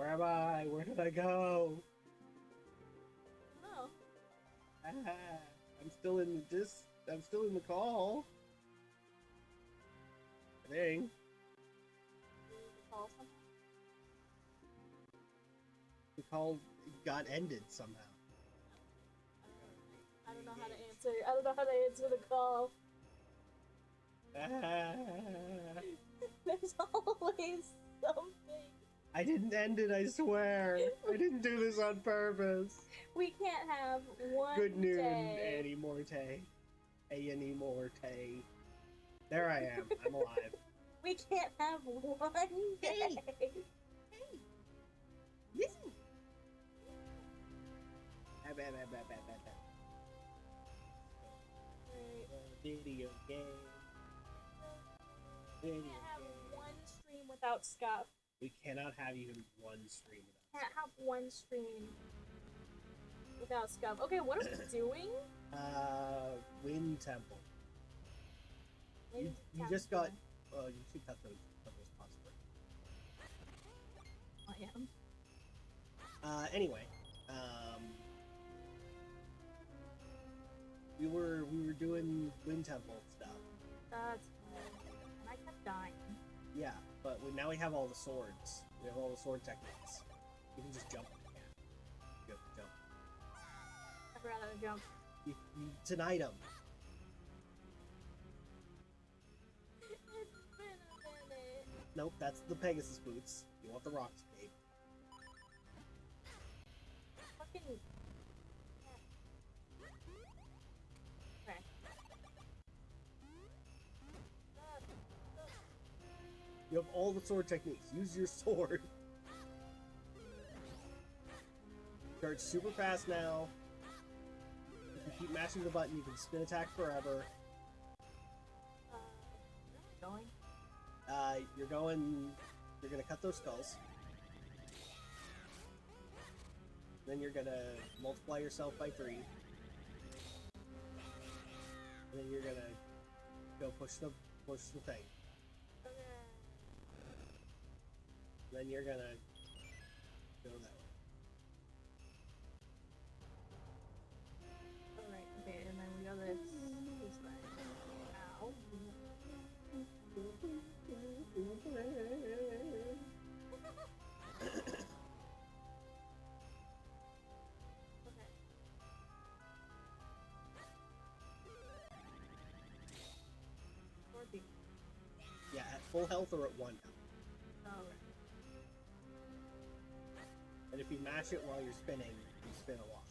Where am I? Where did I go? Oh. I'm still in I'm still in the call. I think. The call got ended somehow. I don't know how to answer. I don't know how to answer the call. There's always something. I didn't end it, I swear. I didn't do this on purpose. We can't have one Good noon, day. Annie Morte. Annie Morte. There I am. I'm alive. We can't have one day. Hey! Listen! Video game. We can't have one stream without scuff. We cannot have even one stream without Can't have one stream without scuff. Okay, what are we doing? Wind Temple. You just got. You should cut those possibly. I am. Anyway, we were doing Wind Temple stuff. That's fine. And I kept dying. Yeah, but now we have all the swords. We have all the sword techniques. You can just jump. Yeah. You have to jump. I'd rather jump. It's an item. It's been a minute. Nope, that's the Pegasus boots. You want the rock escape. Fucking. Okay. You have all the sword techniques. Use your sword. Charge super fast now. If you keep mashing the button, you can spin attack forever. Where am I going? You're gonna cut those skulls. Then you're gonna multiply yourself by 3. And then you're gonna go push the thing. Okay. Then you're gonna go that way. Alright, okay, and then we go this way. Ow. Okay. Or B. Yeah, at full health or at 1 health. Alright. And if you mash it while you're spinning, you spin a lot.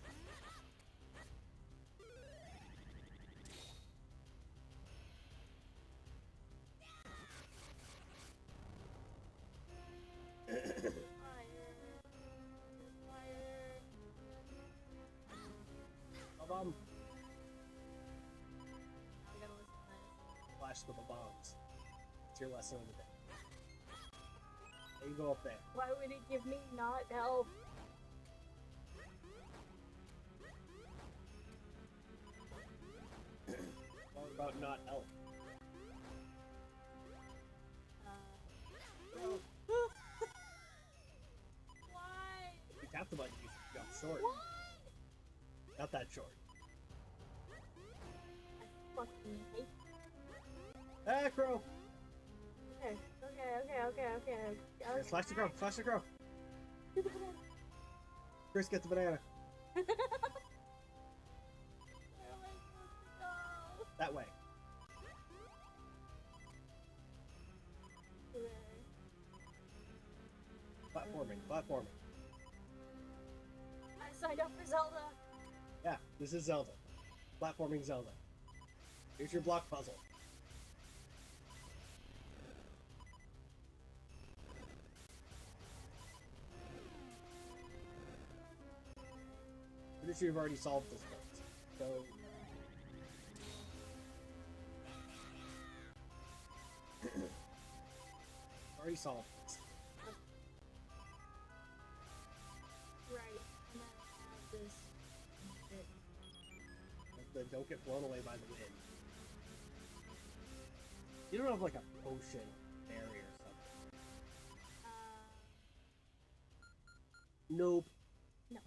Bomb. Now we gotta listen to this. Flash the bombs. It's your lesson of the day. There you go up there. Why would it give me not health? All about not elf. Why? If you tap the button, you jump short. Why? Not that short. I fucking hate. Ah, crow! Okay. Flash the crow! Flash the crow! Do the banana. Chris, get the banana. Where am I supposed to go? That way. Okay. Platforming. I signed up for Zelda. Yeah, this is Zelda. Platforming Zelda. Here's your block puzzle. Pretty sure you've already solved this one. So... already solved this. Right. And then I have this. Don't get blown away by the wind. You don't have like a potion berry or something. Nope. No.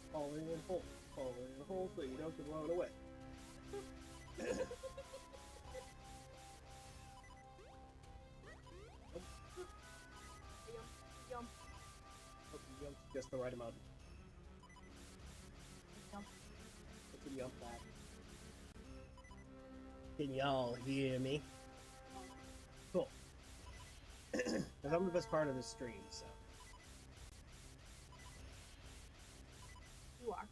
Fall in a hole so you don't get blown away. Yum. Hope you jumped just the right amount. jump that. Can y'all hear me? Cool. Because I'm the best part of this stream, so. You are.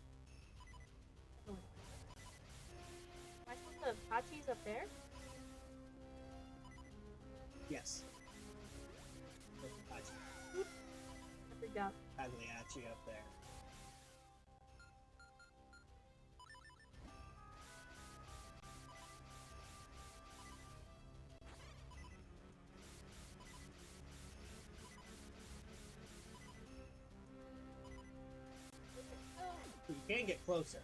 Am I supposed to Hachi's up there? Yes. I freaked out. Pagliacci up there. You can get closer.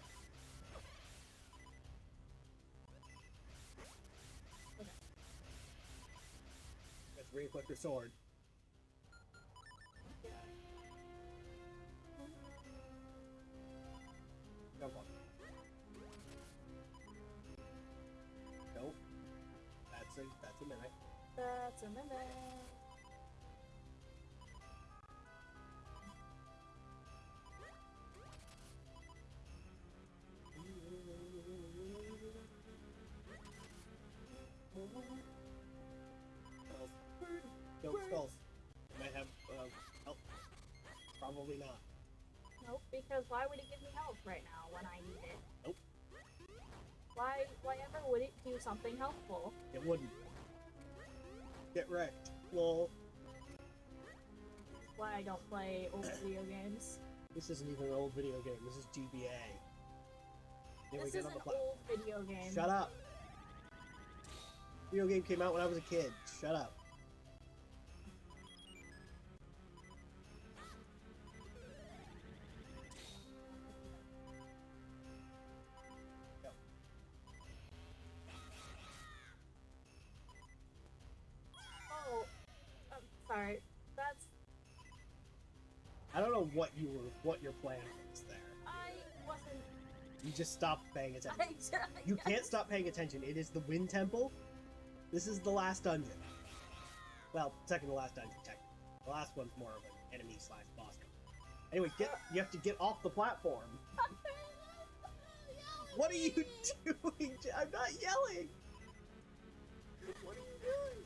Okay. Let's re-equip your sword. Jump on. Nope. That's a minute. That's a minute. Don't skulls. It might have help. Probably not. Nope, because why would it give me health right now when I need it? Nope. Why ever would it do something helpful? It wouldn't. Get wrecked. Lol. Why I don't play old video games. This isn't even an old video game. This is GBA. Then we This get is on an the platform. old video game. Shut up. Video game came out when I was a kid. Shut up. Go. Oh, I'm sorry. That's... I don't know what your plan was there. I wasn't... You just stopped paying attention. You I can't stop paying attention. It is the Wind Temple. This is the last dungeon. Well, second to last dungeon, technically. The last one's more of an enemy slash boss. Anyway, you have to get off the platform. What are you doing? I'm not yelling. What are you doing?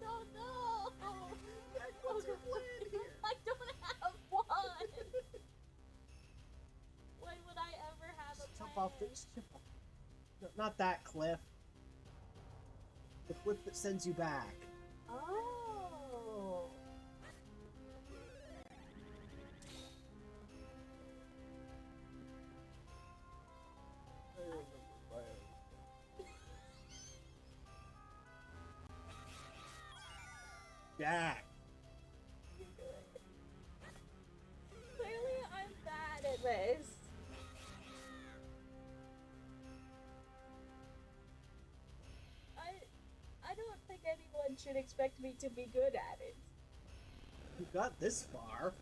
don't know. What's your plan here? I don't have one. When would I ever have a Just plan? jump off this. Jump off. No, not that cliff. The cliff that sends you back. Oh. Jack. Clearly, I'm bad at this. I don't think anyone should expect me to be good at it. You got this far.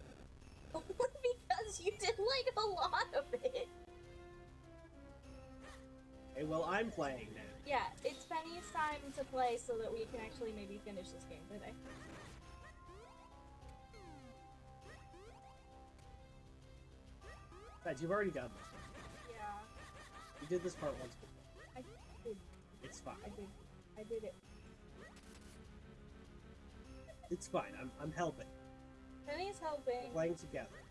Because you did like a lot of it. Hey, well, I'm playing now. Yeah, it's Penny's time to play so that we can actually maybe finish this game today. Besides, you've already done this. Yeah, You did this part once before. I did. It's fine. I did it. It's fine. I'm helping. Penny's helping. We're playing together.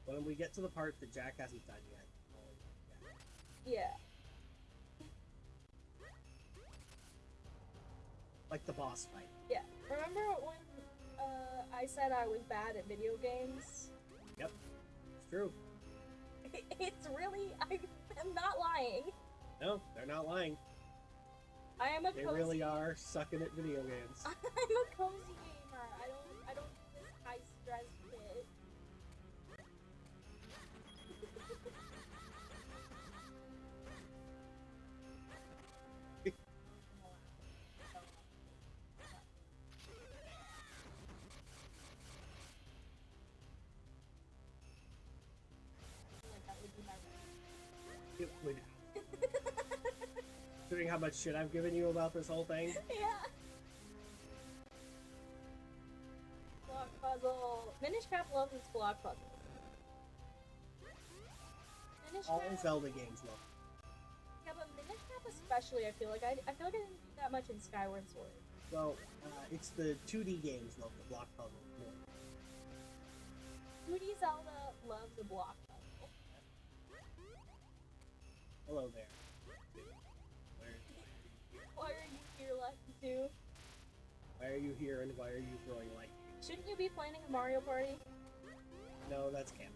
When we get to the part that Jack hasn't done yet. Yeah. Like the boss fight. Yeah. Remember when I said I was bad at video games? Yep. It's true. It's really... I'm not lying. No, they're not lying. I am a They cozy... really are sucking at video games. I'm a cozy gamer. I don't do this high stress shit. It would. Considering how much shit I've given you about this whole thing. Yeah. Block puzzle. Minish Cap loves its block puzzle. Minish All Cap, Zelda games look. yeah, but Minish Cap especially, I feel like I feel like I didn't do that much in Skyward Sword. Well, it's the 2D games love the block puzzle more. 2D Zelda loves a block puzzle. Hello there. Why are you here, Lucky 2? Why are you here and why are you throwing lightning? Shouldn't you be planning a Mario Party? No, that's canon.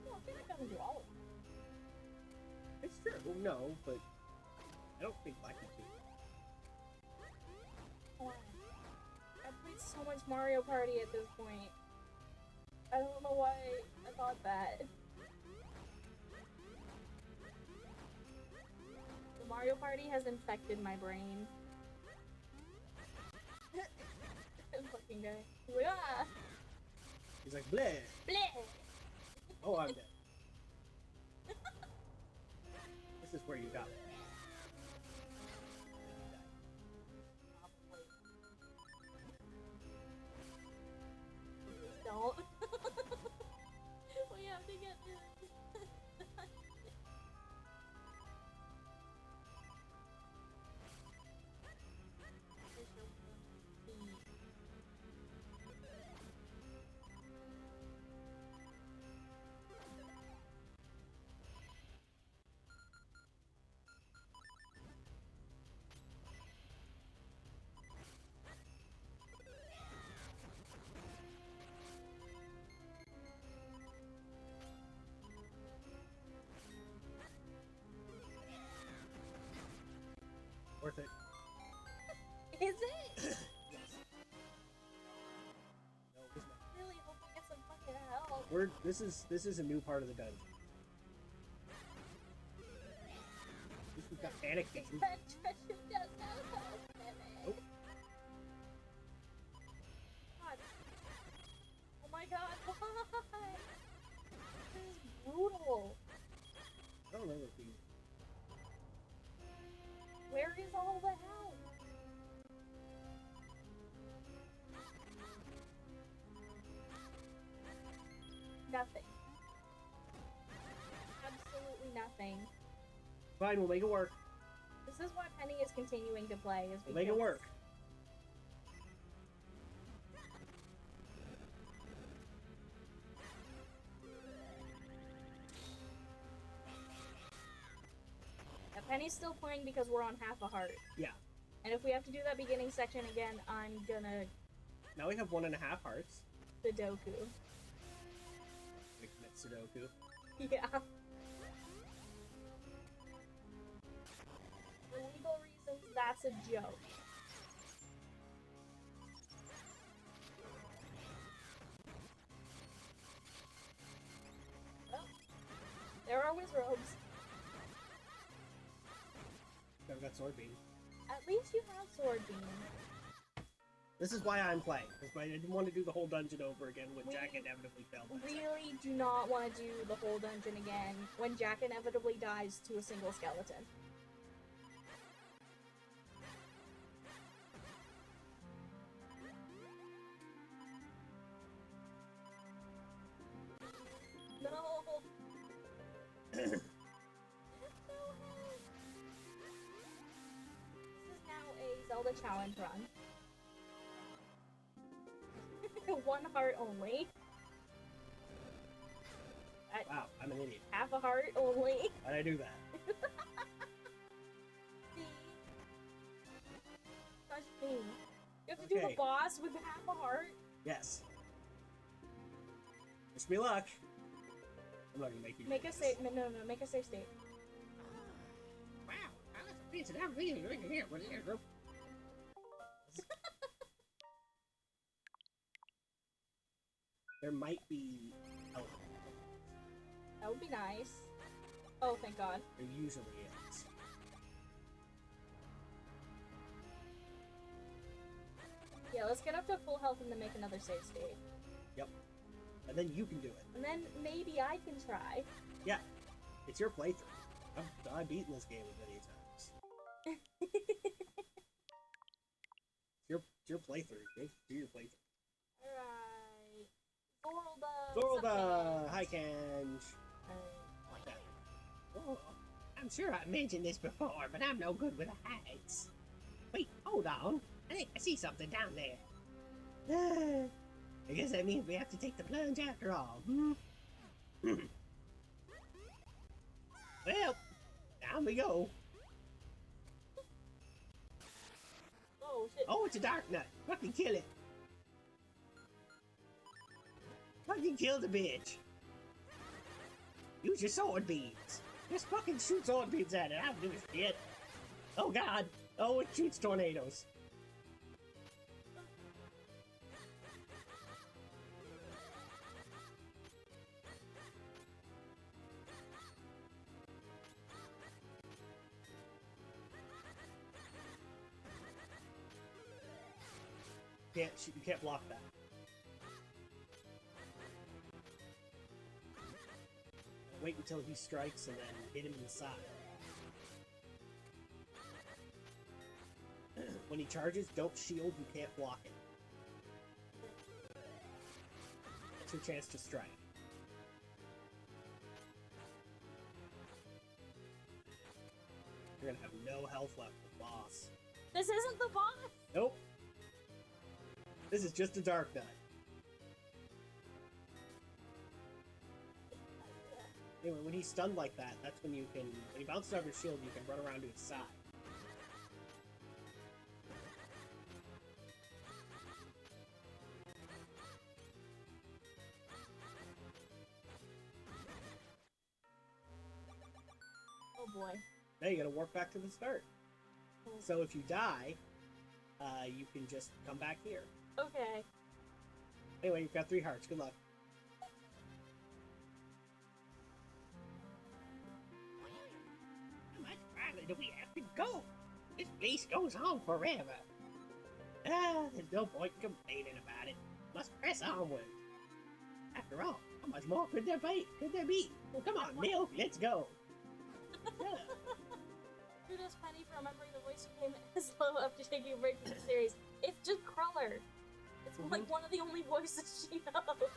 No, Kamek doesn't do all of them. It's true. Well, no, but I don't think Lucky 2. Why? I've played so much Mario Party at this point. I don't know why I thought that. The Mario Party has infected my brain. Fucking guy. Ah! He's like, bleh. Bleh! Oh, I'm dead. This is where you got it. Don't. We have to get this. Worth it. Is it? Yes. No, it's not. Really hope we get some fucking help. This is a new part of the dungeon. At least we've got panic That games. treasure does not help, Nope. God. Oh my god, why? This is brutal. I don't remember if we... Where is all the help? Nothing. Absolutely nothing. Fine, we'll make it work. This is why Penny is continuing to play. Is We'll make it work. Yeah, Penny's still playing because we're on half a heart. Yeah. And if we have to do that beginning section again, I'm gonna Now we have 1.5 hearts. Sudoku. We commit Sudoku. Yeah. For legal reasons, that's a joke. Well, there are Wizrobes. I've got Sword Beam. At least you have Sword Beam. This is why I'm playing, because I didn't want to do the whole dungeon over again when We Jack inevitably failed. Really do not want to do the whole dungeon again when Jack inevitably dies to a single skeleton. No! This is now a Zelda challenge run. 1 heart only. Wow, I'm an idiot. Half a heart only. Why'd I do that? See? Such me. You have to do the Okay. boss with half a heart? Yes. Wish me luck. I'm not gonna make you. Make do a this. save. No, make a save state. Wow, I left a pizza down here. Here, what is it, group? There might be. Oh, That would be nice. Oh, thank God. there usually is. Yeah, let's get up to full health and then make another save state. Yep. And then you can do it. And then maybe I can try. Yeah. It's your playthrough. I've beaten this game many times. It's your playthrough. Go do your playthrough. Alright. Zorlda! Zorlda! Summon. Hi, Kenj. Oh, I'm sure I mentioned this before, but I'm no good with heights. Wait, hold on. I think I see something down there. I guess that means we have to take the plunge after all. Well, down we go. Oh shit. Oh, it's a dark nut. Fucking kill it. Fucking kill the bitch. Use your sword beams. Just fucking shoot sword beams at it. I don't give a shit. Oh god. Oh, it shoots tornadoes. You can't block that. Wait until he strikes and then hit him in the side. When he charges, don't shield, you can't block it. That's your chance to strike. You're gonna have no health left with the boss. This isn't the boss! Nope. This is just a dark nut. Anyway, when he's stunned like that, that's when you can, when he bounces off your shield, you can run around to his side. Oh boy. Now you gotta warp back to the start. So if you die, you can just come back here. Okay. Anyway, you've got 3 hearts. Good luck. How much farther do we have to go? This place goes on forever. There's no point complaining about it. Must press onward. After all, how much more could there be? Well, come on, Milk, let's go. Kudos Penny for remembering the voice came slow after taking a break from the series. It's just Cruller. It's like one of the only voices she knows.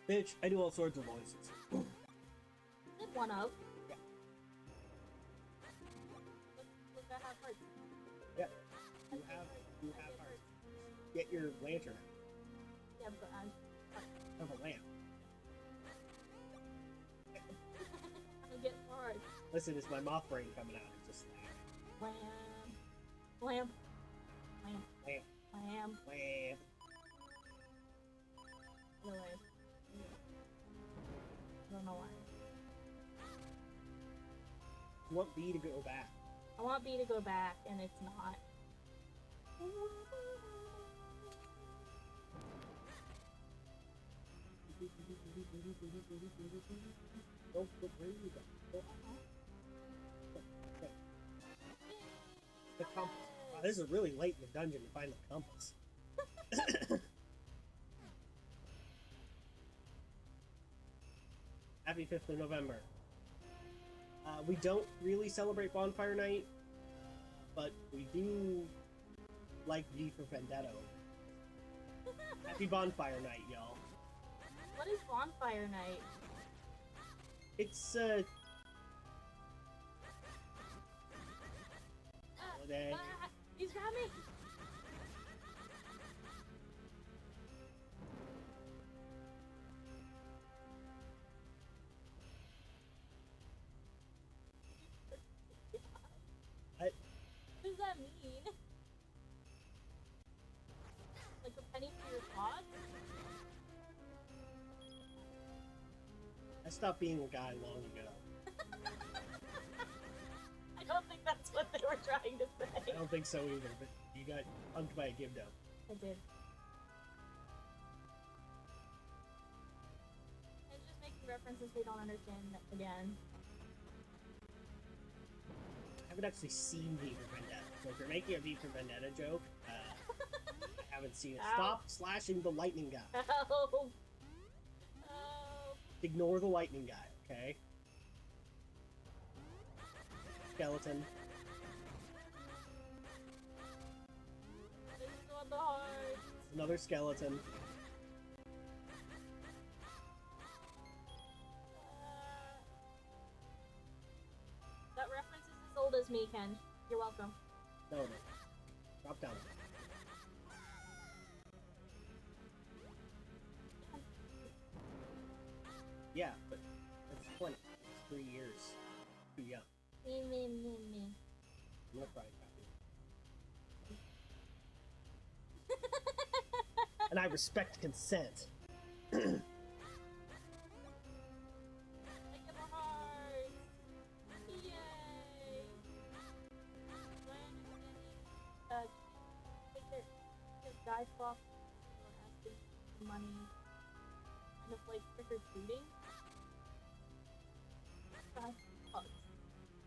Bitch, I do all sorts of voices. Said one of. Yeah. Look, I have hearts. Yeah. You have hearts. Get your lantern out. Yeah, but I'm. Of a lamp. I'm getting hard. Listen, it's my moth brain coming out. It's just Lamb. Lamb. Lamb. lamp. Lamb. Lamp. No way. I don't know why. You want B to go back. I want B to go back, and it's not. Don't put where you go. Okay. The compass. Wow, this is really late in the dungeon to find the compass. Happy 5th of November. We don't really celebrate Bonfire Night, but we do like V for Vendetta. Happy Bonfire Night, y'all. What is Bonfire Night? It's holiday. He's got me! What? What does that mean? Like a penny for your thoughts? I stopped being a guy long ago. I don't think that's what they were trying to say. I don't think so either, but you got hugged by a Gibdo. I did. It's just making references we don't understand again. I haven't actually seen V for Vendetta, so if you're making a V for Vendetta joke, I haven't seen it. Ow. Stop slashing the lightning guy. Help! Help! Ignore the lightning guy, okay? Skeleton. This is on the heart. Another skeleton. welcome. No, no. Drop down. Yeah, but that's 20. It's 3 years. Too young. Me. I'm gonna cry, Kathy. And I respect consent. I get more hearts! Yay! My understanding, I think that Guy Fawkes were asking for money, kind of like trick-or-treating. Guy Fawkes.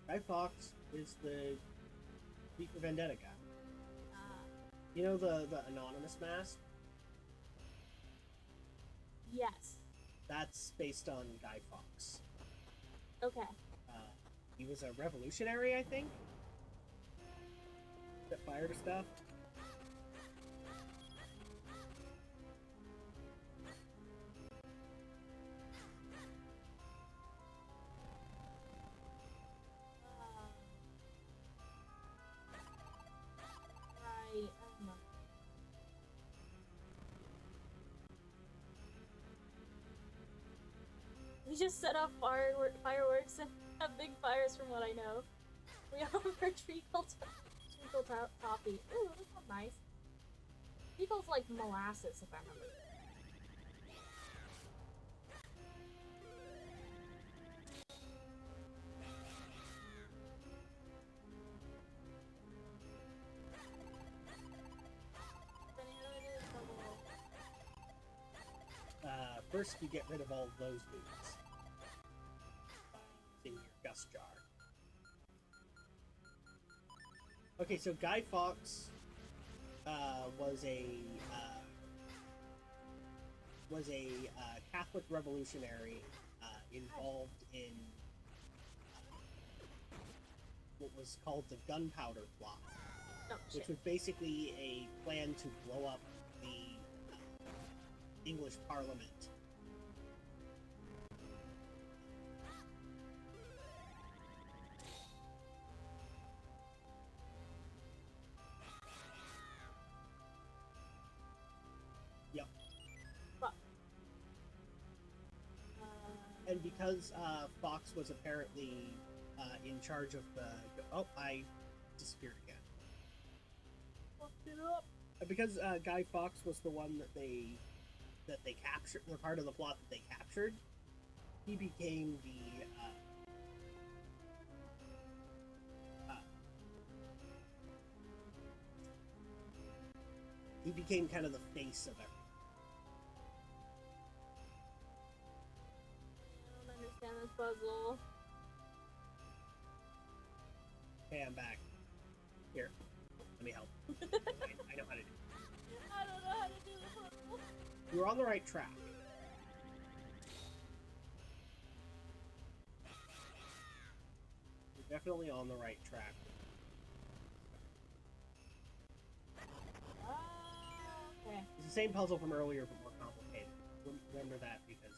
Guy Fawkes is the V for Vendetta guy. Ah, You know the anonymous mask? yes. That's based on Guy Fawkes. Okay. He was a revolutionary, I think, that fired stuff. Right, I don't know. We just set off fireworks and have big fires from what I know. We offer treacle toffee. Ooh, that sounds nice. Treacle's like molasses, if I remember. Benny, how do I do this level? First, you get rid of all of those boots in your gust jar. Okay, so Guy Fawkes was a Catholic revolutionary involved in what was called the Gunpowder Plot, Oh, which shit. was basically a plan to blow up the English Parliament. Yep. Fuck. And because Fox was apparently in charge of the... Oh, I disappeared again. Fucked it up. Because Guy Fawkes was the one that they captured, the part of the plot that they captured, he became the he became kind of the face of everything. I don't understand this puzzle. Hey, I'm back. Here, let me help. I know how to do it. I don't know how to do this puzzle. You're on the right track. You're definitely on the right track. Okay. It's the same puzzle from earlier, but more complicated. Remember that because...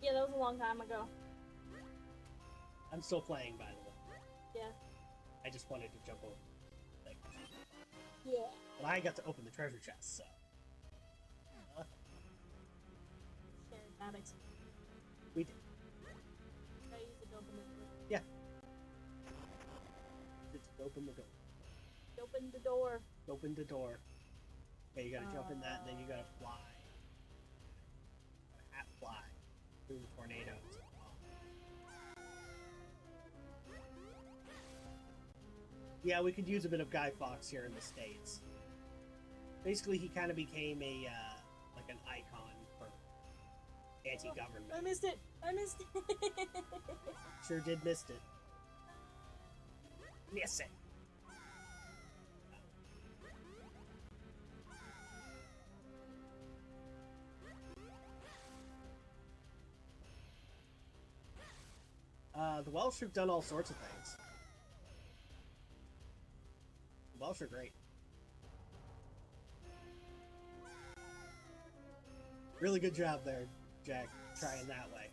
Yeah, that was a long time ago. I'm still playing, by the way. Yeah. I just wanted to jump over. Like, Yeah. but I got to open the treasure chest, so... Shared that experience. We did. I use it to open the door. Yeah. Just open the door. Open the door. Open the door. Okay, you gotta jump in that, and then you gotta fly. Hat fly through the tornadoes. Yeah, we could use a bit of Guy Fawkes here in the States. Basically, he kind of became a like an icon for anti-government. I missed it. I missed it. Sure did missed it. Miss it. The Welsh have done all sorts of things. The Welsh are great. Really good job there, Jack, trying that way.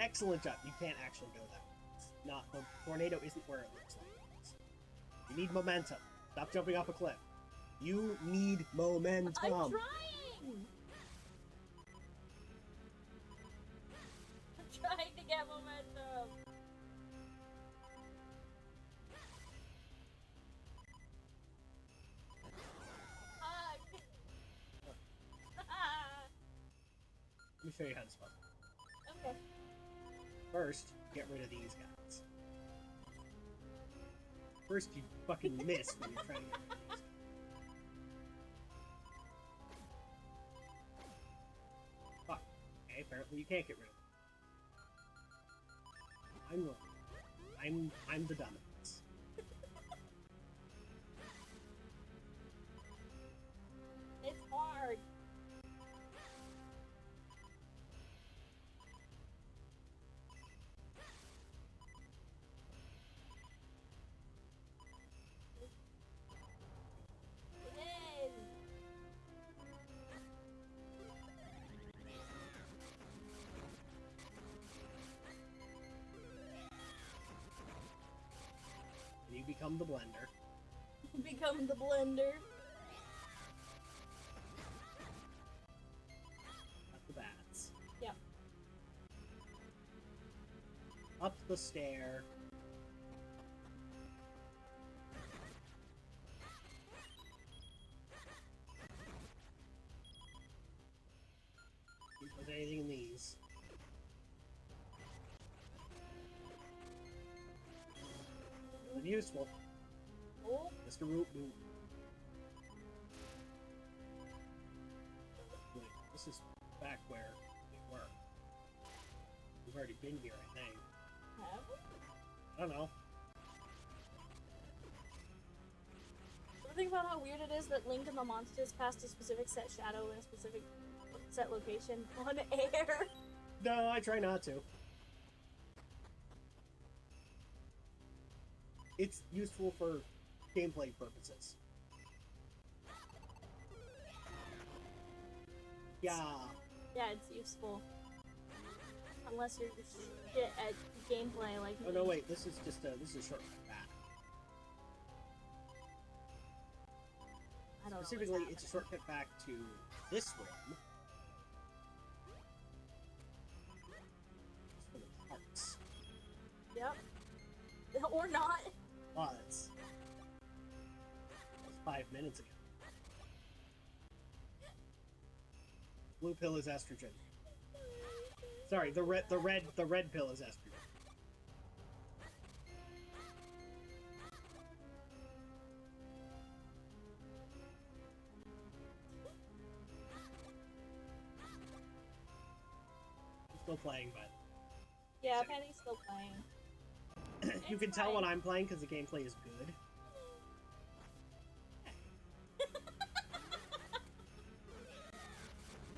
Excellent job. You can't actually go that way. It's not, the tornado isn't where it looks like it is. You need momentum. Stop jumping off a cliff. You need momentum. I'm trying! I'm trying to get momentum. Let me show you how to spell. Okay. First, get rid of these guys. First, you fucking miss when you're trying to get rid of these guys. Fuck. Okay, apparently you can't get rid of them. I'm wrong. I'm the dumbass. It's hard. Win. And you become the blender. Become the blender. Not the bats. Yep. Up the stair. See if there's anything in these. Nothing useful. Oh, Mr. Root Boot. Wait, this is back where we were. We've already been here, I think. have we? I don't know. Think about how weird it is that Link and the monsters cast a specific set shadow in a specific set location on air. No, I try not to. It's useful for gameplay purposes. Yeah. Yeah, it's useful. Unless you're just shit at gameplay like Oh me. no, wait. This is just a shortcut back. I don't know Specifically, what's it's a happening. shortcut back to this room. It's full of hearts. Yep. Or not. Was. That was 5 minutes ago. Blue pill is estrogen. Sorry, the red pill is estrogen. I'm still playing, but Yeah, Penny's still playing. you can tell when I'm playing because the gameplay is good.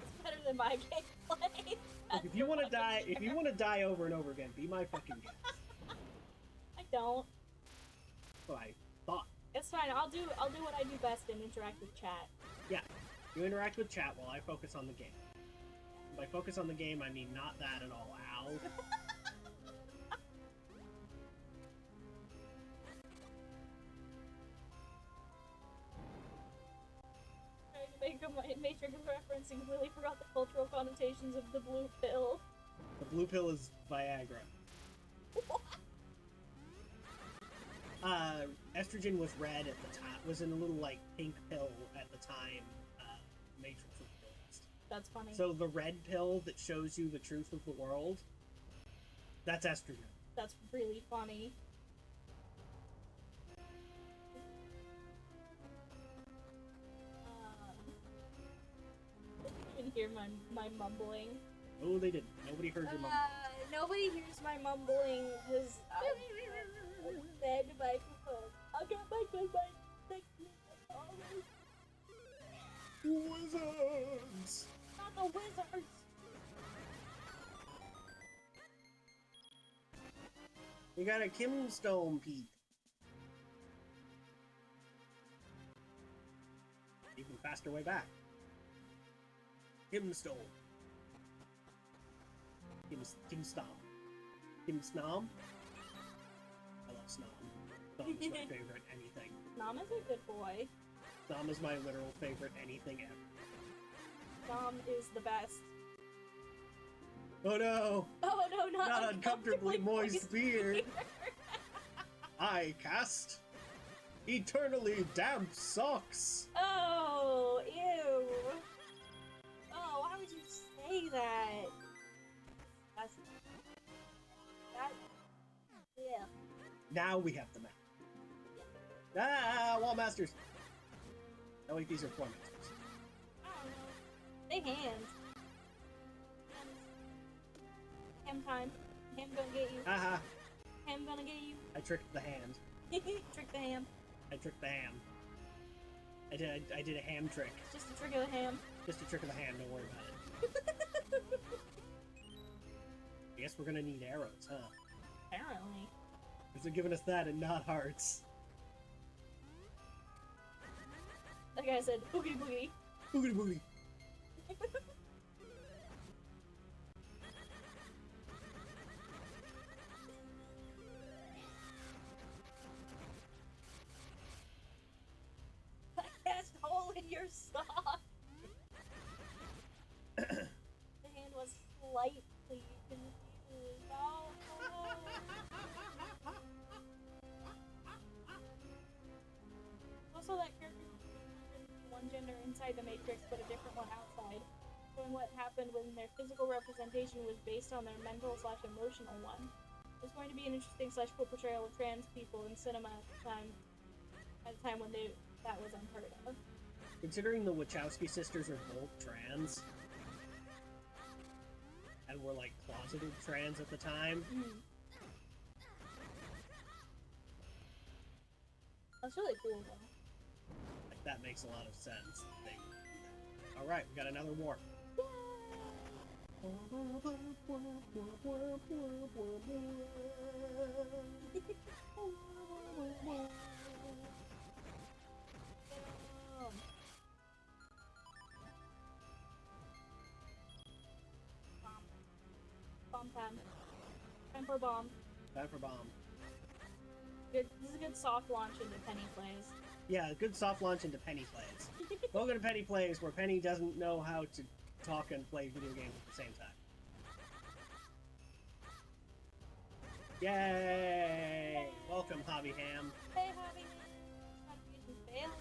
It's better than my gameplay. Look, if you want to die over and over again, be my fucking guest. I don't. That's what I thought. It's fine. I'll do what I do best and interact with chat. Yeah, you interact with chat while I focus on the game. By focus on the game, I mean not that at all. Ow. Trying to make a Matrix reference and completely forgot the cultural connotations of the blue pill. The blue pill is Viagra. Estrogen was red at the time. Was in a little like pink pill at the time. Matrix was released. That's funny. So the red pill that shows you the truth of the world, that's estrogen. That's really funny. You can hear my mumbling. Oh, they didn't. Nobody heard your mom. Nobody hears my mumbling because I'm fed microphone. I'll get my good mic next week. Wizards! Not the wizards. You got a Kimstone Pete. Even faster way back. Kimstone. Kimstomp. Team Snom? I love Snom. Snom is my favorite anything. Nom is a good boy. Snom is my literal favorite anything ever. Nom is the best. Oh no! Oh no, Not uncomfortably moist beard! I cast Eternally Damp Socks! Oh, ew. Oh, why would you say that? That's... That... Yeah. Now we have the map. Ah, Wall Masters! Oh wait, these are Floor Masters. I don't know. They hands. Ham time. Ham gonna get you. Haha, Ham gonna get you. I tricked the hand. Trick the ham. I tricked the ham. I did a ham trick. Just a trick of the ham. Just a trick of the hand, don't worry about it. I guess we're gonna need arrows, huh? Apparently. Because they're giving us that and not hearts. Like I said, boogity boogity. Boogity boogity. I cast a hole in your sock. The hand was slightly confused. Oh, no. Also, that character one gender inside the Matrix, but a different one outside. Showing what happened when their physical representation was based on their mental/emotional one. It's going to be an interesting / cool portrayal of trans people in cinema at a time when that was unheard of. Considering the Wachowski sisters are both trans, and were like closeted trans at the time, That's really cool though. like that makes a lot of sense. Alright, we got another warp. Bomb time. Time for a bomb. Time for bomb. Good. This is a good soft launch into Penny Plays. Yeah, good soft launch into Penny Plays. Welcome to Penny Plays, where Penny doesn't know how to talk and play video games at the same time. Yay! Yay. Welcome, Hobby Ham. Hey, Hobby Man. Notifications failed.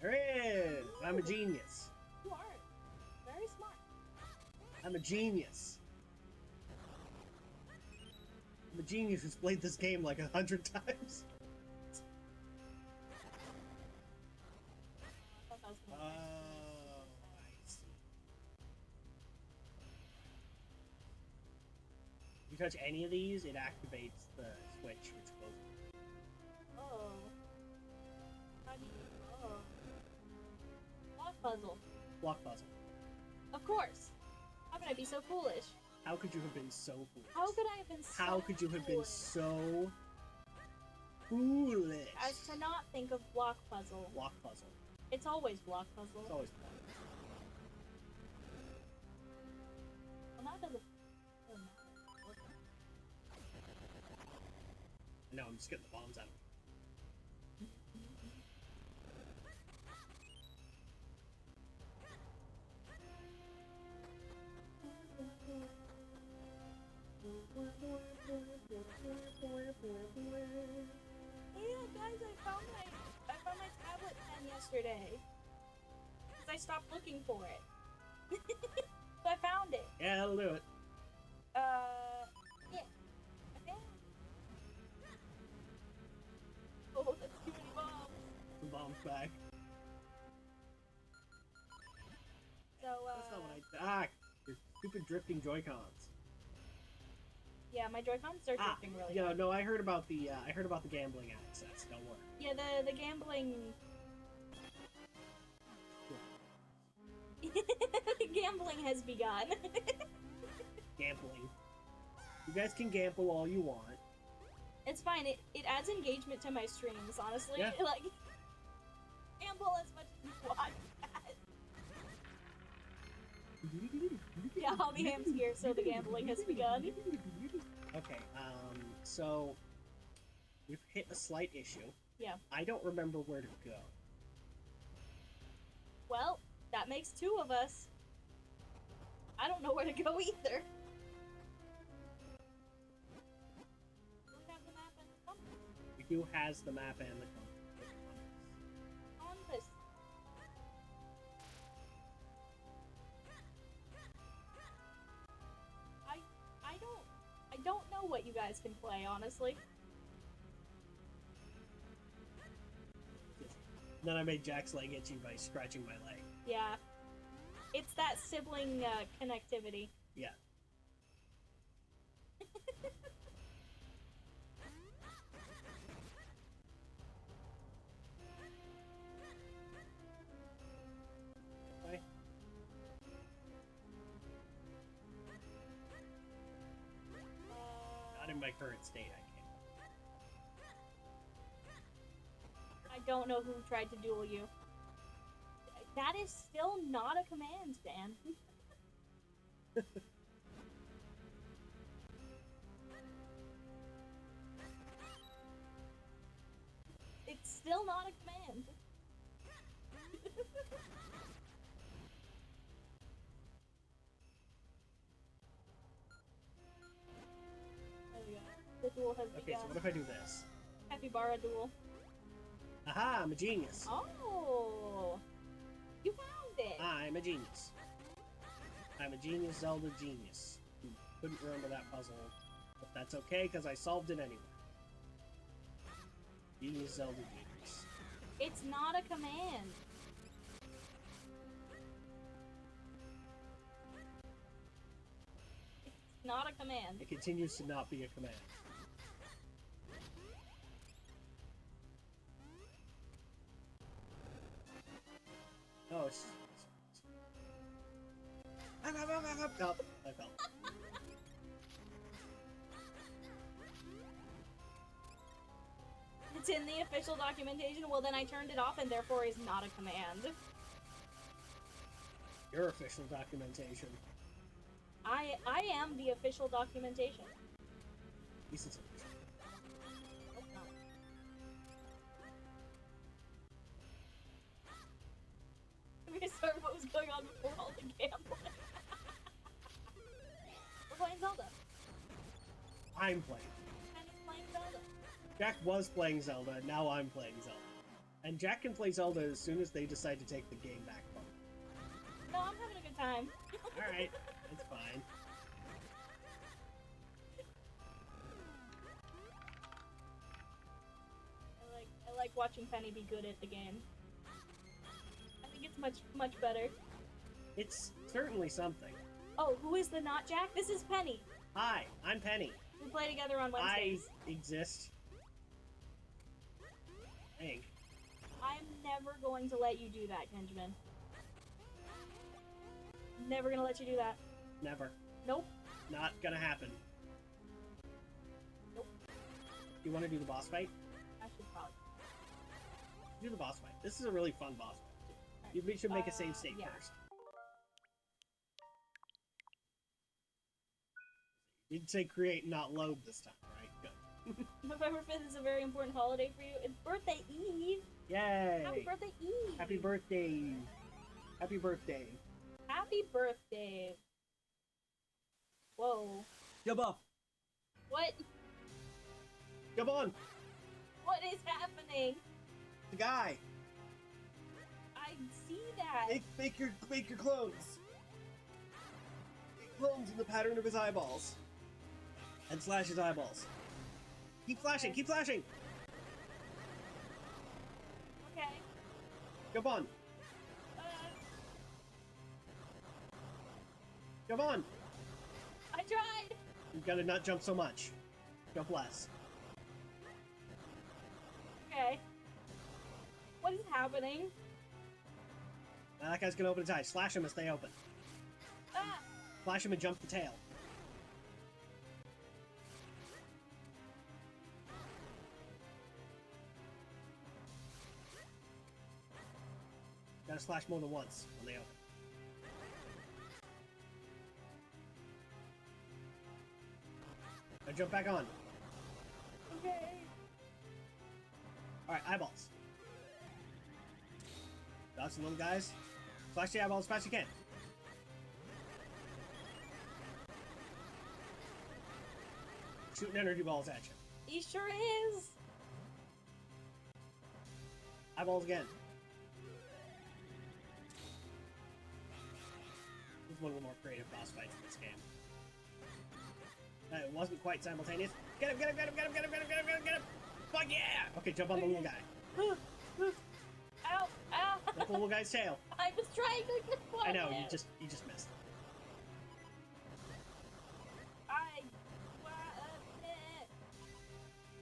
There is! I'm a genius. You are very smart. I'm a genius. I'm a genius who's played this game like 100 times. I thought that was gonna Oh, I see. If you touch any of these, it activates the switch, which goes. Oh. How do you... Oh. Block puzzle. Block puzzle. Of course. How could I be so foolish? How could you have been so foolish? How could I have been so How could you have been foolish so foolish? as to not think of block puzzle? Block puzzle. It's always block puzzle. It's always block. Well, that doesn't... No, I'm just getting the bombs out of it. Yeah, guys, I found my tablet pen yesterday. Because I stopped looking for it. So I found it. Yeah, that'll do it. Yeah. I found it. Oh, that's too many bombs. The bomb's back. So, That's not what I... Your stupid drifting Joy-Cons. yeah, my Joy-Cons are drifting really Yeah, hard. no, I heard about the gambling access. Don't worry. Yeah, the gambling... Gambling has begun. Gambling. You guys can gamble all you want. It's fine. It adds engagement to my streams, honestly. Yeah. Like, gamble as much as All the hands here, so the gambling has begun. Okay, so we've hit a slight issue. Yeah. I don't remember where to go. Well, that makes two of us. I don't know where to go either. Do we have the map and the compass? We do has the map and the Compass. I don't know what you guys can play, honestly. Then I made Jack's leg itchy by scratching my leg. Yeah. It's that sibling connectivity. Yeah. Okay. Not in my current state, I can't. I don't know who tried to duel you. That is still not a command, Dan. It's still not a command. There we go. The duel has Okay, begun. so what if I do this? Capybara duel. Aha, I'm a genius. Oh! You found it! I'm a genius. I'm a genius Zelda genius. Who couldn't remember that puzzle, but that's okay because I solved it anyway. Genius Zelda genius. It's not a command. It's not a command. It continues to not be a command. Oh, it's... Up, I fell. It's in the official documentation. Well, then I turned it off and therefore is not a command. Your official documentation. I am the official documentation. At least it's official. Nope, not. Let me start what was going on before all the gambling. We're playing Zelda. I'm playing. Penny's playing Zelda. Jack was playing Zelda, now I'm playing Zelda. And Jack can play Zelda as soon as they decide to take the game back from him. No, I'm having a good time. Alright, it's fine. I like watching Penny be good at the game. I think it's much better. It's certainly something. Oh, who is the not Jack? This is Penny. Hi, I'm Penny. We play together on I Wednesdays. exist. Hey, I'm never going to let you do that, Benjamin. Never gonna let you do that. never. Nope. Not gonna happen. Nope. You want to do the boss fight? I should probably. Do the boss fight. This is a really fun boss fight. We should make a save state yeah. first. You did say create, not load this time, right? Good. November 5th is a very important holiday for you. It's birthday Eve. Yay! Happy birthday Eve. Happy birthday! Happy birthday! Happy birthday. Whoa. Jump off! What? Jump on! What is happening? The guy! I see that. Make your clones! Make clones in the pattern of his eyeballs. And slash his eyeballs. Keep flashing! Keep flashing! Okay. Jump on! Uh, Jump on! I tried. You gotta not jump so much. Jump less. Okay. What is happening? Now that guy's gonna open his eyes. Slash him as they open. Ah! Slash him and jump the tail. Gotta slash more than once when they open. Now jump back on. Okay. Alright, eyeballs. Dodge some little guys. Flash the eyeballs as fast as you can. Shooting energy balls at you. He sure is. Eyeballs again. This is one of the more creative boss fights in this game. It wasn't quite simultaneous. Get him, get him, get him, get him, get him, get him, get him, get him, get him! Fuck yeah! Okay, jump on the little guy. Ow! Ow! Jump on the little guy's tail. I was trying to get I know, him. you just missed.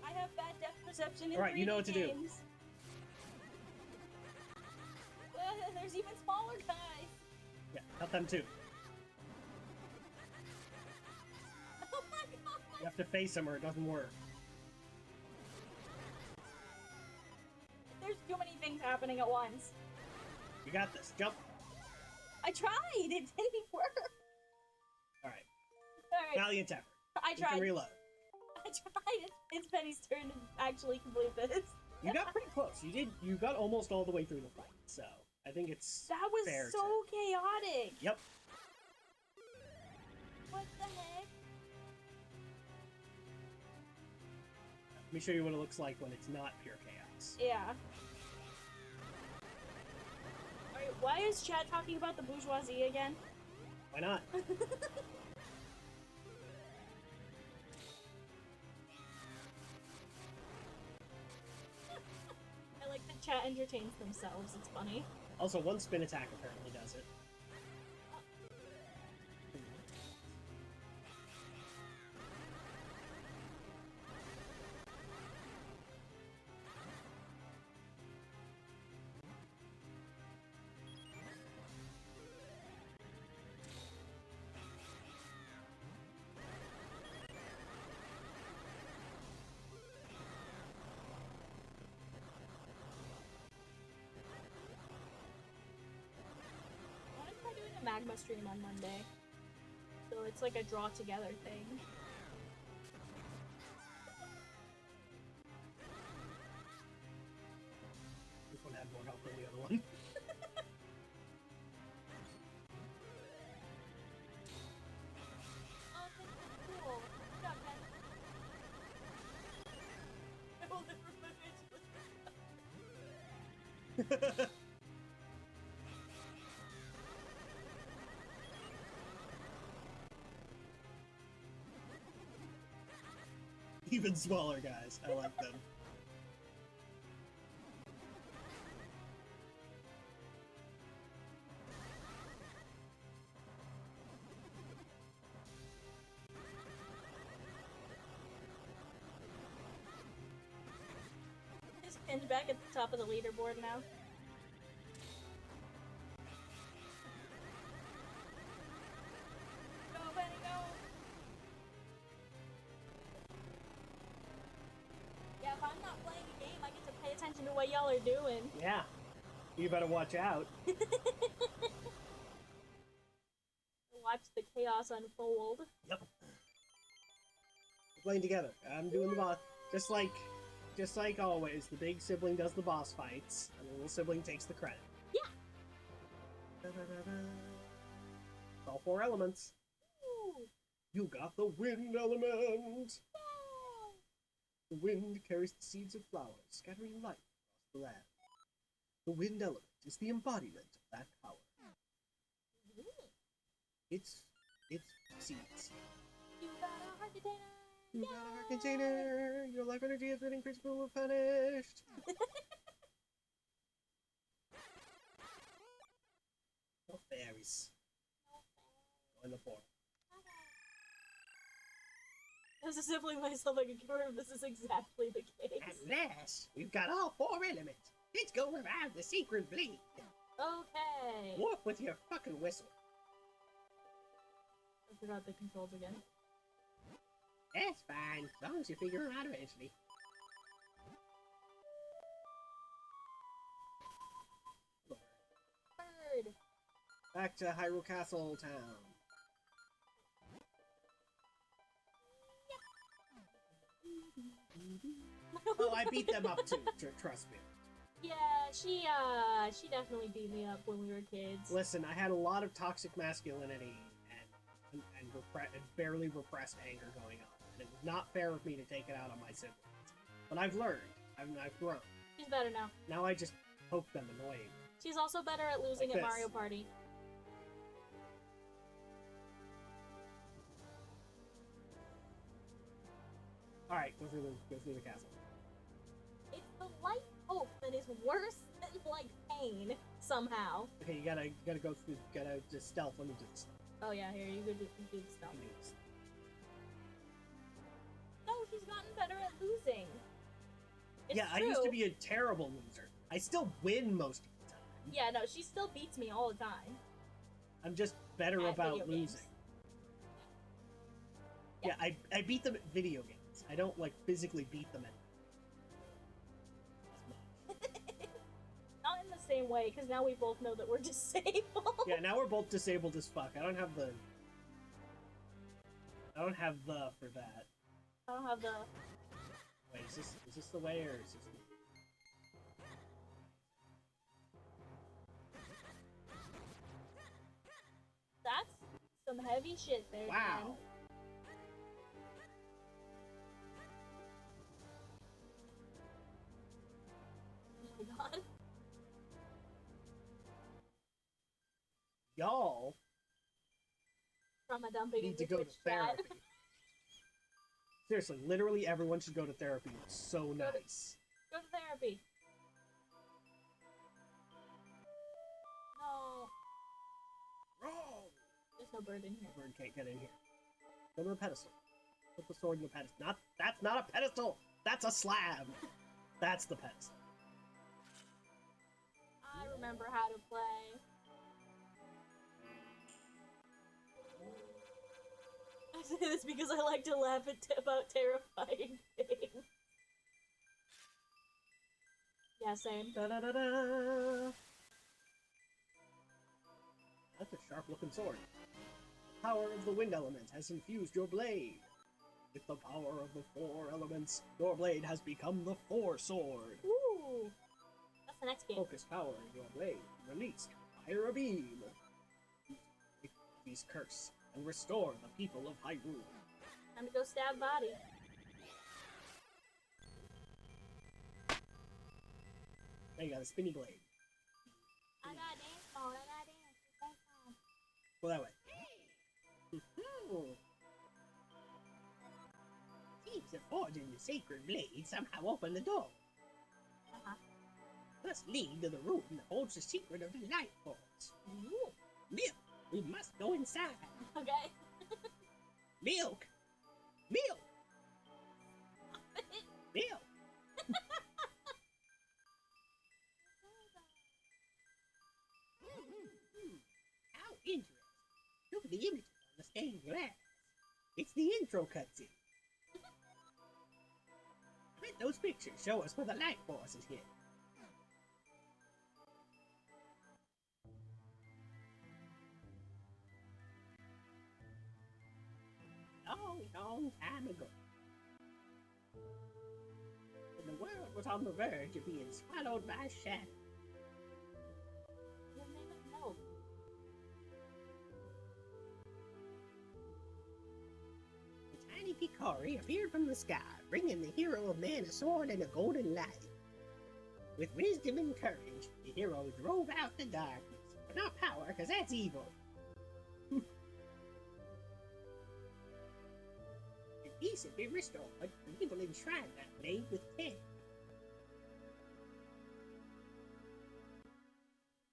I have bad depth perception in Alright, you know what to do. games. There's even smaller guys. Yeah, help them too. Oh my god! You have to face them or it doesn't work. There's too many things happening at once. You got this. Jump. I tried. It didn't work. Alright. Alright. Valiant effort. I You can tried. reload. I tried. It's Penny's turn to actually complete this. You got pretty close. You got almost all the way through the fight, so I think it's That was fair so chaotic. Yep. What the heck? Let me show you what it looks like when it's not pure chaos. Yeah. Alright, why is Chad talking about the bourgeoisie again? Why not? I like that Chat entertains themselves. It's funny. Also, one spin attack apparently does it. What if I doing a magma stream on Monday? So it's like a draw together thing. This one had more help than the other one. Oh, that's cool. Good job, Ken. I will never finish. Even smaller guys. I like them. Is Ken's back at the top of the leaderboard now? Go, Benny, go! Yeah, if I'm not playing a game, I get to pay attention to what y'all are doing. Yeah. You better watch out. Watch the chaos unfold. Yep. We're playing together. I'm doing the boss. Just like always, the big sibling does the boss fights, and the little sibling takes the credit. Yeah. All four elements. Ooh. You got the wind element! Yay. The wind carries the seeds of flowers, scattering life across the land. The wind element is the embodiment of that power. Ooh. It's seeds. You got a heart container! You got a heart container! Your life energy has been increased but replenished! No fairies. Go in the portal. As a sibling myself, I can confirm this is exactly the case. At last, we've got all four elements. Let's go revive the secret blade. Okay. Warp with your fucking whistle. I forgot the controls again. That's fine, as long as you figure them out eventually. Bird. Back to Hyrule Castle Town. Oh, I beat them up too. Trust me. Yeah, she definitely beat me up when we were kids. Listen, I had a lot of toxic masculinity and barely repressed anger going on, and it was not fair of me to take it out on my siblings. But I've learned. I've grown. She's better now. Now I just poke them annoying. She's also better at losing Like at this. Mario Party. All right, go through the castle. It's the light hope that is worse than like pain somehow. Okay, you gotta go through. Gotta just stealth. Let me do this. Oh yeah, here you go do the stuff. Let me do this. No, she's gotten better at losing. It's Yeah, I true. used to be a terrible loser. I still win most of the time. Yeah, no, she still beats me all the time. I'm just better At about video losing. games. Yeah, I beat them at video games. I don't like physically beat them at. Not in the same way, because now we both know that we're disabled. Yeah, now we're both disabled as fuck. I don't have the for that. I don't have the. Wait, is this the way or is this? That's some heavy shit there, Wow. man. Oh my god. Y'all Trauma dumping need in to the go to Twitch chat. therapy. Seriously, literally everyone should go to therapy. It's so nice. Go to therapy. No. Wrong. There's no bird in here. The bird can't get in here. Go to the pedestal. Put the sword in the pedestal. That's not a pedestal. That's a slab. That's the pedestal. I remember how to play. I say this because I like to laugh about terrifying things. Yeah, same. Da da da da. That's a sharp-looking sword. The power of the wind element has infused your blade. With the power of the 4 elements, your blade has become the 4 sword. Ooh. That's the next game. Focus power in your blade. Release. Fire a beam. These curse and restore the people of Hyrule. Time to go stab body. There you got a spinny blade. I got dance mode. I got dance. Go that way. Seems the forging the sacred blade somehow opened the door. Uh-huh. Must lead to the room that holds the secret of the light force. Ooh. Milk! We must go inside. Okay. Milk! Milk! Milk! How interesting. Look at the images on the stained glass. It's the intro cutscene. I bet those pictures show us where the light force is hidden. Long, long time ago. When the world was on the verge of being swallowed by shadow. Your name is Milk. The tiny Picari appeared from the sky, bringing the hero of man a sword and a golden light. With wisdom and courage, the hero drove out the darkness. But not power, because that's evil. And peace had been restored, and people enshrined that blade with care.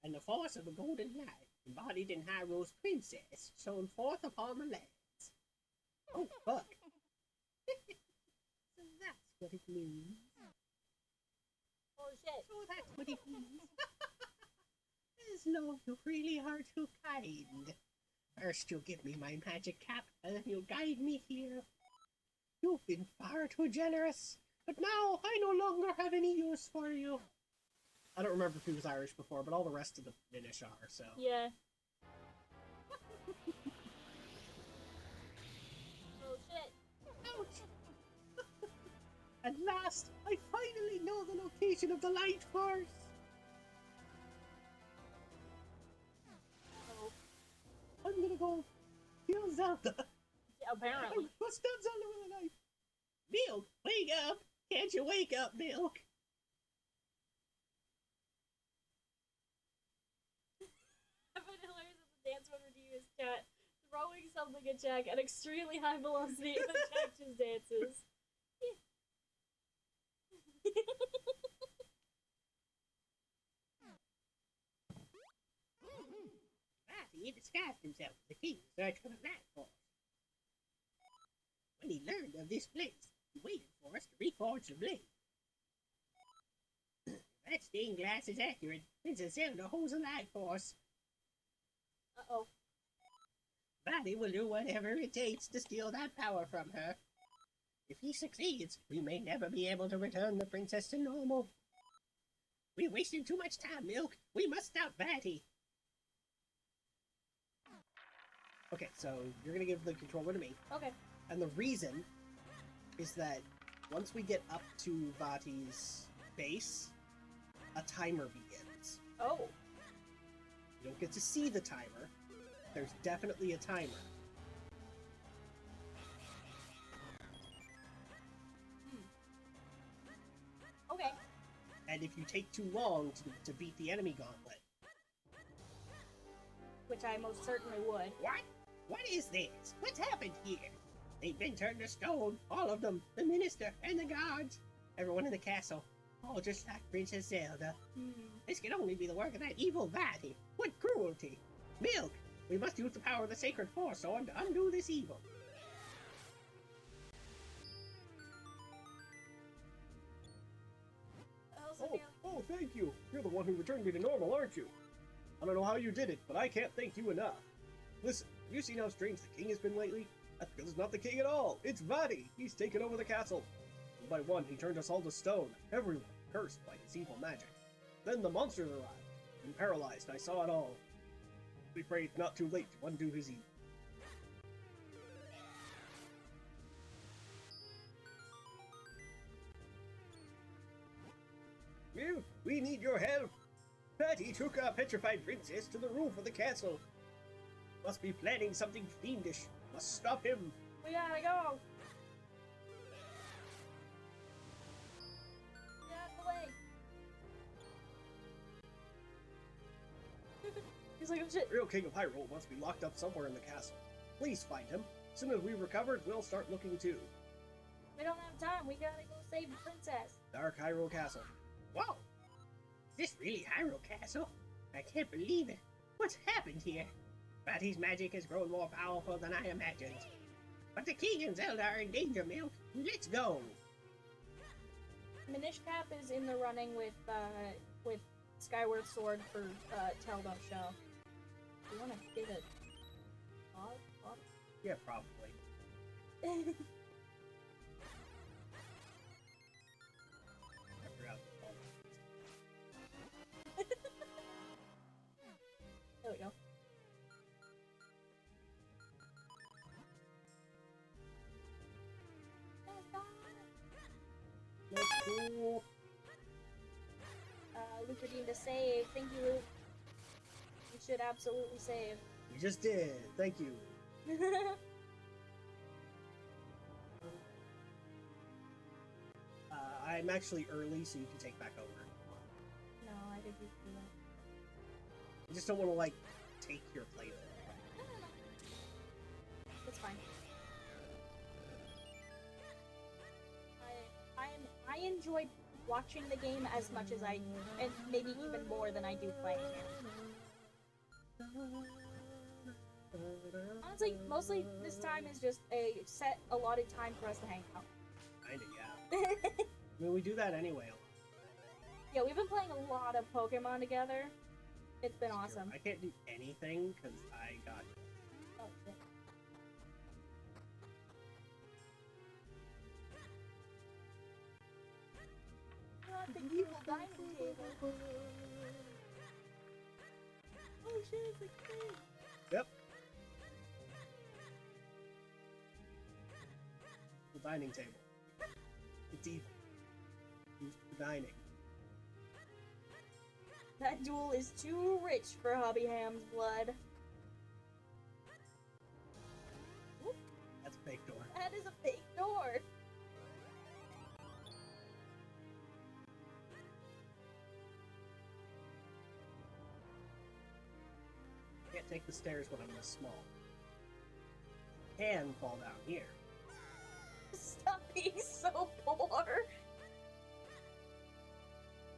And the force of the golden light, embodied in Hyrule's princess, shone forth upon the lands. Oh, fuck. So that's what it means. Oh shit. So that's what it means. As long you really are too kind. First you'll give me my magic cap, and then you'll guide me here. You've been far too generous, but now I no longer have any use for you. I don't remember if he was Irish before, but all the rest of the MINISH are, so. Yeah. Oh shit. Ouch! At last, I finally know the location of the light force. Oh, I'm gonna go kill Zelda. yeah, apparently. Bust down Zelda with a knife. Milk, wake up! Can't you wake up, Milk? I find it hilarious that the dance one review is chat throwing something at Jack at extremely high velocity and then Jack just dances. He disguised himself as the king in search for the light force. When he learned of this place, he waited for us to reforge the blade. If that stained glass is accurate, Princess Zelda holds a light force. Uh-oh. Body will do whatever it takes to steal that power from her. If he succeeds, we may never be able to return the princess to normal. We're wasting too much time, Milk. We must stop Batty. Okay, so you're gonna give the controller to me. Okay. And the reason is that once we get up to Vati's base, a timer begins. Oh. You don't get to see the timer. There's definitely a timer. Okay. And if you take too long to beat the enemy gauntlet, Which I most certainly would. What? What is this? What's happened here? They've been turned to stone, all of them. The minister and the guards. Everyone in the castle. All just like Princess Zelda. This can only be the work of that evil Vati. What cruelty! Milk! We must use the power of the sacred force sword to undo this evil. Oh, thank you. You're the one who returned me to normal, aren't you? I don't know how you did it, but I can't thank you enough. Listen, have you seen how strange the king has been lately? That's because it's not the king at all. It's Vati. He's taken over the castle. One by one, he turned us all to stone. Everyone cursed by his evil magic. Then the monsters arrived. And paralyzed, I saw it all. We pray it's not too late to undo his evil. Milk, we need your help. Patty took our petrified princess to the roof of the castle. Must be planning something fiendish. Must stop him. We gotta go. Get out of the way. He's like, oh shit. The real king of Hyrule must be locked up somewhere in the castle. Please find him. As soon as we recovered, we'll start looking too. We don't have time. We gotta go save the princess. Dark Hyrule Castle. Whoa! Is this really Hyrule Castle? I can't believe it. What's happened here? Vati's magic has grown more powerful than I imagined. But the king and Zelda are in danger, Milk. Let's go. Minish Cap is in the running with Skyward Sword for Tell Don't Show. You wanna give it pause? Yeah, probably. I forgot. There we go. Let's go. Luke redeemed a save. Thank you, Luke. You should absolutely save. We just did. Thank you. I'm actually early, so you can take back over. No, I think you can do that. I just don't want to, like, take your playthrough. No. It's fine. I enjoy watching the game as much as and maybe even more than I do playing it. Honestly, mostly this time is just a set allotted time for us to hang out. Kinda, yeah. I mean, we do that anyway a lot. Yeah, we've been playing a lot of Pokemon together. It's been awesome. I can't do anything because I got. Oh, shit. The evil dining table. Oh shit, it's like a thing. Yep. The dining table. It's evil. dining. That duel is too rich for Hobby Ham's blood. Oop, That's a fake door. that is a fake door. Can't take the stairs when I'm this small. Can fall down here. Stop being so poor.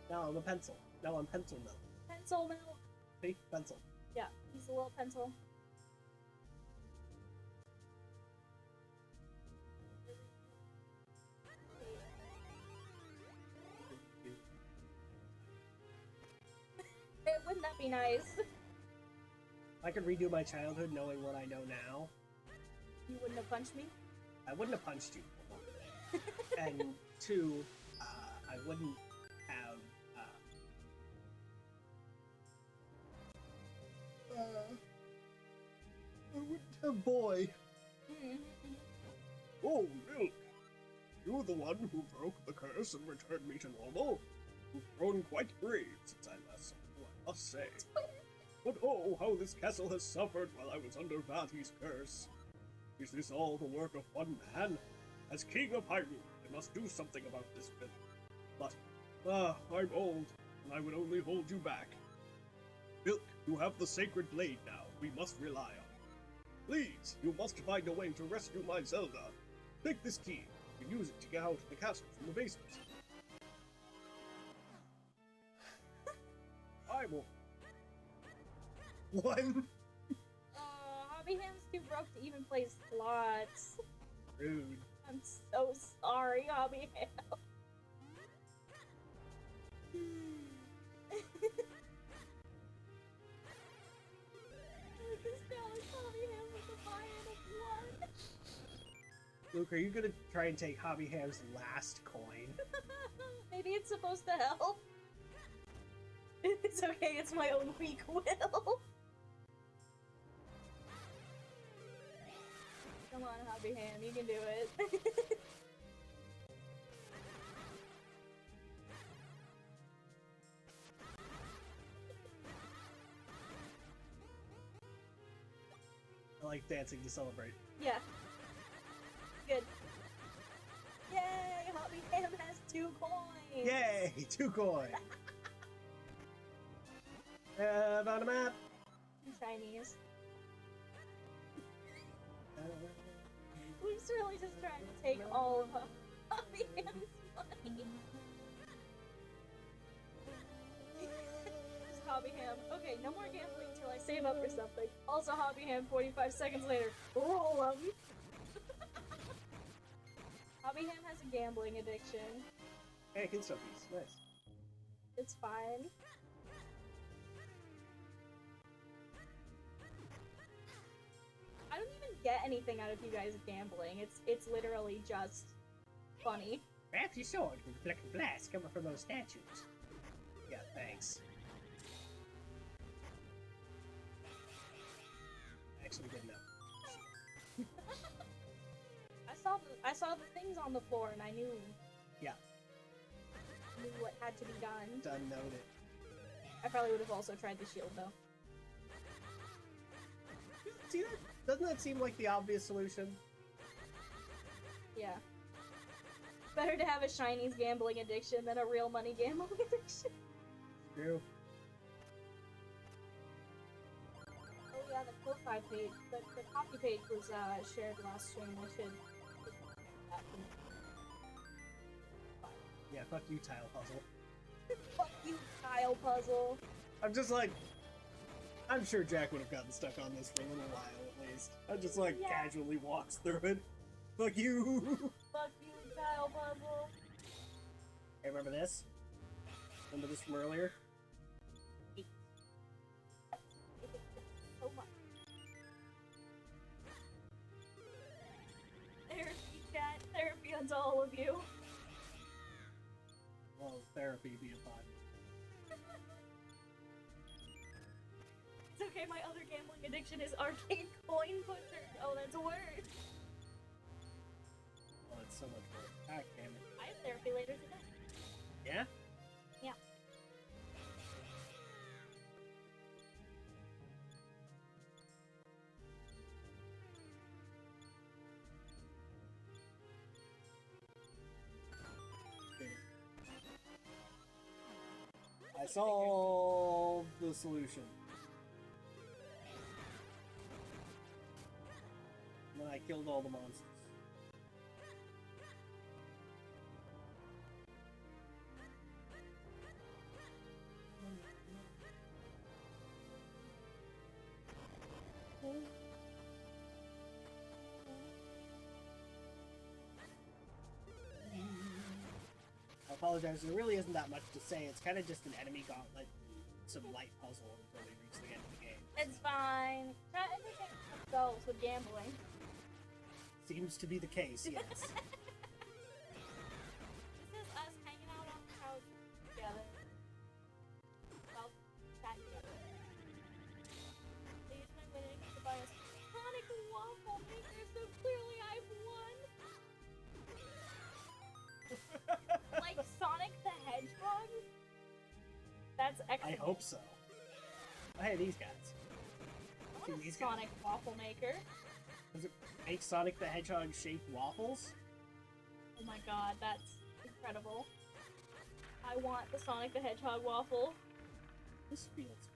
Now I'm a pencil. Now I'm pencil milk. Pencil milk. See? Pencil. Yeah, he's a little pencil. Wouldn't that be nice? I could redo my childhood knowing what I know now. You wouldn't have punched me? I wouldn't have punched you. And two, I wouldn't have. I wouldn't have boy. Oh, Milk! You're the one who broke the curse and returned me to normal? You've grown quite brave since I last saw you, I must say. But oh, how this castle has suffered while I was under Vati's curse. Is this all the work of one man? As King of Hyrule, I must do something about this villain. But, I'm old, and I would only hold you back. Milk, you have the sacred blade now. We must rely on it. Please, you must find a way to rescue my Zelda. Take this key. You can use it to get out of the castle from the basement. I will. One. Hobby Ham's too broke to even play slots. Rude. I'm so sorry, Hobby Ham. This now is Hobby Ham with a buy-in of one. Luke, are you gonna try and take Hobby Ham's last coin? Maybe it's supposed to help. It's okay, it's my own weak will. Come on, Hobby Ham, you can do it. I like dancing to celebrate. Yeah. Good. Yay! Hobby Ham has 2 coins! Yay! 2 coins! On a map! Chinese. We're really just trying to take all of Hobby Ham's money. Just Hobby Ham. Okay, no more gambling till I save up for something. Also, Hobby Ham, 45 seconds later. Roll 'em! Hobby Ham has a gambling addiction. Hey, can still be nice. It's fine. I don't even get anything out of you guys gambling. It's literally just funny. Perhaps your sword can reflect the blast coming from those statues. Yeah, thanks. Actually good enough. I saw the things on the floor and I knew. Yeah. Knew what had to be done. Done noted. I probably would have also tried the shield though. See that? Doesn't that seem like the obvious solution? Yeah. Better to have a Shiny's gambling addiction than a real money gambling addiction. True. Oh yeah, the profile page, the copy page was shared last stream. I should. Yeah, fuck you, Tile Puzzle. Fuck you, Tile Puzzle. I'm just like, I'm sure Jack would have gotten stuck on this for a little while at least. I just like Yeah. casually walks through it. Fuck you. Fuck you, Tile Puzzle. Hey, remember this? Remember this from earlier? So much. Therapy, chat. Therapy unto all of you. Well, therapy be a pod. It's okay, my other gambling addiction is arcade coin pusher. Oh, that's a word. Oh, it's so much work. God damn it. I have therapy later today. Yeah? Yeah. I solved the solution. When I killed all the monsters. I apologize, there really isn't that much to say. It's kind of just an enemy gauntlet and some light puzzle until we reach the end of the game. It's fine. Not everything goes with gambling. Seems to be the case, yes. This is us hanging out on the couch together. Well, chat together. They use my winning to buy a Sonic waffle maker, so clearly I've won. Like Sonic the Hedgehog? That's I excellent. hope so. Oh, hey, these guys. I See want a these guys. Sonic waffle maker. Does it make Sonic the Hedgehog shaped waffles? Oh my god, that's incredible. I want the Sonic the Hedgehog waffle. This feels.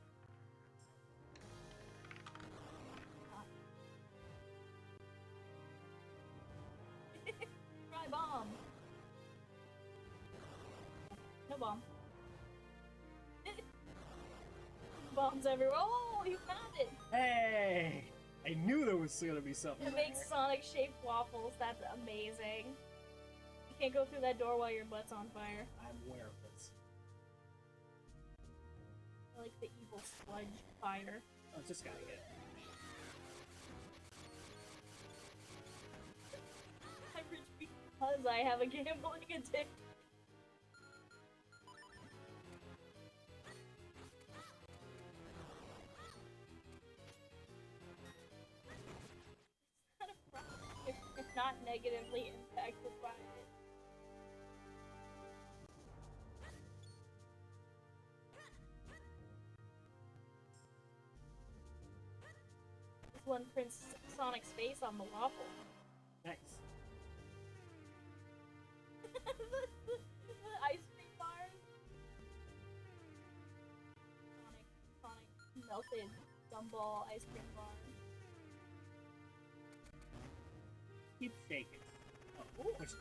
Try bomb. No bomb. Bombs everywhere. Oh, you found it! Hey! I knew there was gonna be something. It makes Sonic shaped waffles. That's amazing. You can't go through that door while your butt's on fire. I'm aware of this. I like the evil sludge fire. Oh, just gotta get it. I'm rich because I have a gambling addiction. It's not a problem if you're not negatively impacted by it. This one prints Sonic's face on the waffle. Nice. The ice cream bars. Sonic melted gumball ice cream bar. Keep shaking. Oh, push it.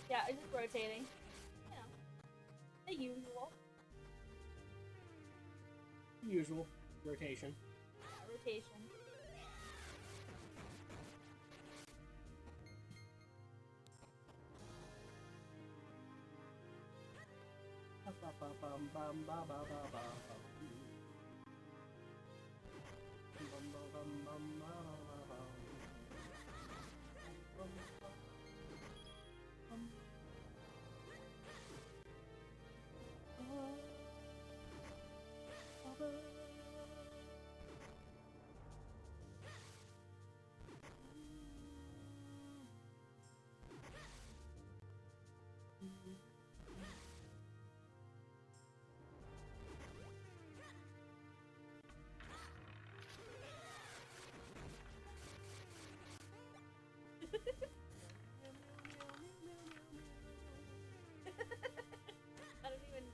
Yeah, it's just rotating. You know, the usual. Usual rotation. Yeah, rotation.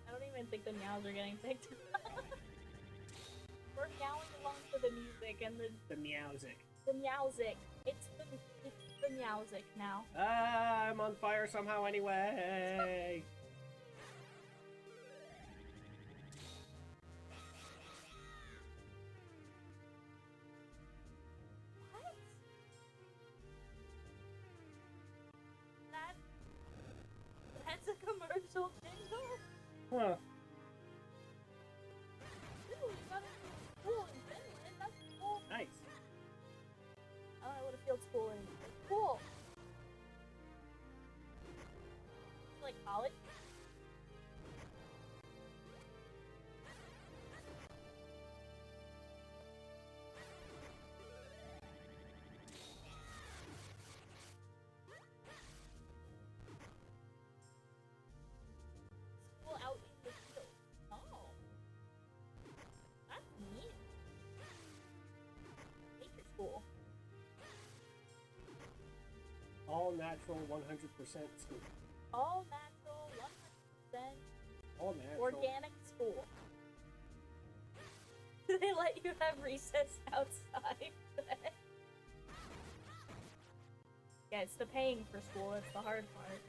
I don't even think the meows are getting picked up. We're meowing along to the music and The meowsic. the meowsic. It's the meowsic now. Ah, I'm on fire somehow anyway. What? That's a commercial jingle? Huh. Ooh, you got it from school in Finland. That's cool. Nice. I don't know what a field school is. It's cool. It's like college. All natural, 100% school. All natural, 100% All natural. organic school. Do they let you have recess outside? Yeah, it's the paying for school that's the hard part.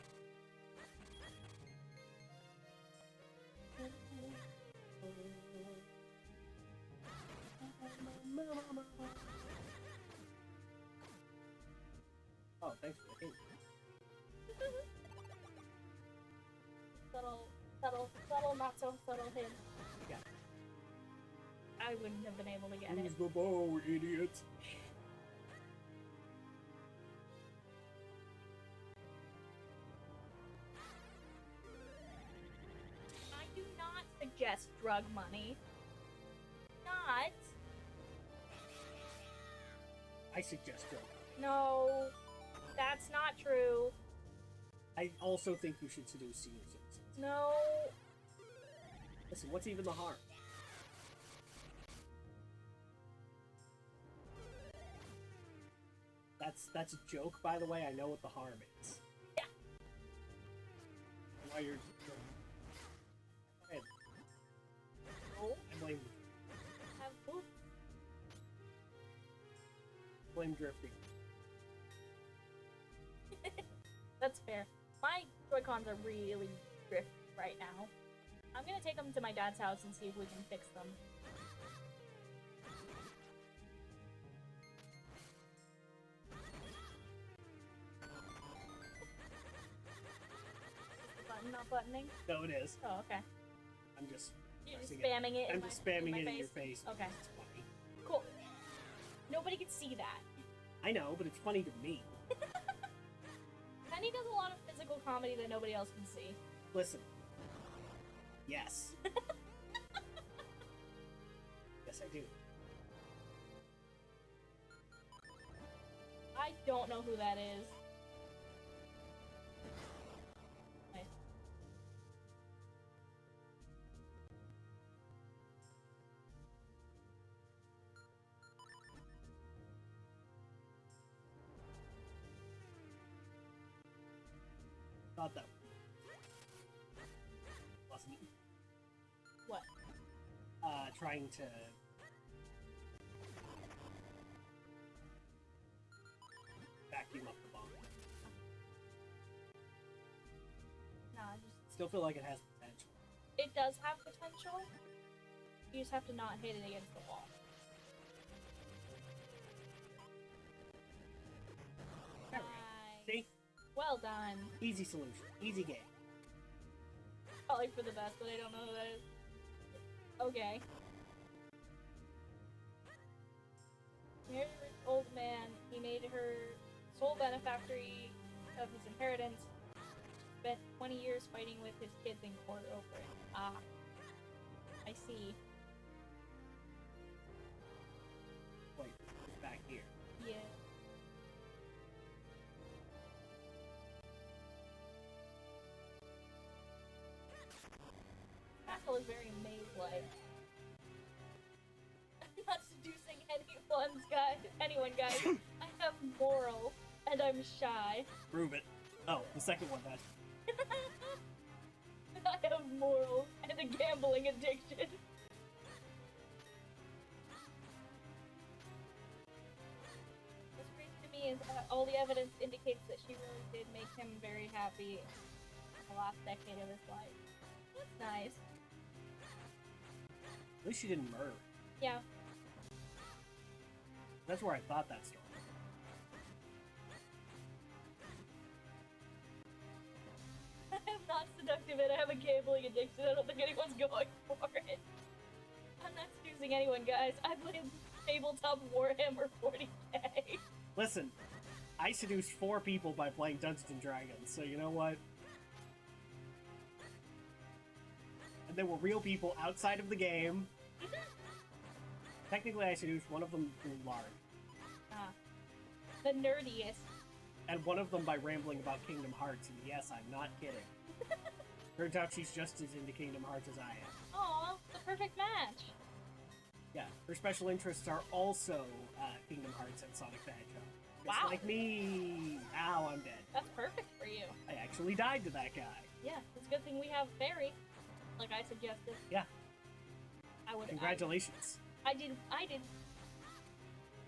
Oh, thanks for the hint. Subtle, not so subtle hint. Yeah. I wouldn't have been able to get Use it. the bow, idiot. I do not suggest drug money. Not. I suggest drug. No, that's not true. I also think you should seduce senior citizens. No. Listen, what's even the harm? That's a joke, by the way. I know what the harm is. Yeah. Why you're... Go ahead. No. I blame Have oops. blame drifting. That's fair. My Joy-Cons are really drift right now. I'm gonna take them to my dad's house and see if we can fix them. Is the button not buttoning? No, it is. Oh, okay. I'm just... You're just pressing spamming it. I'm just spamming it in your face. face. Okay. It's funny. Cool. Nobody can see that. I know, but it's funny to me. Penny does a lot of physical comedy that nobody else can see. Listen. Yes. Yes, I do. I don't know who that is. Nice. Thought that wasn't What? trying to vacuum up the bomb. No, I just... Still feel like it has potential. It does have potential. You just have to not hit it against the wall. Alright. Nice. See? Well done. Easy solution. Easy game. Probably for the best, but I don't know who that is. Okay. Here's an old man. He made her sole benefactory of his inheritance. Spent 20 years fighting with his kids in court over it. Ah. I see. Wait, it's back here. Yeah. Castle is very maze-like. I'm not seducing anyone, guys. I have moral, and I'm shy. Prove it. Oh, the second one, that. I have morals and a gambling addiction. What's crazy to me is that all the evidence indicates that she really did make him very happy in the last decade of his life. That's nice. At least she didn't murder. Yeah. That's where I thought that story. I'm not seductive and I have a gambling addiction. I don't think anyone's going for it. I'm not seducing anyone, guys. I played tabletop Warhammer 40k. Listen, I seduced 4 people by playing Dungeons and Dragons, so you know what? And there were real people outside of the game. Technically, I seduced one of them through large. Ah. The nerdiest. And one of them by rambling about Kingdom Hearts, and yes, I'm not kidding. Turns out she's just as into Kingdom Hearts as I am. Aw, the perfect match. Yeah, her special interests are also Kingdom Hearts and Sonic the Hedgehog. Just Wow. like me! Ow, I'm dead. actually died to that guy. Yeah, it's a good thing we have Fairy, like I suggested. Yeah. I would. Congratulations. I did.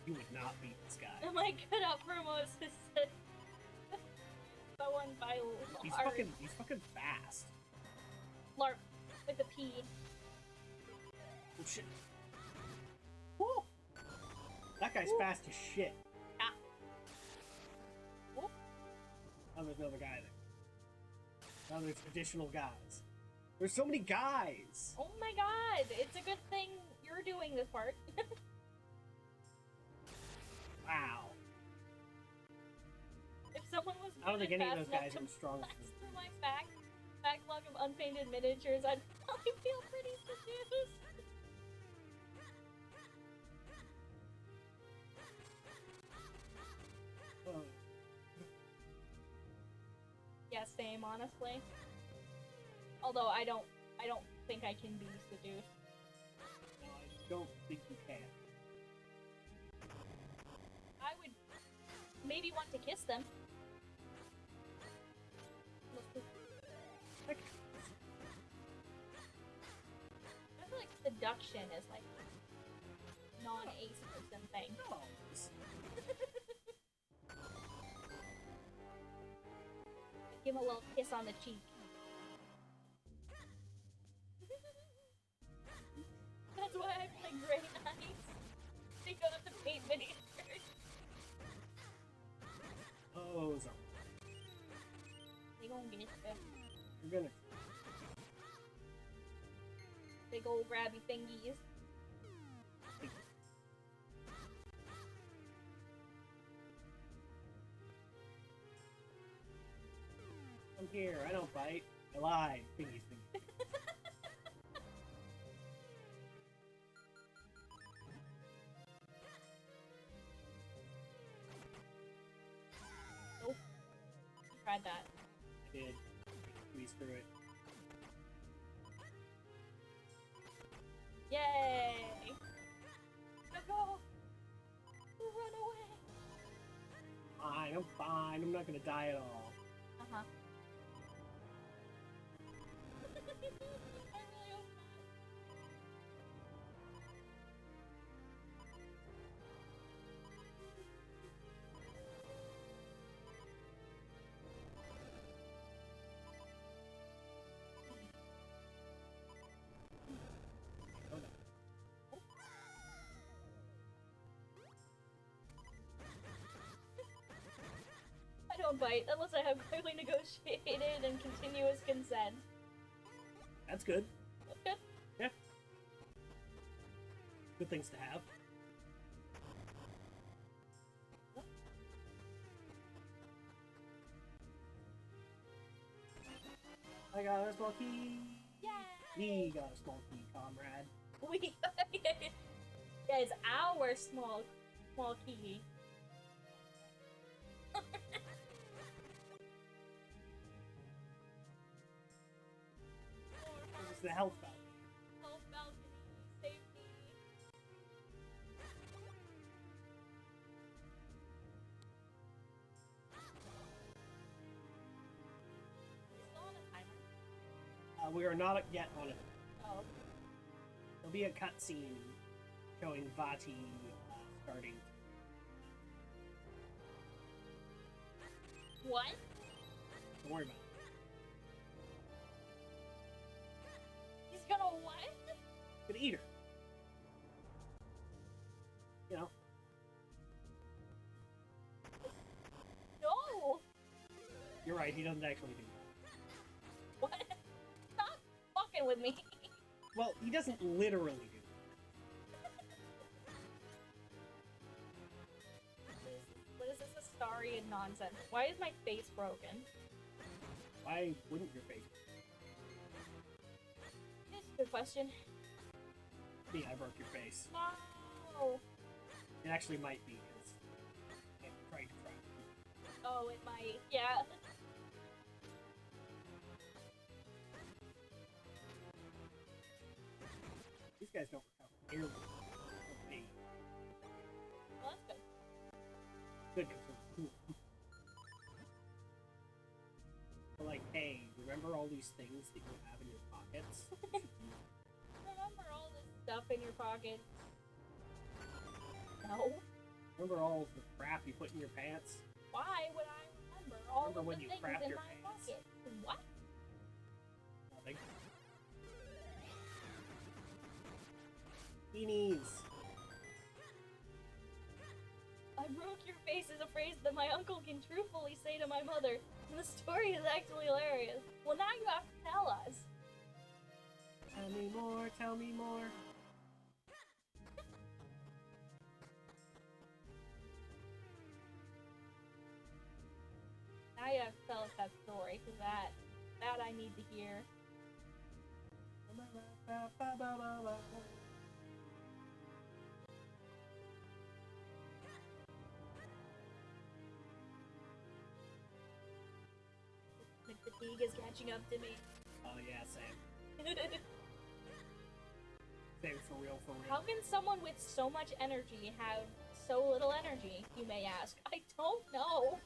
You would not beat this guy. My good up promos is won by He's fucking fast. LARP with a P. Oh shit. Woo! That guy's fast as shit. Ah. Whoop. Oh, there's another guy there. Oh, there's additional guys. There's so many guys! Oh my god! It's a good thing you're doing this part. Wow. If someone was I don't think any of those guys are are strong. through my backlog of unpainted miniatures, I'd probably feel pretty seduced. Oh. Yeah, same, honestly. Although I don't think I can be seduced. No, I don't think you can. I would maybe want to kiss them. Like, I feel like seduction is like non-ace person thing. no. Give him a little kiss on the cheek. That's why I play Grey Knights. Because of the paint miniatures. Oh, so They gonna get you. you're gonna. Big old grabby thingies. I'm here. I don't bite. I lie. Thingies. Nope. Tried that. I did. Squeeze through it. Yay! Now go! Run away! Fine. I'm fine. I'm not gonna die at all. Uh-huh. I really hope Oh, no. I don't bite unless I have clearly negotiated and continuous consent. That's good. That's good. Yeah. Good things to have. I got a small key. Yay! We got a small key, comrade. We yeah, it's our small key. This is the health balcony. Health balcony, safety. We still on a timer? We are not yet on it. Oh. There'll be a cutscene showing Vati starting. What? Don't worry about it. He's gonna what? Gonna eat her. You know. No! You're right. He doesn't actually do that. What? Stop fucking with me. Well, he doesn't literally do What is this Astarian nonsense? Why is my face broken? that. Why wouldn't your face? That's a good question. Me, I broke your face. No! It actually might be because I tried to try. Oh, it might. Yeah. These guys don't recover nearly as me. Well, that's good. Good, because they're cool. But Hey, remember all these things that you have in your pockets? Remember all this stuff in your pocket? No. Remember all the crap you put in your pants? Why would I remember all Remember of the when you things crapped in your my pants? pocket? What? Nothing. Beanies! I broke your face is a phrase that my uncle can truthfully say to my mother, and the story is actually hilarious. Well, now you have to tell us. Tell me more, tell me more. Now you have to tell us that story, because that I need to hear. The fatigue is catching up to me. Oh yeah, same. Same for real, for real. How can someone with so much energy have so little energy, you may ask? I don't know.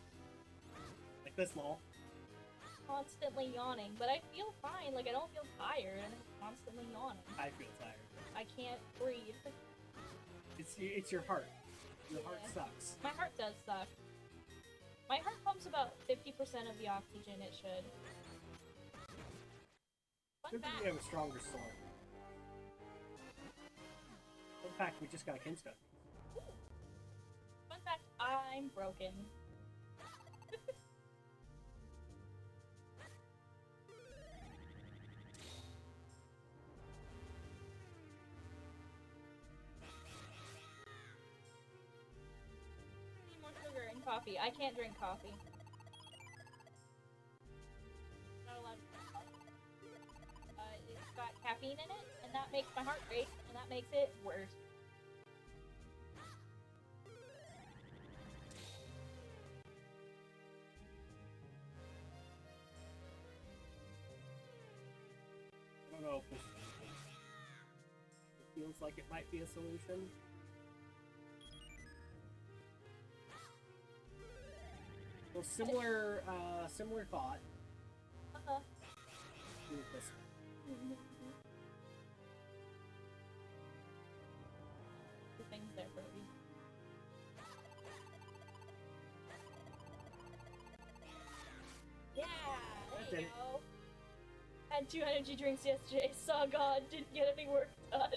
Like this, lol. Constantly yawning, but I feel fine. Like, I don't feel tired, and I'm constantly yawning. I feel tired. I can't breathe. It's your heart. Your heart Yeah. sucks. My heart does suck. My heart pumps about 50% of the oxygen it should. Fun Good thing fact. we have a stronger sword. Fun fact, we just got a kinstone. Fun fact, I'm broken. Need more sugar in coffee. I can't drink coffee. Not allowed to drink coffee. It's got caffeine in it, and that makes my heart race, and that makes it worse. I don't know if this it feels like it might be a solution. Well, similar thought Uh-huh. with this. The thing's there for a reason. Yeah, That there did you it. go. Had 2 energy drinks yesterday, saw God, didn't get any work done.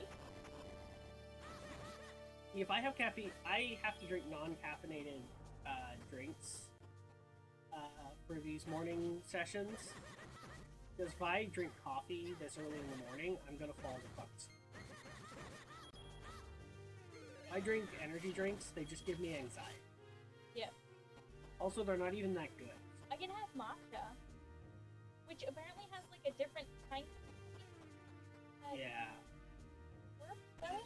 If I have caffeine, I have to drink non-caffeinated drinks for these morning sessions. Because if I drink coffee this early in the morning, I'm gonna fall to fucks. If I drink energy drinks, they just give me anxiety. Yep. Also, they're not even that good. I can have matcha, which apparently has like a different kind of Yeah. works better.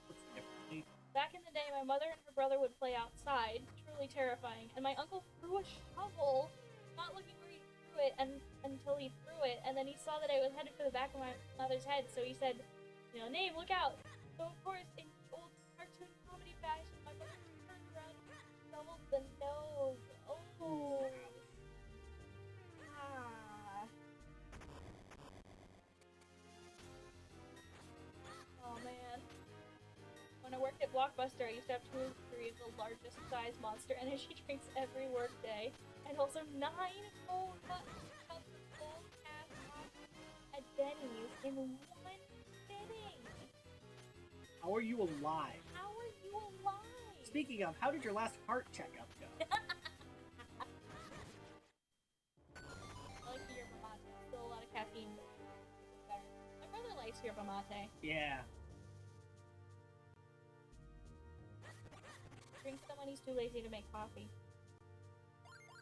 What's differently? Back in the day, my mother and her brother would play outside, truly terrifying, and my uncle threw a shovel, not looking where he threw it until he threw it, and then he saw that it was headed for the back of my mother's head, so he said, you know, Nave, look out! So of course, in old cartoon comedy fashion, my mother turned around and shoveled the nose. Oh. Ah. Oh man. When I worked at Blockbuster, I used to have 2 or 3 of the largest size Monster Energy drinks every workday, and also 9 full cups of full cast at Denny's in one sitting. How are you alive? How are you alive? Speaking of, how did your last heart checkup go? I like the yerba mate. Still a lot of caffeine, but it's better. My brother likes yerba mate. Yeah. Drinks them when he's too lazy to make coffee.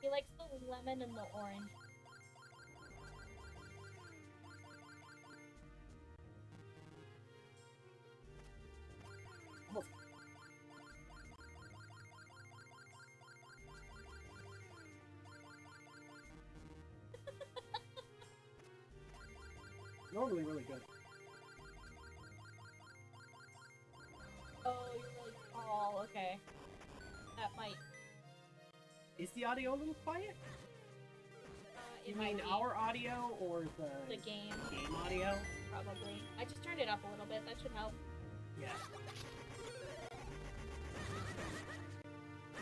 He likes the lemon and the orange. Almost. Normally really good. Oh, you're really tall. Okay. That might. Is the audio a little quiet? It It mean might be our audio or the game, game audio? probably. I just turned it up a little bit. That should help. Yeah.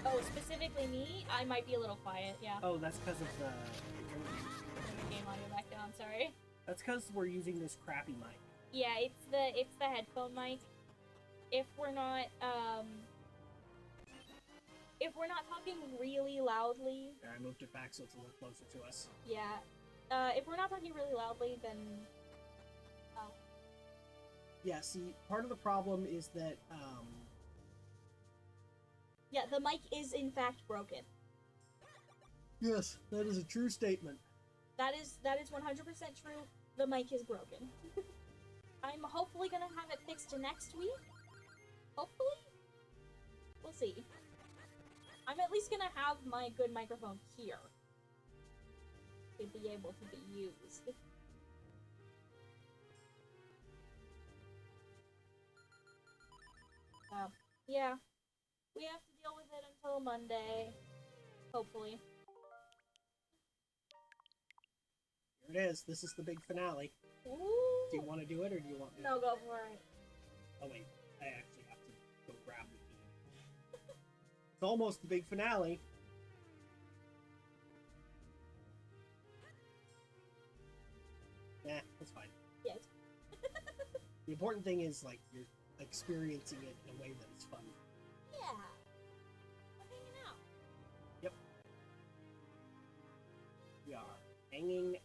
Oh, specifically me? I might be a little quiet, yeah. Oh, that's because of the... Turn the game audio back down, sorry. That's because we're using this crappy mic. Yeah, it's the headphone mic. If we're not talking really loudly, Yeah, I moved it back so it's a little closer to us. yeah. If we're not talking really loudly, then Yeah, see, part of the problem is that, yeah, the mic is in fact broken. Yes, that is a true statement. That is 100% true. The mic is broken. I'm hopefully gonna have it fixed next week. Hopefully? We'll see. I'm at least gonna have my good microphone here to be able to be used. Yeah. We have to deal with it until Monday. Hopefully. Here it is. This is the big finale. Ooh. Do you want to do it, or do you want me to? No, go for it. Oh wait, I actually have to go grab the key. It's almost the big finale. Nah, that's fine. Yes. The important thing is, like, you're experiencing it in a way that is fun. Yeah. We're hanging out. Yep. We are hanging.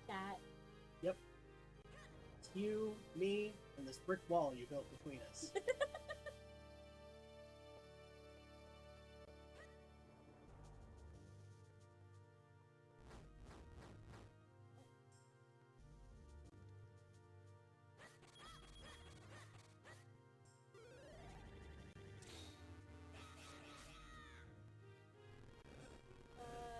That. Yep. It's you, me, and this brick wall you built between us.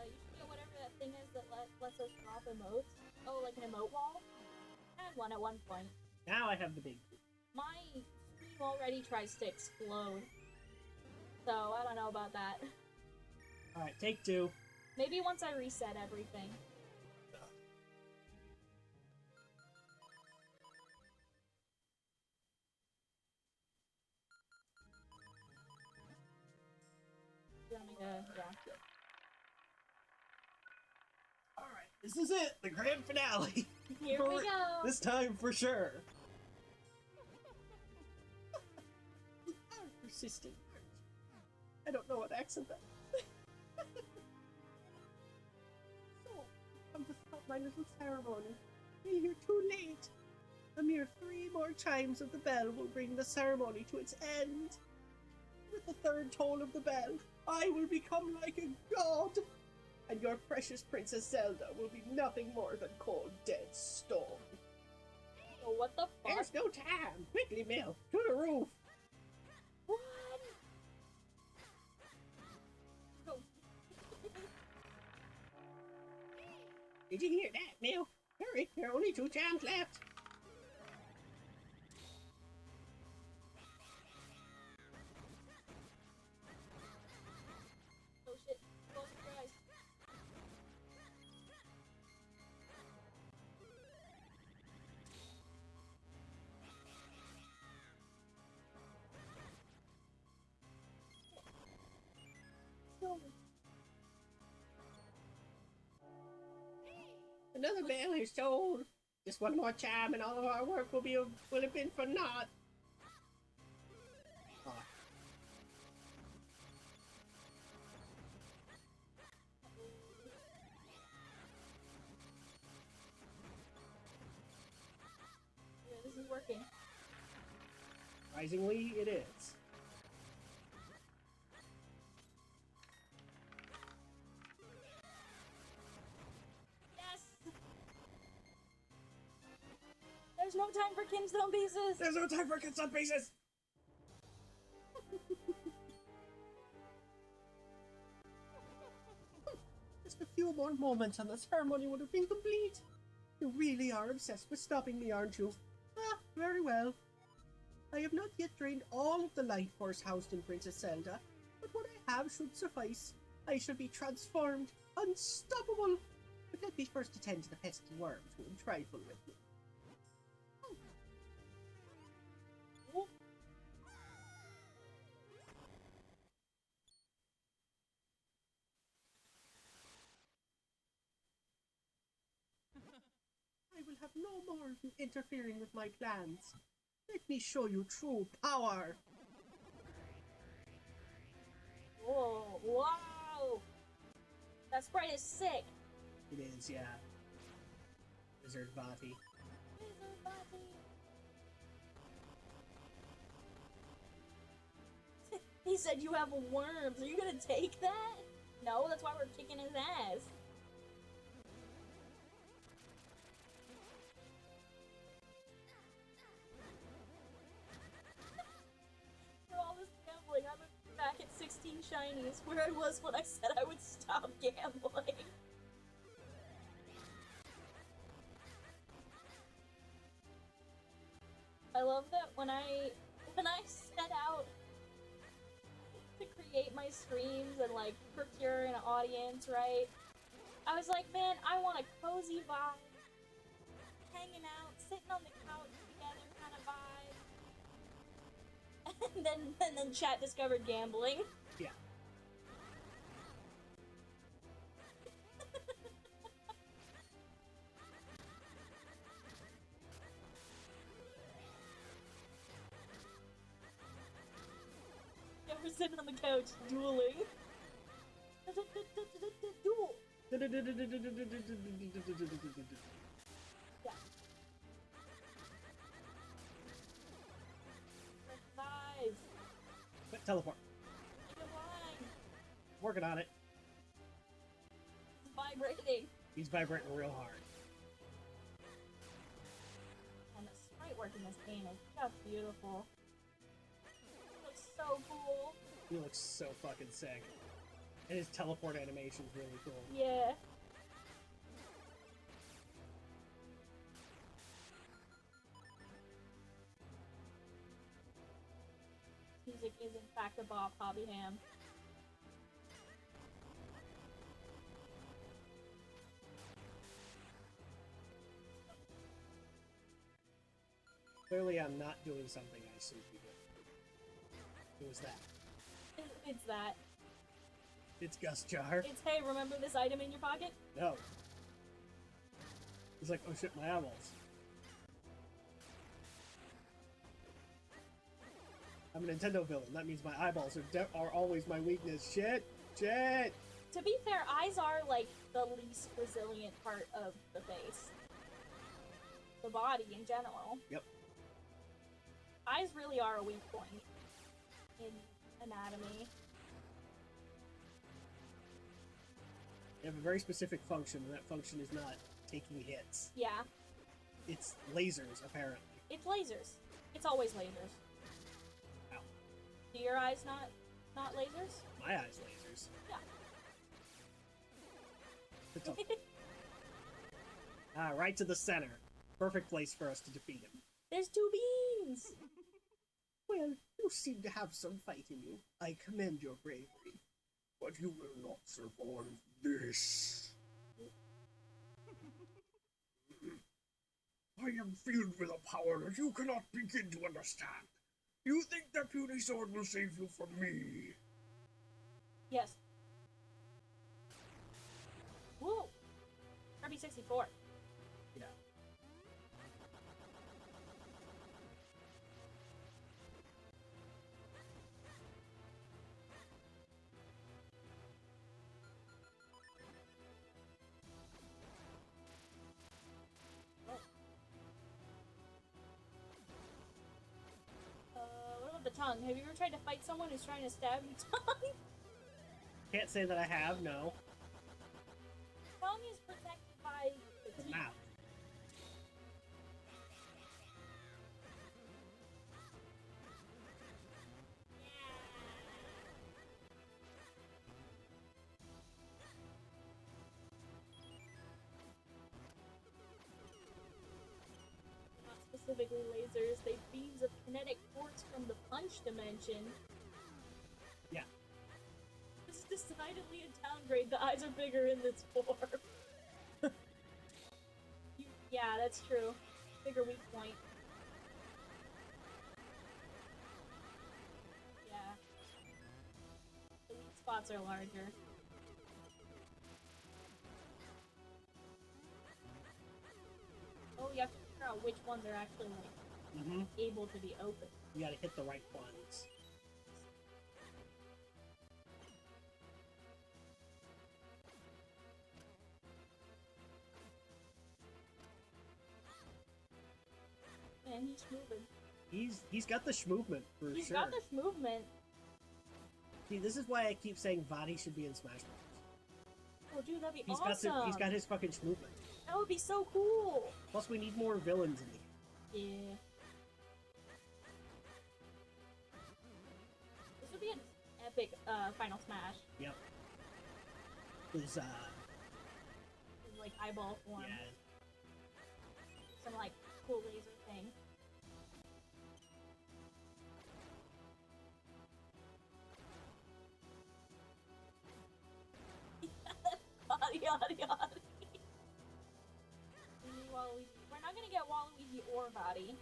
You should get whatever that thing is that lets us drop emotes. Oh, like an emote wall? I had one at one point. Now I have the big key. My stream already tries to explode. So, I don't know about that. Alright, take two. Maybe once I reset everything. You wanna make a... yeah. Alright, this is it! The grand finale! Here we go! This time for sure! You are persistent. I don't know what accent that is. So, come to stop my little ceremony. You're too late. A mere 3 more chimes of the bell will bring the ceremony to its end. With the third toll of the bell, I will become like a god, and your precious Princess Zelda will be nothing more than cold, dead stone. Oh, what the fuck? There's no time! Quickly, Mill! To the roof! What? Oh. Did you hear that, Mill? Hurry, there are only 2 chimes left! Oh shit. Close your eyes. So, Another bell is tolled! Just 1 more chime and all of our work will have been for naught! Ah, yeah, this is working. surprisingly, it is. Yes! There's no time for Kinstone pieces! There's no time for consent pieces! Just a few more moments and the ceremony would have been complete. You really are obsessed with stopping me, aren't you? Ah, very well. I have not yet drained all of the life force housed in Princess Zelda, but what I have should suffice. I shall be transformed, unstoppable. But let me first attend to the pesky worms who will trifle with me. I will have no more of you interfering with my plans. Let me show you true power. Whoa, wow! That sprite is sick! It is, yeah. Wizard Vati. Wizard Body. He said you have worms. Are you gonna take that? No, that's why we're kicking his ass. For all this gambling, I'm back at 16 shinies, where I was when I said I would stop gambling. I love that when I set out to create my streams and like procure an audience, right? I was like, man, I want a cozy vibe, hanging out, sitting on the couch together kind of vibe. And then chat discovered gambling. Yeah. Yeah, we're sitting on the couch dueling. Duel. Yeah. Five. But teleport. Keep it blind. Working on it. It's vibrating. He's vibrating real hard. And the sprite work in this game is just beautiful. It looks so cool. He looks so fucking sick. And his teleport animation's really cool. Yeah. Music is in fact a Bob Hobby Ham. Clearly I'm not doing something I should be doing. It was that. It's that. It's Gus Jar. It's, hey, remember this item in your pocket? No. He's like, oh shit, my eyeballs. I'm a Nintendo villain. That means my eyeballs are always my weakness. Shit! Shit! To be fair, eyes are like the least resilient part of the face. The body in general. Yep. Eyes really are a weak point in anatomy. They have a very specific function, and that function is not taking hits. Yeah. It's lasers, apparently. It's lasers. It's always lasers. Ow. Do your eyes not lasers? My eyes lasers. Yeah. Right to the center. Perfect place for us to defeat him. There's two beans! Well, you seem to have some fight in you. I commend your bravery. But you will not survive this. I am filled with a power that you cannot begin to understand. You think that puny sword will save you from me? Yes. Woo! Kirby 64. Yeah. What about the tongue? Have you ever tried to fight someone who's trying to stab your tongue? Can't say that I have, no. Tongue is protected by the The teeth. mouth. Not specifically lasers, they beams of kinetic force from the punch dimension. Yeah. admittedly a downgrade. The eyes are bigger in this form. Yeah, that's true. Bigger weak point. Yeah. The weak spots are larger. Oh, you have to figure out which ones are actually, like, able to be opened. You gotta hit the right ones. Man, he's moving. He's got the schmovement for sure. He's got this movement. See, this is why I keep saying Vadi should be in Smash Bros. Oh, dude, that'd be He's awesome. he's got his fucking schmovement. That would be so cool. Plus, we need more villains in the game. Yeah. This would be an epic final smash. Yep. His Like eyeball form. yeah. Some like cool laser thing. Yada. We're not gonna get Waluigi or Body.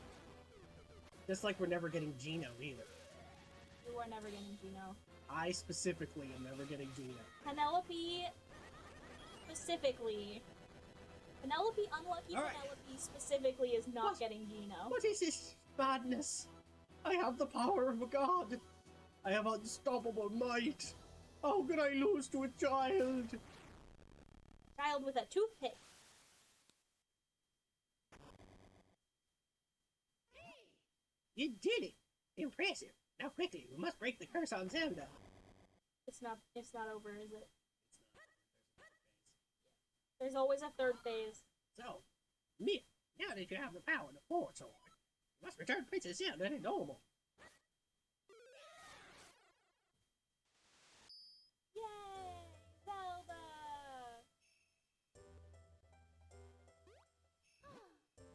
Just like we're never getting Geno either. You are never getting Geno. I specifically am never getting Geno. Penelope, specifically. Penelope, unlucky All right. Penelope, specifically is not What? getting Geno. What is this madness? I have the power of a god. I have unstoppable might. How could I lose to a child? Child with a toothpick. You did it! Impressive! Now quickly, we must break the curse on Zelda. It's not over, is it? There's always a third phase. So, Mia, now that you have the power to forge sword, you must return Princess Zelda to normal. Yay! Zelda!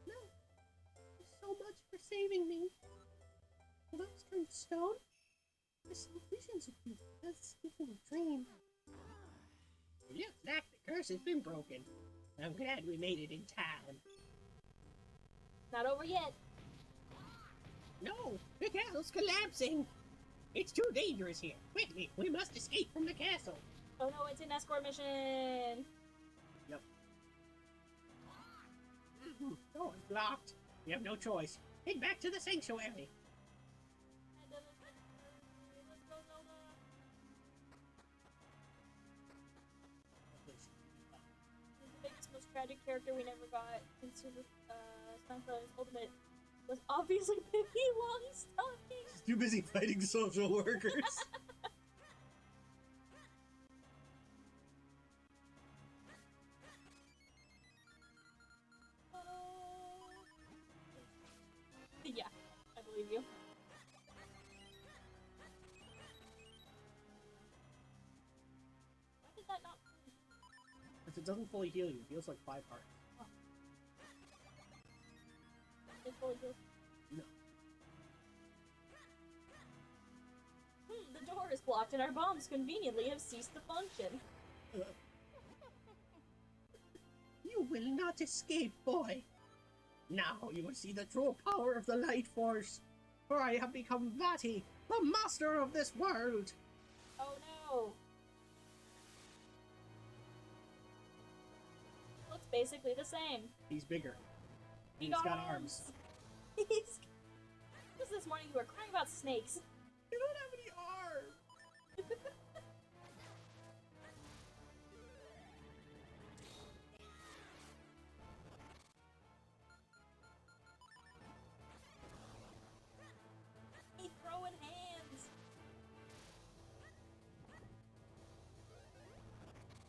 No, thank you so much for saving me. When I was turned to stone, I saw visions of you as a speaking dream. It looks like the curse has been broken. I'm glad we made it in time. Not over yet. No, the castle's collapsing. It's too dangerous here. Quickly, we must escape from the castle. Oh no, it's an escort mission. Yep. Door's blocked. We have no choice. Head back to the sanctuary. Let's go, Zelda. The biggest, most tragic character we never got in Super Smash Bros. Ultimate was obviously Pippi Longstocking. He's too busy fighting social workers. Yeah, I believe you. Why did that not? If it doesn't fully heal you, it feels like 5 hearts. It fully heals? No. The door is blocked and our bombs conveniently have ceased to function. You will not escape, boy. Now you will see the true power of the Light Force. For I have become Vati, the master of this world. Oh no. Looks basically the same. He's bigger. He He's got arms. Just this morning you were crying about snakes. You don't have any arms! He's throwing hands.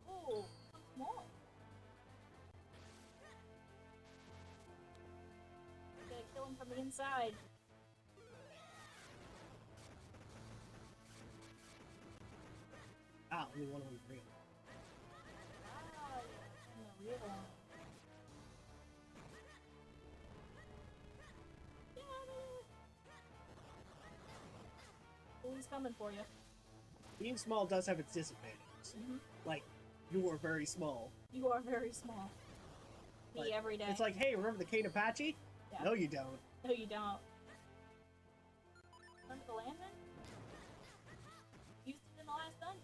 Oh, so small. I'm gonna kill him from the inside. Ah, only one of them's real. Ah, yeah, no, real one. Oh, he's coming for you. Being small does have its disadvantage. powers. Mhm. Like, you are very small. You are very small. Me Like, every day. It's like, hey, remember the Cane Apache? Yeah. No, you don't. No, you don't. Remember the lantern? Used it in the last dungeon.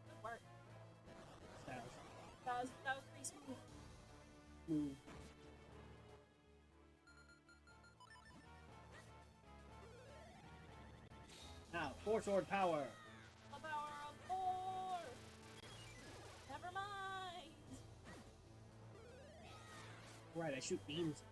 Good work. That was pretty smooth. Smooth. Now, Four Sword Power. The power of 4! Never mind! Right, I shoot beams.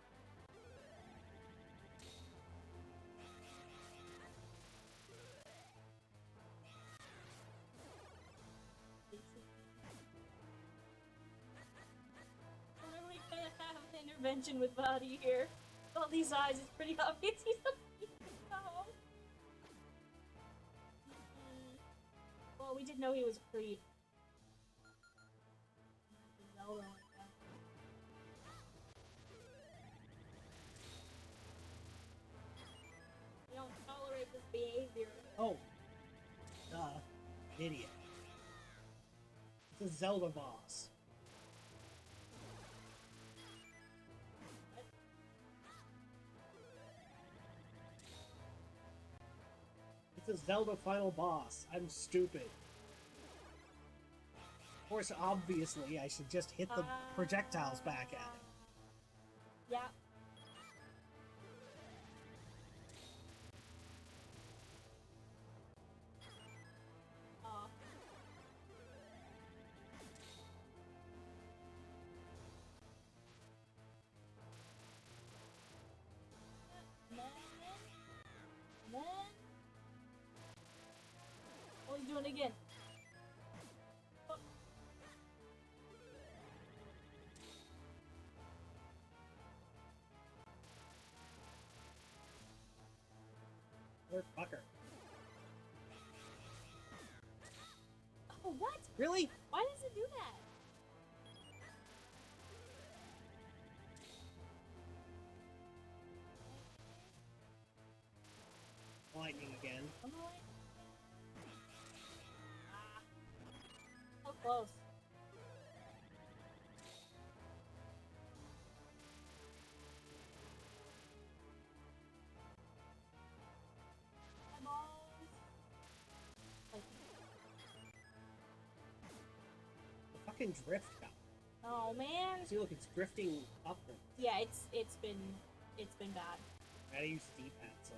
I really can't have an intervention with Body here. With all these eyes, it's pretty obvious he's a no. Well, we did know he was a creep. Zelda like that. We don't tolerate this behavior. Oh. Idiot. It's a Zelda boss. It's a Zelda final boss. I'm stupid. Of course, obviously, I should just hit the projectiles back at him. Yeah. Then... Oh, he's doing it again. Oh. Motherfucker. Oh, what? Really? Why does it do that? Lightning again. I'm like... So close. The fucking drift guy. Oh man. See, look, it's drifting upward. Yeah, it's been bad. I gotta use the D-pad, so I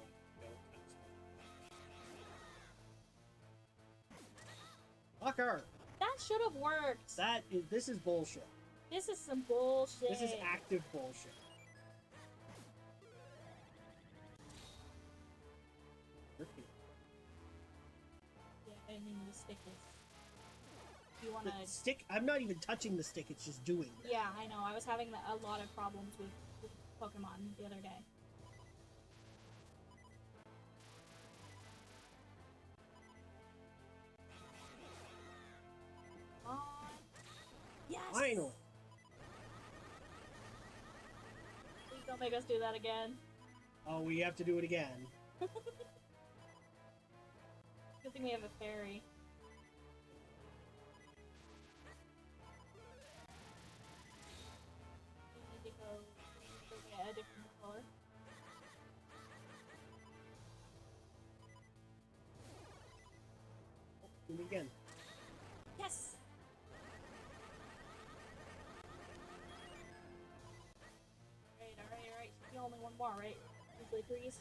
don't touch it. Fucker! That should have worked. This is bullshit. This is some bullshit. This is active bullshit. Drifting. Yeah, and then the stick is. You wanna? The stick? I'm not even touching the stick. It's just doing that. Yeah, I know. I was having a lot of problems with Pokemon the other day. Yes! Final. Please don't make us do that again. Oh, we have to do it again. Good thing we have a fairy. We need to go get a different color. Oh, do it again. Yes! Alright. Should be only one more, right? Usually threes.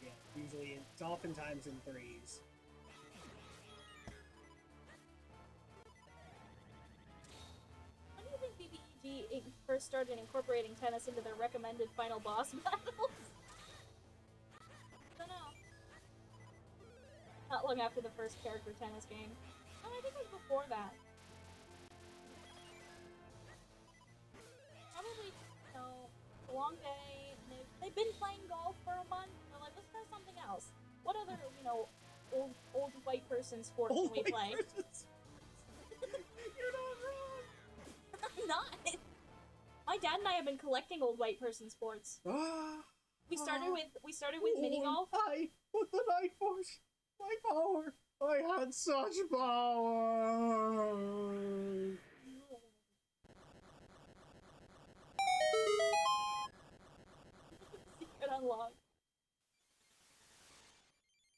Yeah, usually it's oftentimes in threes. When do you think BBEG first started incorporating tennis into their recommended final boss battles? I don't know. Not long after the first character tennis game. Oh, I think it was before that. Probably, you know, a long day. They've been playing golf for a month. They're like, let's try something else. What other, you know, old white person sport can we play? You're not wrong. I'm not. My dad and I have been collecting old white person sports. We started with mini golf. I with the Night Force, my power. I had such power. Secret unlocked.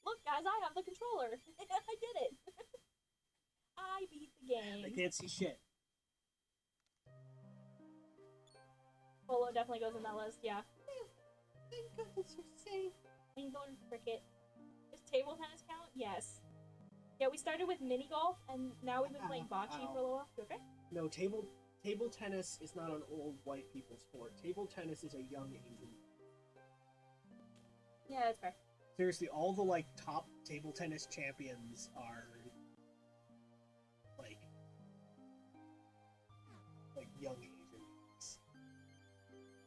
Look, guys, I have the controller. I did it. I beat the game. I can't see shit. Polo definitely goes in that list, yeah. Thank goodness you're safe. Indoor cricket. Does table tennis count? Yes. Yeah, we started with mini golf, and now we've been playing bocce for a little while. You okay? No, table tennis is not an old white people sport. Table tennis is a young Asian. Yeah, that's fair. Seriously, all the like top table tennis champions are like young Asians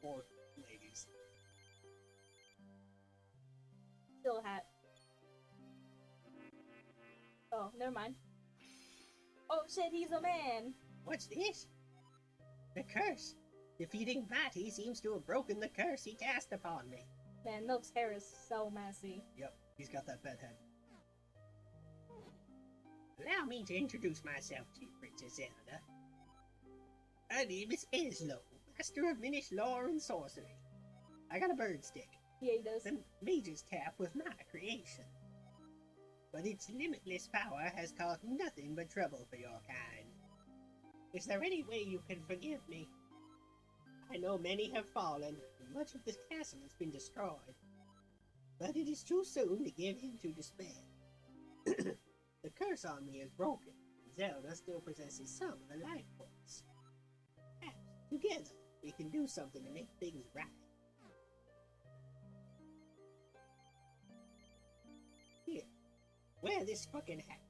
or ladies. Still a hat. Oh, never mind. Oh shit, he's a man! What's this? The curse. Defeating Vati seems to have broken the curse he cast upon me. Man, Milk's hair is so messy. Yep, he's got that bed head. Allow me to introduce myself to you, Princess Zelda. My name is Eslo, master of Minish lore and sorcery. I got a bird stick. Yeah, he does. The mage's tap was my creation. But its limitless power has caused nothing but trouble for your kind. Is there any way you can forgive me? I know many have fallen, and much of this castle has been destroyed. But it is too soon to give in to despair. The curse on me is broken, and Zelda still possesses some of the life force. Perhaps, together, we can do something to make things right. Here, wear this fucking hat.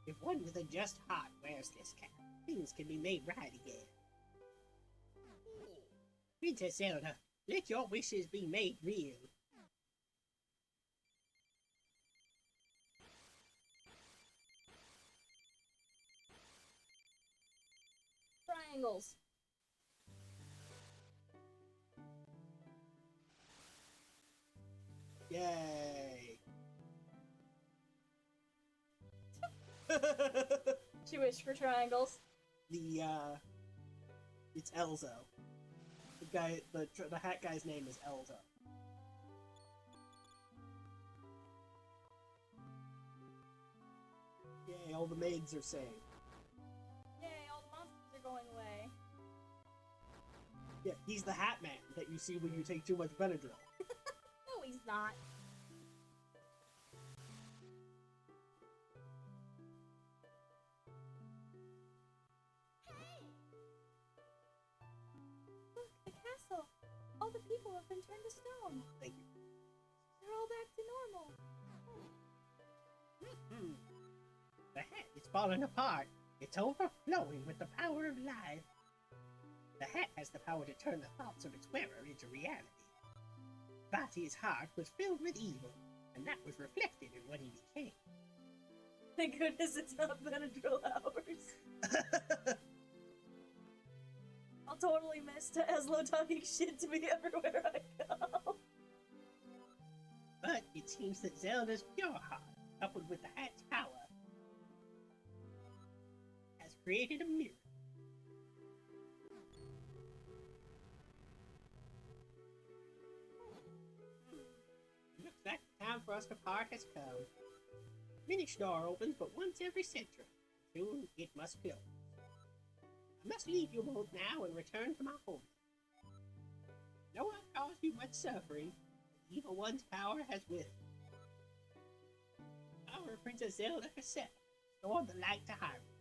If one with a just heart wears this cap, things can be made right again. Princess Zelda, let your wishes be made real. Triangles. Yay! She wished for triangles. It's Elzo. The guy, the hat guy's name is Elzo. Yay! All the maids are saved. Yay, all the monsters are going away. Yeah, he's the Hat Man that you see when you take too much Benadryl. No, he's not. Look, the castle. All the people have been turned to stone. Thank you. They're all back to normal. The hat is falling apart. It's overflowing with the power of life. The hat has the power to turn the thoughts of its wearer into reality. Vati's heart was filled with evil, and that was reflected in what he became. Thank goodness it's not Benadryl hours. I'll totally miss Eslo talking shit to me everywhere I go. But it seems that Zelda's pure heart, coupled with the hat's power, has created a miracle. Looks like the time for us to part has come. Minish door opens but once every century. Soon it must close. I must leave you both now and return to my home. No one caused you much suffering. The evil one's power has withered. Our Princess Zelda herself restored the light to Hyrule.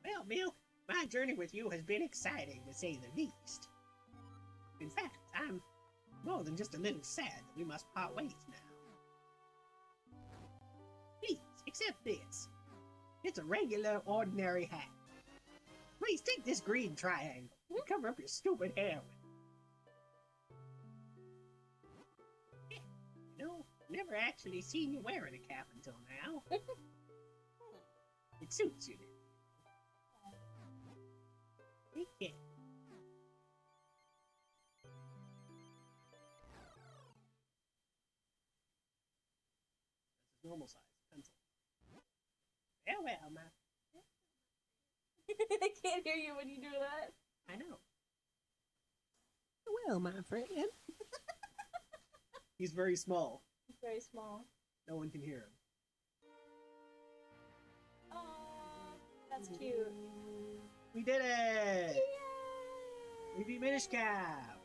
Well, Milk, my journey with you has been exciting, to say the least. In fact, I'm more than just a little sad that we must part ways now. Please, accept this. It's a regular, ordinary hat. Please take this green triangle and cover up your stupid hair with it. You know, never actually seen you wearing a cap until now. It suits you, then. Take normal size pencil. Farewell, my... I can't hear you when you do that. I know. Well, my friend. He's very small. He's very small. No one can hear him. Oh, that's cute. We did it! Yay! We beat Minish Cap!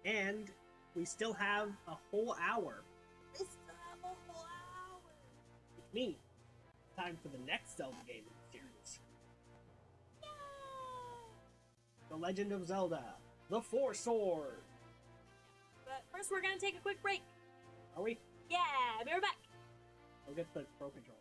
And we still have a whole hour, We still have a whole hour. which means it's time for the next Zelda game in the series. Yay! The Legend of Zelda, The Four Swords. But first, we're gonna take a quick break. Are we? Yeah, be right back. Go get the Pro Controller.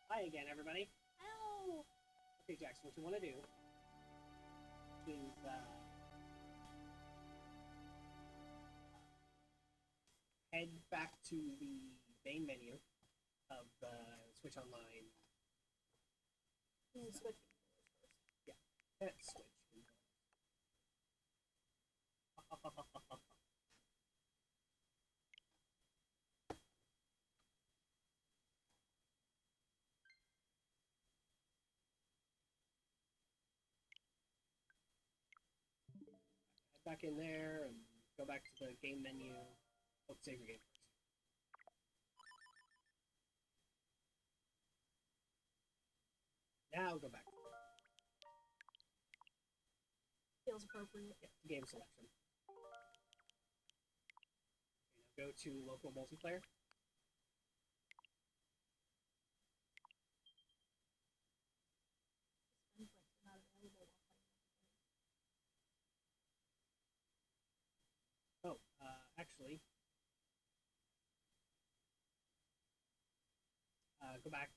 Hi again, everybody. Ow! Okay, Jackson, what you want to do is head back to the main menu of the Switch Online. Switch. Yeah, Switch. Head back in there and go back to the game menu. Oh, save your game first. Now go back. Feels appropriate. Yeah, game selection. Okay, now go to local multiplayer. Endpoints are not available while playing. Oh, actually, go back.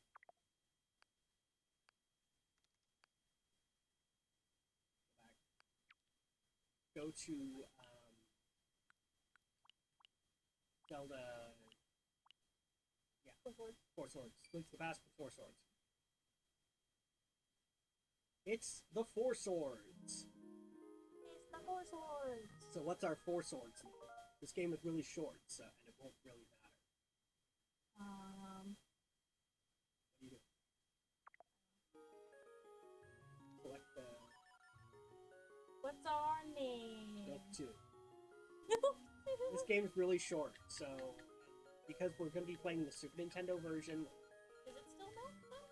Go to Zelda. Yeah, Four swords. Four Swords. Link to the Past with Four Swords. It's the Four Swords. It's the Four Swords. So what's our Four Swords? This game is really short, so and it won't really matter. What do you do? Select the What's our name? Nope 2. This game is really short, so because we're going to be playing the Super Nintendo version, Is it still Milk though?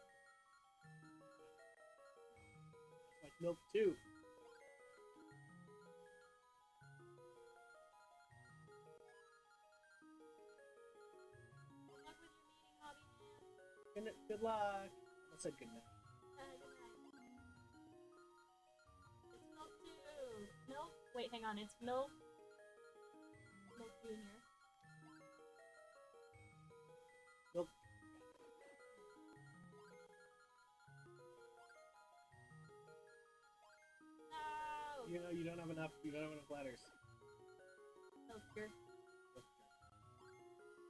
it's like Milk 2. Good luck with your meeting, hobby man. Good luck. I said good night. Good night. It's Milk 2. Milk? Wait, hang on. It's Milk. Milk Junior. Milk. No! You know you don't have enough. You don't have enough letters. Milk Junior.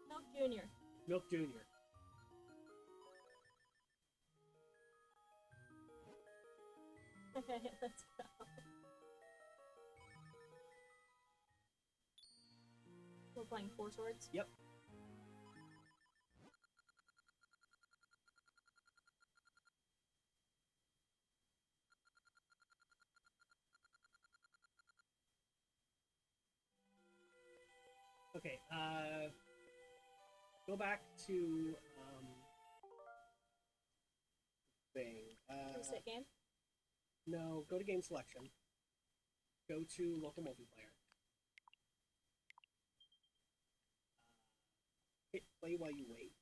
Milk Junior. Milk Junior. Okay, let's go. We're playing Four Swords? Yep. Okay, go back to, thing. Reset game? No, go to game selection. Go to local multiplayer. Hit play while you wait.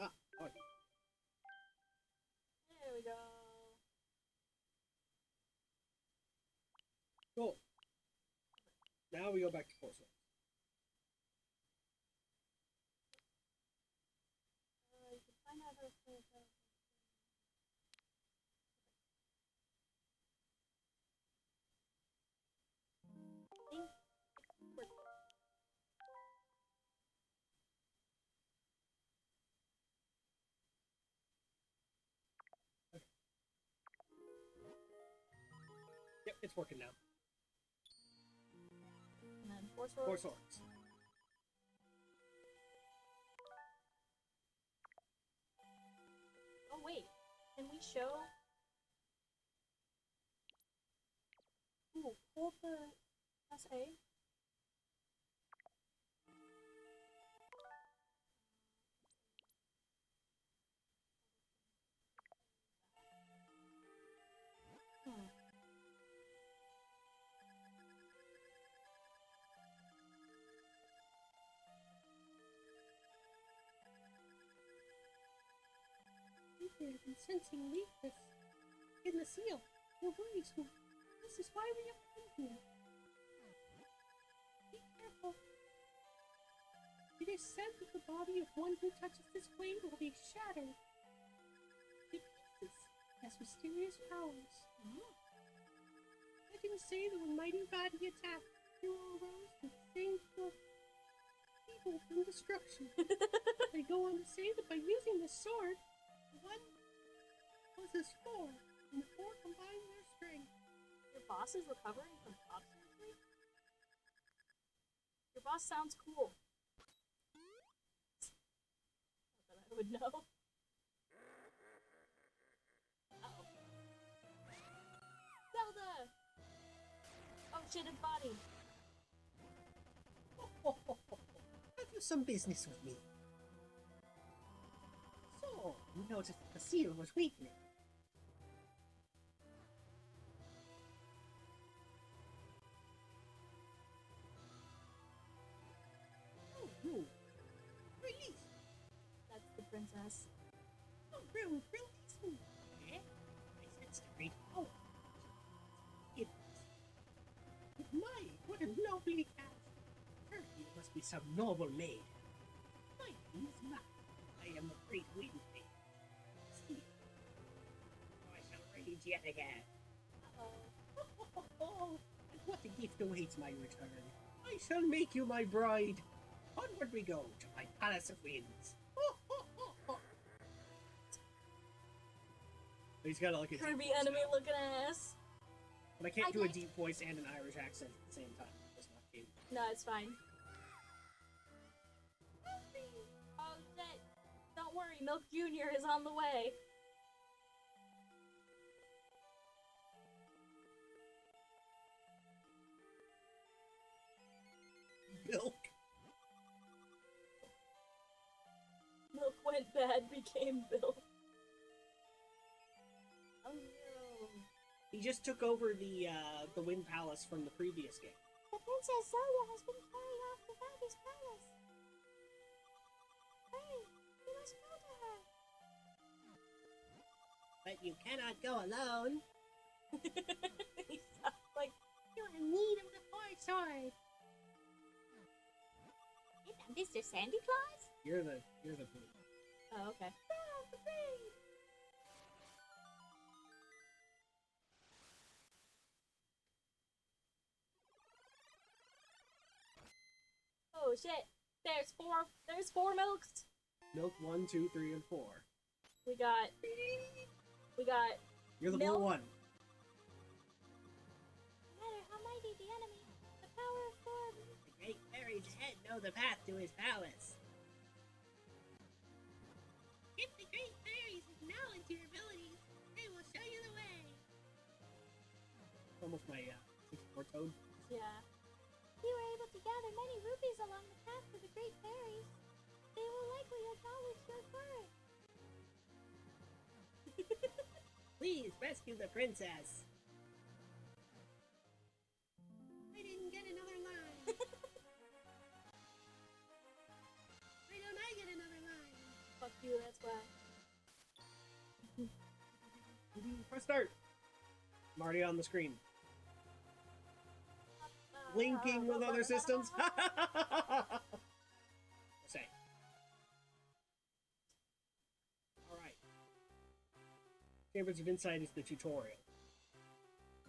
Ah, oh, There we go. cool. Now we go back to Four Swords. You can find out how to play it out. Think it's worth it. Yep, it's working now. And then Four Swords. Four Swords. Oh wait, can we show? Ooh, hold the press A. Hmm. We've been sensing weakness in the seal. We're worried. This is why we have come here. Be careful. It is said that the body of one who touches this flame will be shattered to pieces as mysterious powers. Legends say that when mighty body attacked, hero arose to save the people from destruction. They go on to say that by using the sword, one was his four, and the four combined their strength. Your boss is recovering from top surgery? Your boss sounds cool. Not that I would know. Uh-oh. Zelda! Oh shit, his body. Have you some business with me? So, you noticed that the seal was weakening. Oh, no. Release! That's the princess. Oh, release me! Eh? I sense a great power. It my, what a lovely cat! Surely it must be some noble maid. My name is Matt. I am a great wind maid. See, I shall rage yet again. Uh-oh. And what a gift awaits my return. I shall make you my bride. Onward we go to my palace of winds. He's got like a Kirby deep voice enemy now. looking ass. But I can't I do a did. deep voice and an Irish accent at the same time. That's not game. No, it's fine. Oh shit. Don't worry, Milk Jr. is on the way. Milk. Milk went bad, became Bill. Oh no. He just took over the Wind Palace from the previous game. The Princess Zelda has been carried off to Vaggy's palace. Hurry, we must go to her. But you cannot go alone. He sounds like You're in need of the Force Sword. Is that Mr. Sandy Claus? You're the fool. Oh, okay. Oh shit! There's four milks. Milk 1, 2, 3, and 4. We got. You're the Milk? blue one. No matter how mighty the enemy, the power of form. The great fairies ahead know the path to his palace. If the great fairies acknowledge your abilities, they will show you the way. Almost my 64 toad. Yeah. You were able to gather many rupees along the path to the great fairies. They will likely acknowledge your courage. Please rescue the princess. I didn't get another line. Why don't I get another line? Fuck you, that's why. Press start. I'm already on the screen. Linking with other systems. Say. Alright. Chambers of Insight is the tutorial.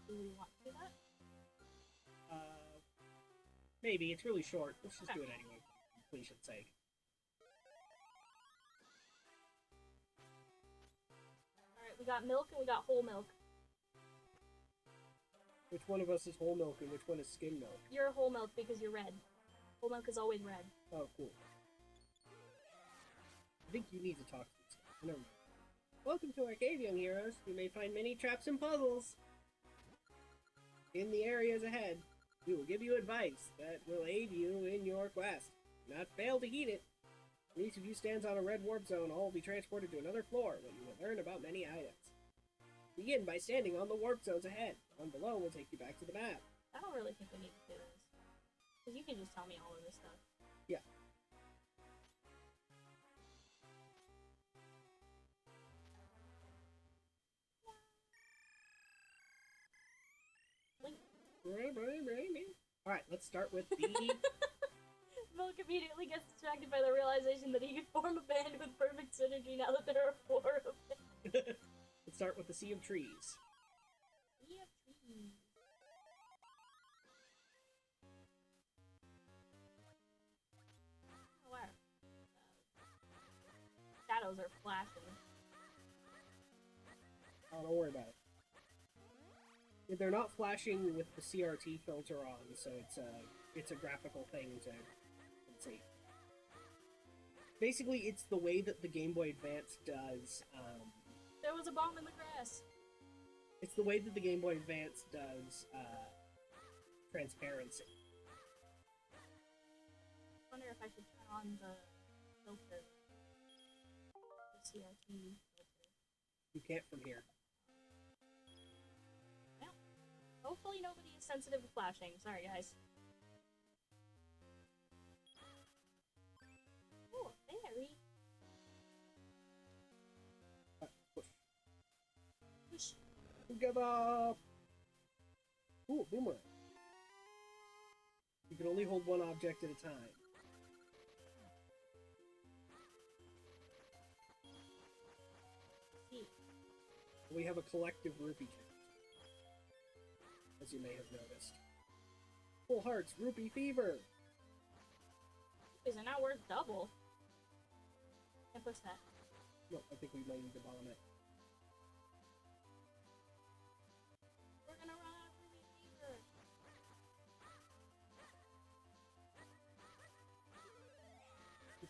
Do we want to do that? Maybe. It's really short. Let's just Okay. do it anyway, for completion's sake. Alright, we got milk and we got whole milk. Which one of us is whole milk and which one is skim milk? You're whole milk because you're red. Whole milk is always red. Oh, cool. I think you need to talk to this guy. Never mind. Welcome to Arcade, young heroes. You may find many traps and puzzles in the areas ahead. We will give you advice that will aid you in your quest. Do not fail to heed it. When each of you stands on a red warp zone, all will be transported to another floor where you will learn about many items. Begin by standing on the warp zones ahead. One below will take you back to the map. I don't really think we need to do this. Because you can just tell me all of this stuff. Yeah. Link. Alright, let's start with the... Milk immediately gets distracted by the realization that he can form a band with perfect synergy now that there are four of them. Let's start with the Sea of Trees. Sea of trees. Oh, wow. Shadows are flashing. Oh, don't worry about it. They're not flashing with the CRT filter on, so it's a graphical thing to see. Basically, it's the way that the Game Boy Advance does. There was a bomb in the grass. It's the way that the Game Boy Advance does transparency. I wonder if I should turn on the filter. The CRT filter. You can't from here. Well, hopefully nobody is sensitive to flashing. Sorry, guys. Oh, berry. Push. Push. Together! Ooh, boomerang. You can only hold one object at a time. See. We have a collective rupee count, as you may have noticed. Full hearts, rupee fever. Is it not worth double? Can't push that. No, I think we might need to bomb it. We're gonna run out of ruby fever.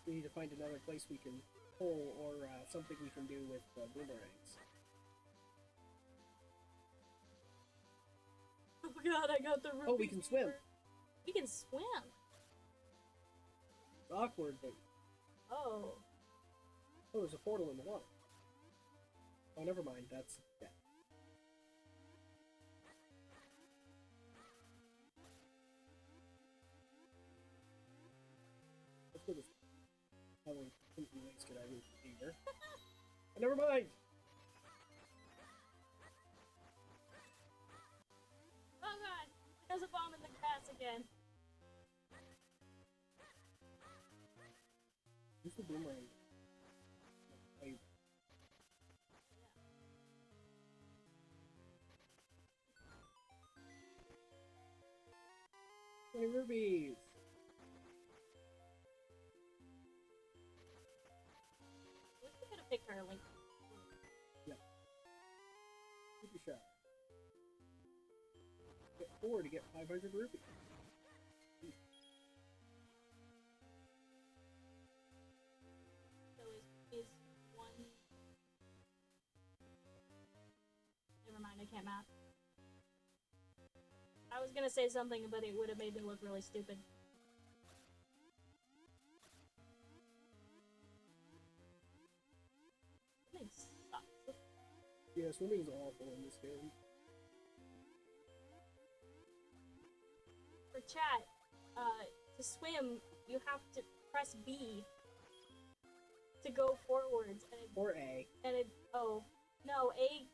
We need to find another place we can pull, or something we can do with boomerangs. Oh god, I got the ruby Oh, we can swim. fever. We can swim. It's awkward, but Oh. oh, there's a portal in the water. Oh, never mind. That's yeah. Let's do this. That one completely wasted our rupee fever. Oh, never mind. Oh god, there's a bomb in the grass again. Who's the boomerang? Wait. Hey, rubies! We could have picked our link. Rupee shot. Get 4 to get 500 rupees. So is one. Never mind, I can't math. I was gonna say something, but it would have made me look really stupid. Something sucks. Yeah, swimming is awful in this game. For chat, to swim, you have to press B to go forwards, and Or A. oh no, A.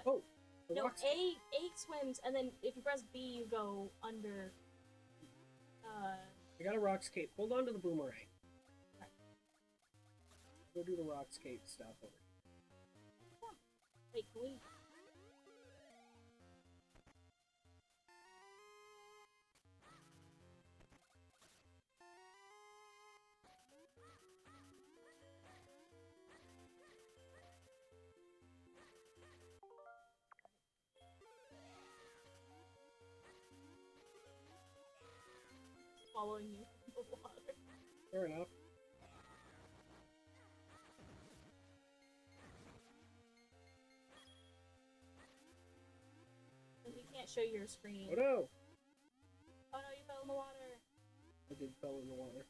Oh, the No, rocks. A swims, and then if you press B, you go under. I got a rock skate. Hold on to the boomerang. Right. Go do the rock skate stuff over here. Wait, can we? Following you in the water. Fair enough. And we can't show your screen. Oh no! Oh no, you fell in the water. I did fell in the water.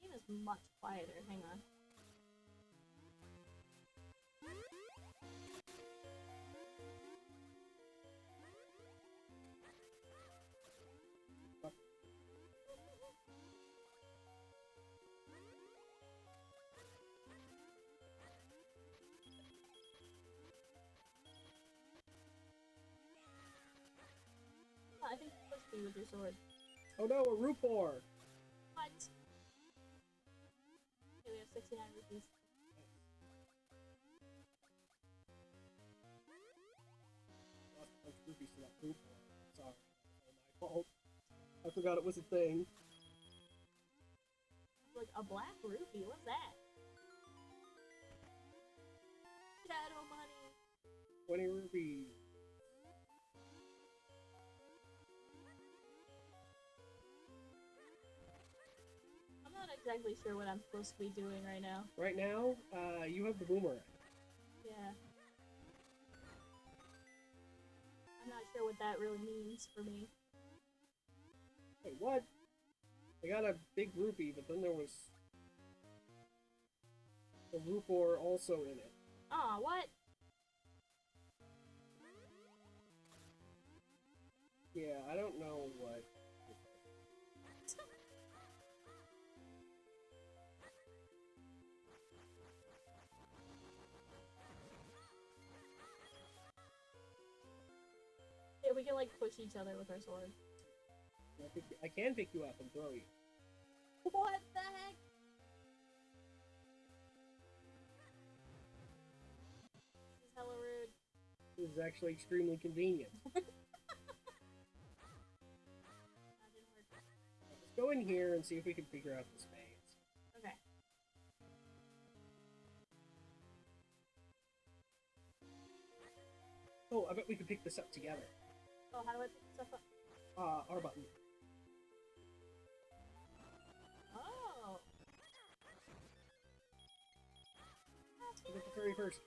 The game is much quieter. Hang on. I think you're supposed to be with your sword. Oh no, a Rupor! What? Okay, we have 69 rupees. Lost a bunch of rupees to that Rupor. Sorry, that's all my fault. I forgot it was a thing. Like a black rupee? What's that? Shadow money. 20 rupees. I'm not exactly sure what I'm supposed to be doing right now. Right now, you have the boomerang. Yeah. I'm not sure what that really means for me. Wait, what? I got a big rupee, but then there was a Rupor also in it. Aw, what? Yeah, I don't know what. Yeah, we can like push each other with our swords. I can pick you up and throw you. What the heck? This is hella rude. This is actually extremely convenient. That didn't work. Let's go in here and see if we can figure out the spades. Okay. Oh, I bet we could pick this up together. Oh, how do I pick stuff up? R button. Oh. Look at the very first.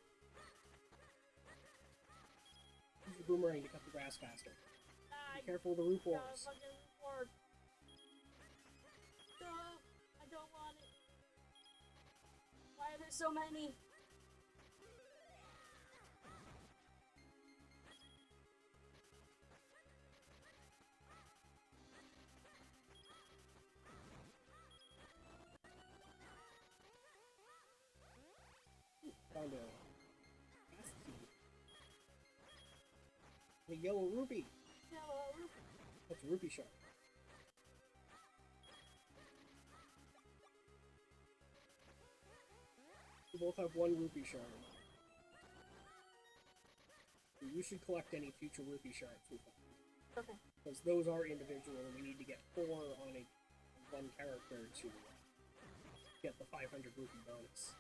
Use the boomerang to cut the grass faster. Be careful of the roof wars. Fucking work. No, I don't want it. Why are there so many? Found a yellow rupee. Yellow. That's a rupee shark. We both have one rupee shard. So you should collect any future rupee shards we find. Okay. Because those are individual and we need to get 4 on one character to get the 500 rupee bonus.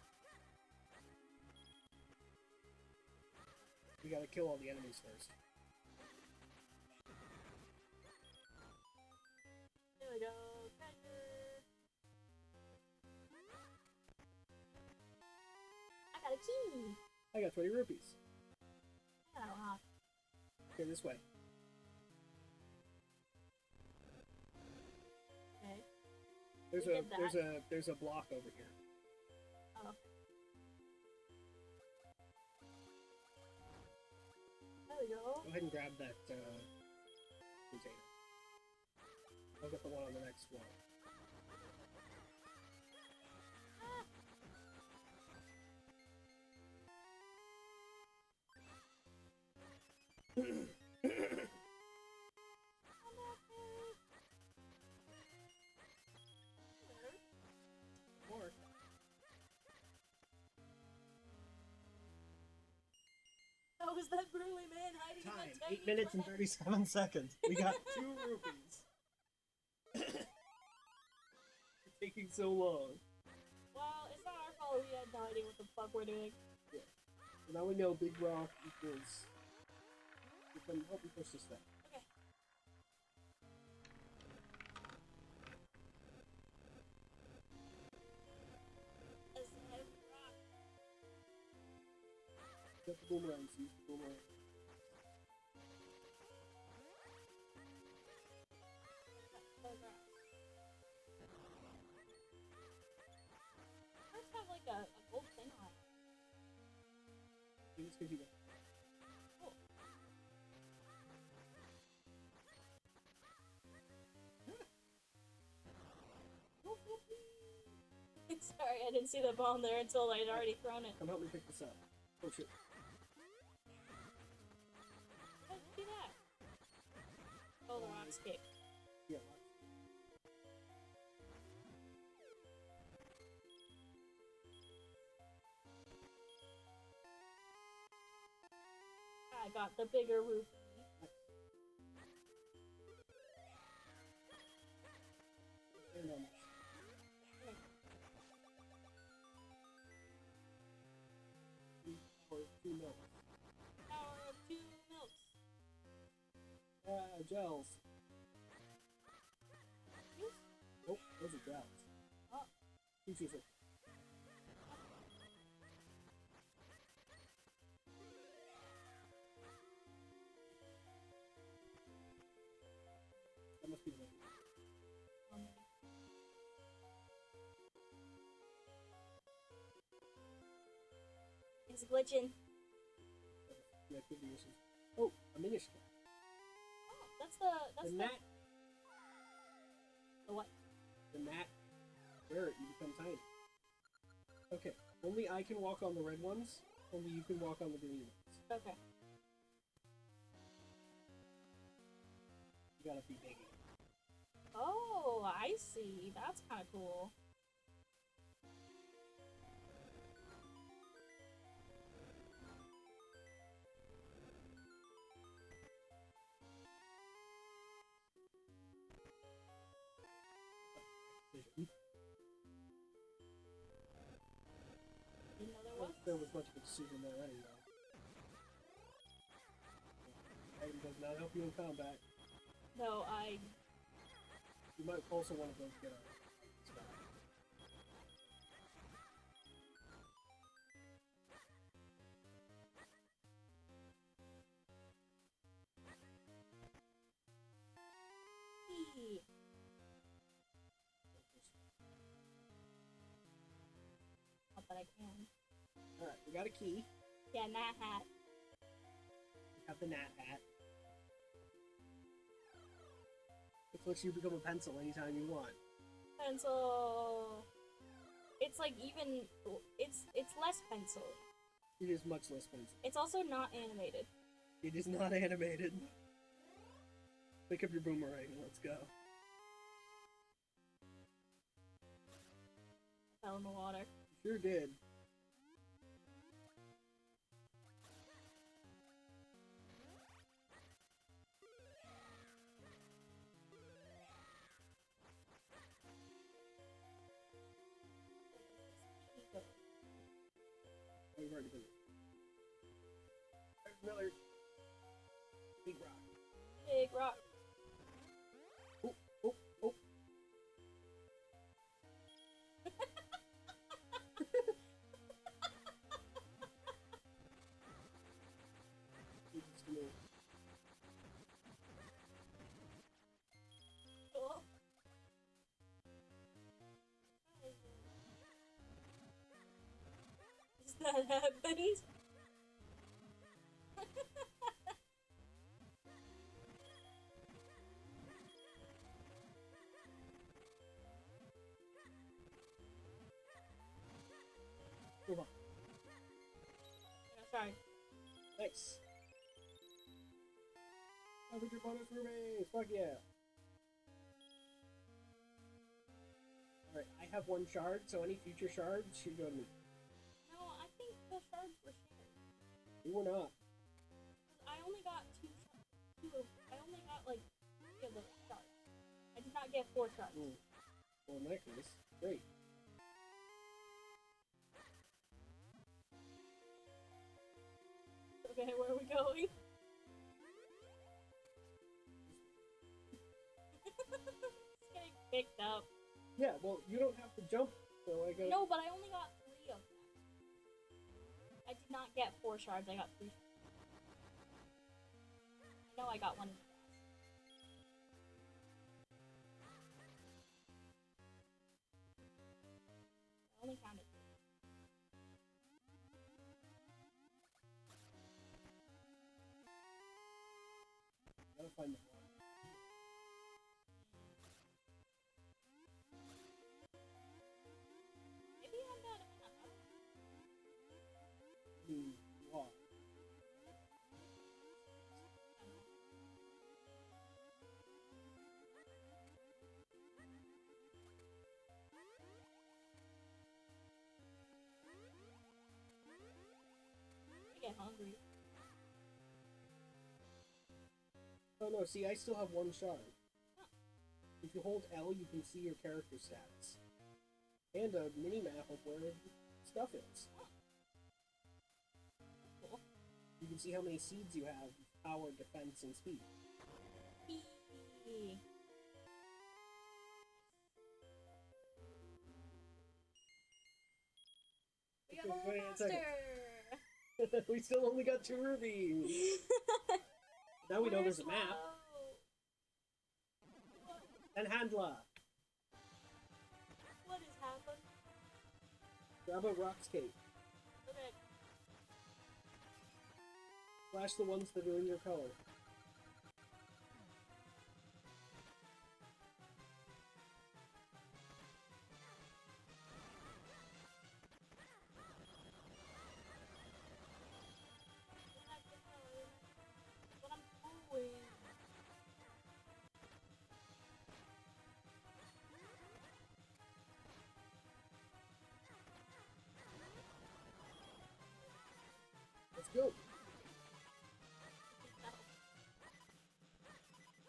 We gotta kill all the enemies first. There we go. Treasure. I got a key. I got 20 rupees. I don't have. Okay, this way. Okay. There's We a did that. there's a block over here. Oh. There we go. Go ahead and grab that container. I'll get the one on the next one. Ah. Come back, Mary. There. More. Oh, was that burly man hiding in Time, that tiny 8 minutes and plant? 37 seconds. We got 2 rupees. It's taking so long. Well, it's not our fault. We had no idea what the fuck we're doing. So now we know big rock equals. You can help me push this thing. Okay. As I rock. Get the boomerang, see? Boomerang. First have like a gold thing on it. I think it's because you got. Cool. Sorry, I didn't see the bomb there until I'd already thrown it. Come help me pick this up. Oh shit. How'd you do that? Oh, the rock's kick. Yeah. I got the bigger roof. And for 2 milks. Power of 2 milks. Gels. Juice? Nope, those are gels. Oh. Juices are. That must be the one. It's glitching. The activity issues. Oh, a MINISH cat. Oh, that's the The gnat. The what? The gnat. There, you become tiny. Okay, only I can walk on the red ones. Only you can walk on the green ones. Okay. You gotta be big. Oh, I see. That's kind of cool. There was much of a decision there anyway. Item does not help you in combat. No, I... You might also want to go get our items back. Eee. Not that I can. Alright, we got a key. Yeah, Nat hat. We have the Nat Hat. It lets you become a pencil anytime you want. Pencil. It's like even it's less pencil. It is much less pencil. It's also not animated. It is not animated. Pick up your boomerang, let's go. Fell in the water. Sure did. Oh, you've already been there. There's another big rock. Big rock. Oh, oh, oh. It's cool. Cool. Is that happened? Move on. Sorry. Nice. Scavenger bonus rubies! Fuck yeah! Alright, I have one shard, so any future shards should go to me. No, I think the shards were shared. They were not. I only got I only got like 3 of the shards. I did not get 4 shards. Mm. Well, in that case, great. Okay, where are we going? It's getting picked up. Yeah, well, you don't have to jump, so I got. No, but I only got 3 of them. I did not get 4 shards, I got 3 shards. No, I got one in the grass. I only counted 3. I gotta find the one. Maybe I'm not enough. Wow. I get hungry. Oh no, see, I still have one shard. Huh. If you hold L, you can see your character stats. And a mini-map of where stuff is. Huh. That's cool. You can see how many seeds you have, power, defense, and speed. Eee. We have a Wait a second. monster! We still only got 2 rubies! Now we know there's a map. And Handla! What is happening? Grab a Rock's Cape. Okay. Flash the ones that are in your color. What I'm doing. Let's go!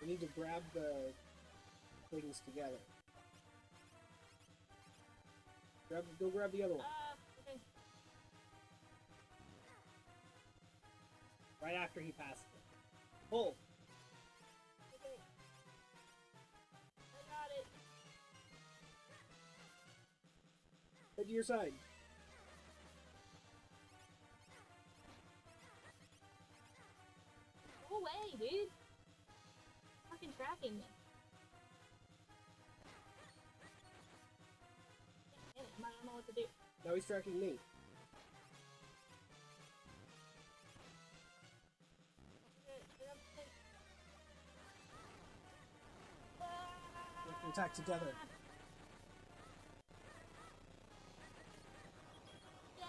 We need to grab the things together. Go grab the other one. Okay. Right after he passes it. Pull. Okay. I got it. Head to your side. Go away, dude. Fucking tracking me. Damn it, I don't know what to do. Now he's tracking me. We have to attack together. Yay!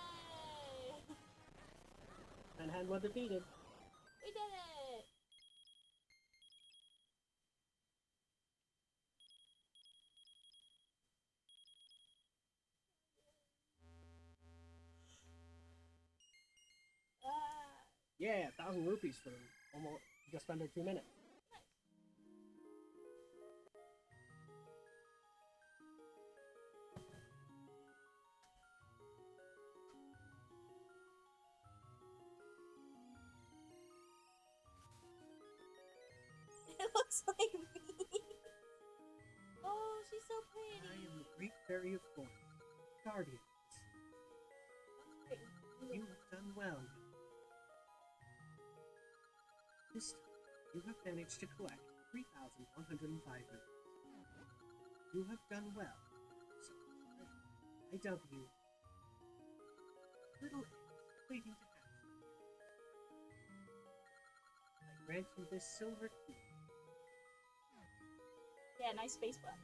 And Handler defeated. We did it! Yeah, 1,000 rupees for almost just under 2 minutes. It looks like me! Oh, she's so pretty! I am the Great Fairy of Force, Guardian. That's great. You have done well. This time, you have managed to collect 3,105 rupees. You have done well. So, I dub you Little Eggs waiting to hatch. I grant you this silver key. Yeah, nice space button.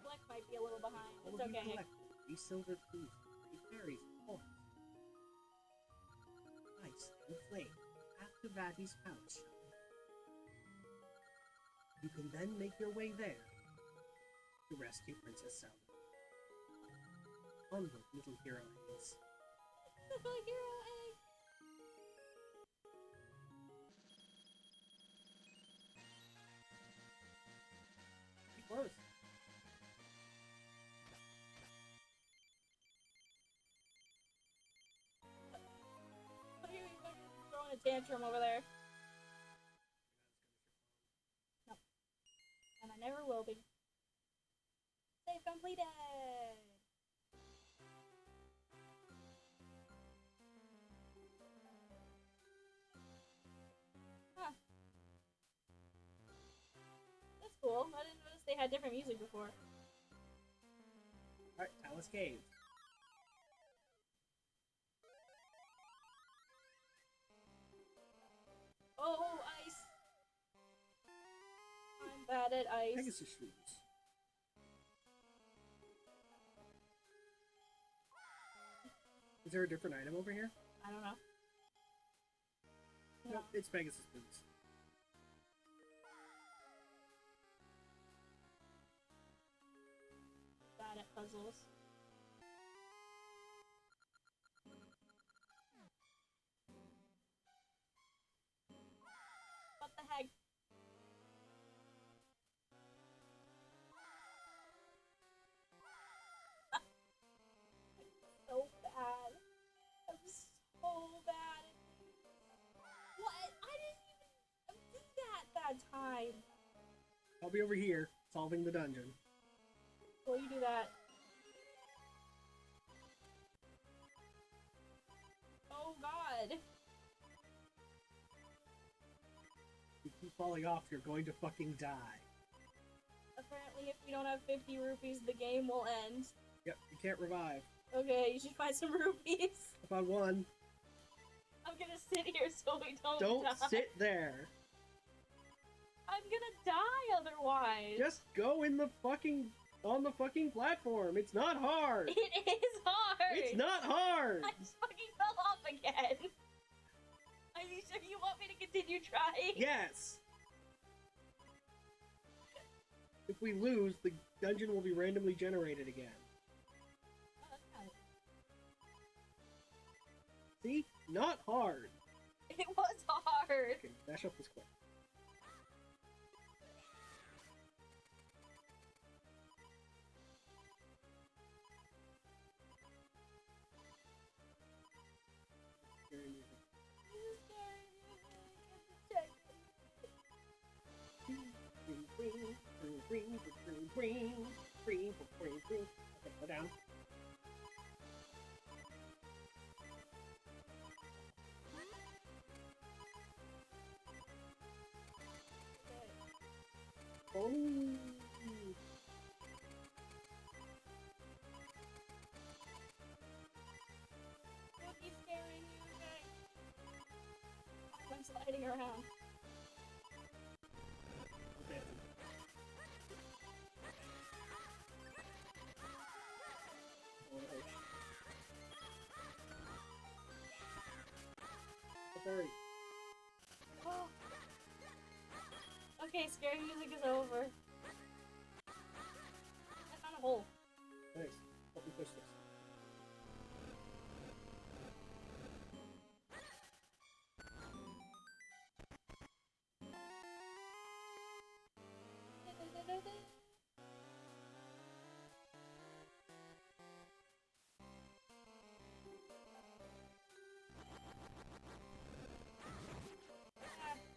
Fleck might be a little behind. All It's of you okay. collected 3 silver keys from 3 fairies of forest. Ice and flame, half the Vadi's palace. You can then make your way there to rescue Princess Zelda. Onward, little hero eggs. Hero egg! Be close. Look at me fucking throwing a tantrum over there. No. And I never will be. Save completed! Huh. That's cool. I didn't notice they had different music before. Alright, Talus Cave. Oh, ice! I'm bad at ice. Pegasus Shrooms. Is there a different item over here? I don't know. Nope, it's Pegasus Boots. Bad at puzzles. What the heck? So bad. I'm so bad at these. What? I didn't even do that time. I'll be over here, solving the dungeon. Will you do that? Oh god. If you keep falling off, you're going to fucking die. Apparently if we don't have 50 rupees, the game will end. Yep, you can't revive. Okay, you should find some rupees. I found one. I'm gonna sit here so we don't Don't die. sit there. I'm gonna die otherwise. Just go in the fucking on the fucking platform. It's not hard. It is hard. It's not hard. I just fucking fell off again. Are you sure you want me to continue trying? Yes. If we lose, the dungeon will be randomly generated again. Oh, that's kind of... See? Not hard. It was hard. Okay, dash up this quick. green, green, green, green. Okay, go down. Pony. Don't be scaring you, okay? I'm sliding around. Okay. Very. Oh. Okay, scary music is over. I found a hole. Nice. Help me push this.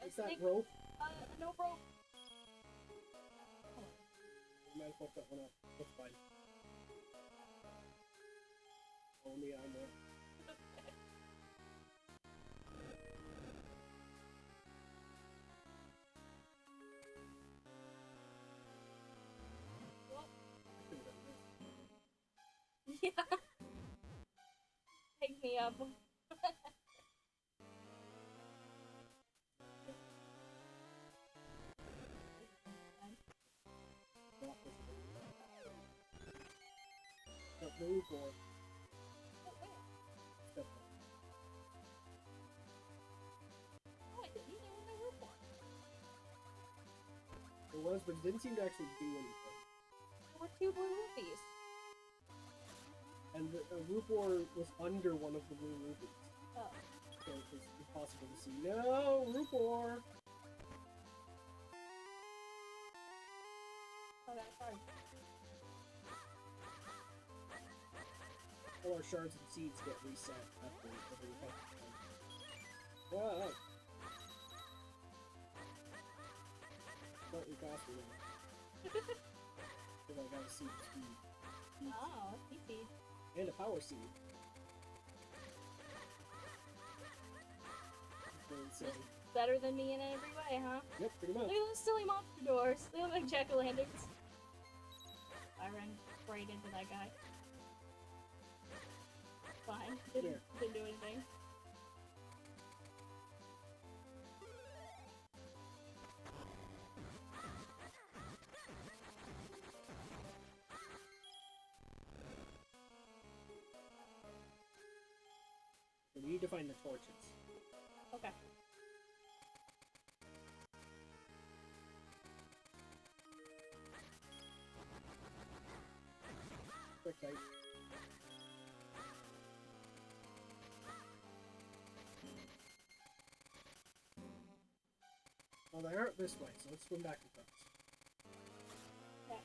Is that Snake. rope? No rope. We might have fucked that one up. That's fine. Only I'm there. Yeah. Pick me up. Don't move or step on. Oh, I didn't. There was no room for it. There was, but it didn't seem to actually do anything. There were 2 blue rupees. And the Rupor was under one of the blue rupees. Oh. So it was impossible to see. No! Rupor! Okay, sorry. All our shards and seeds get reset after every effect. Whoa! Slightly faster now. Because I got a seed speed. Oh, that's easy. And a power seed. Very silly. Better than me in every way, huh? Yep, pretty much. Look at those silly monster doors. They look like jack-o'-lanterns. I ran right into that guy. Fine. Didn't do anything. So we need to find the torches. Okay. Quick tight. Well, they aren't this way, so let's swim back across. Okay.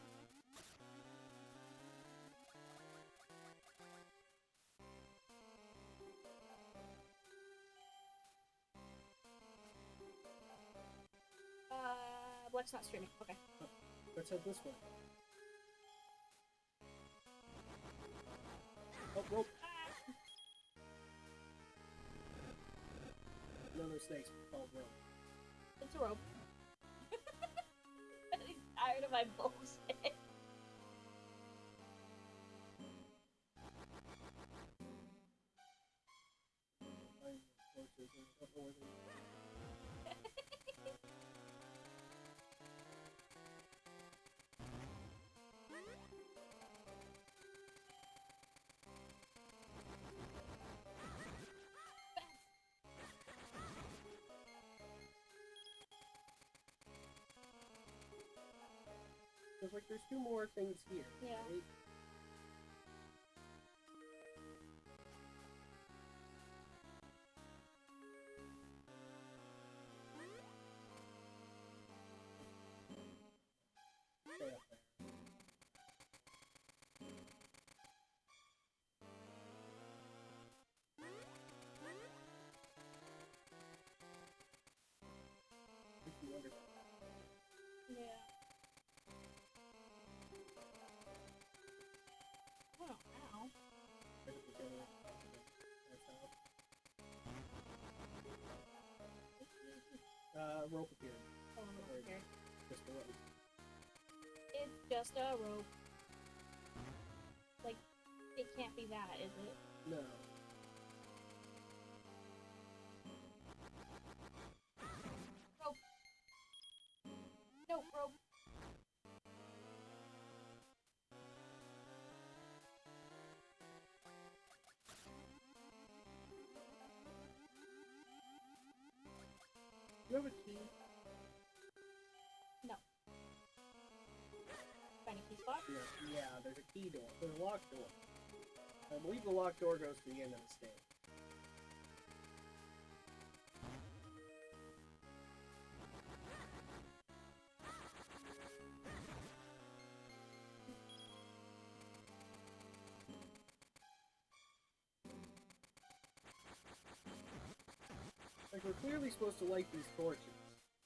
Black's not streaming. Okay. Let's head this way. Oh, rope! Another snake's called rope. It's a rope. He's tired of my bullshit. Find the torches, and I don't know where they are. Feels like there's 2 more things here. Yeah. Right? Stay up there. Makes me wonder. Yeah. rope appeared. Oh, Or here. just a rope. It's just a rope. Like, it can't be that, is it? No. Rope. No, rope. You have a key? No. Find a key spot? No. Yeah, there's a key door. There's a locked door. I believe the locked door goes to the end of the stage. Like, we're clearly supposed to light these torches.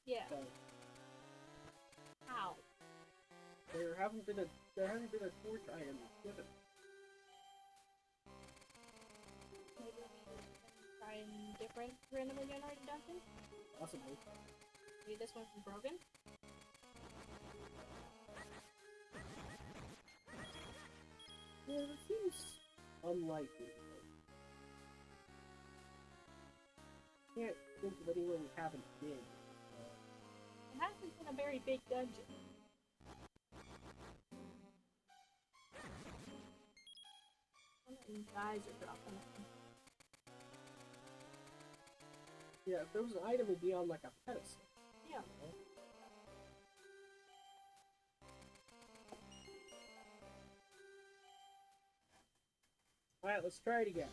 Yeah. But How? there hasn't been a torch item given. Maybe we can try a different randomly generated dungeon? Possibly. Maybe this one's broken? Yeah, it seems unlikely. Can't think of anyone we haven't been. It hasn't been a very big dungeon. One of these guys are dropping it. Yeah, if there was an item, it'd be on like a pedestal. Yeah. Alright, let's try it again.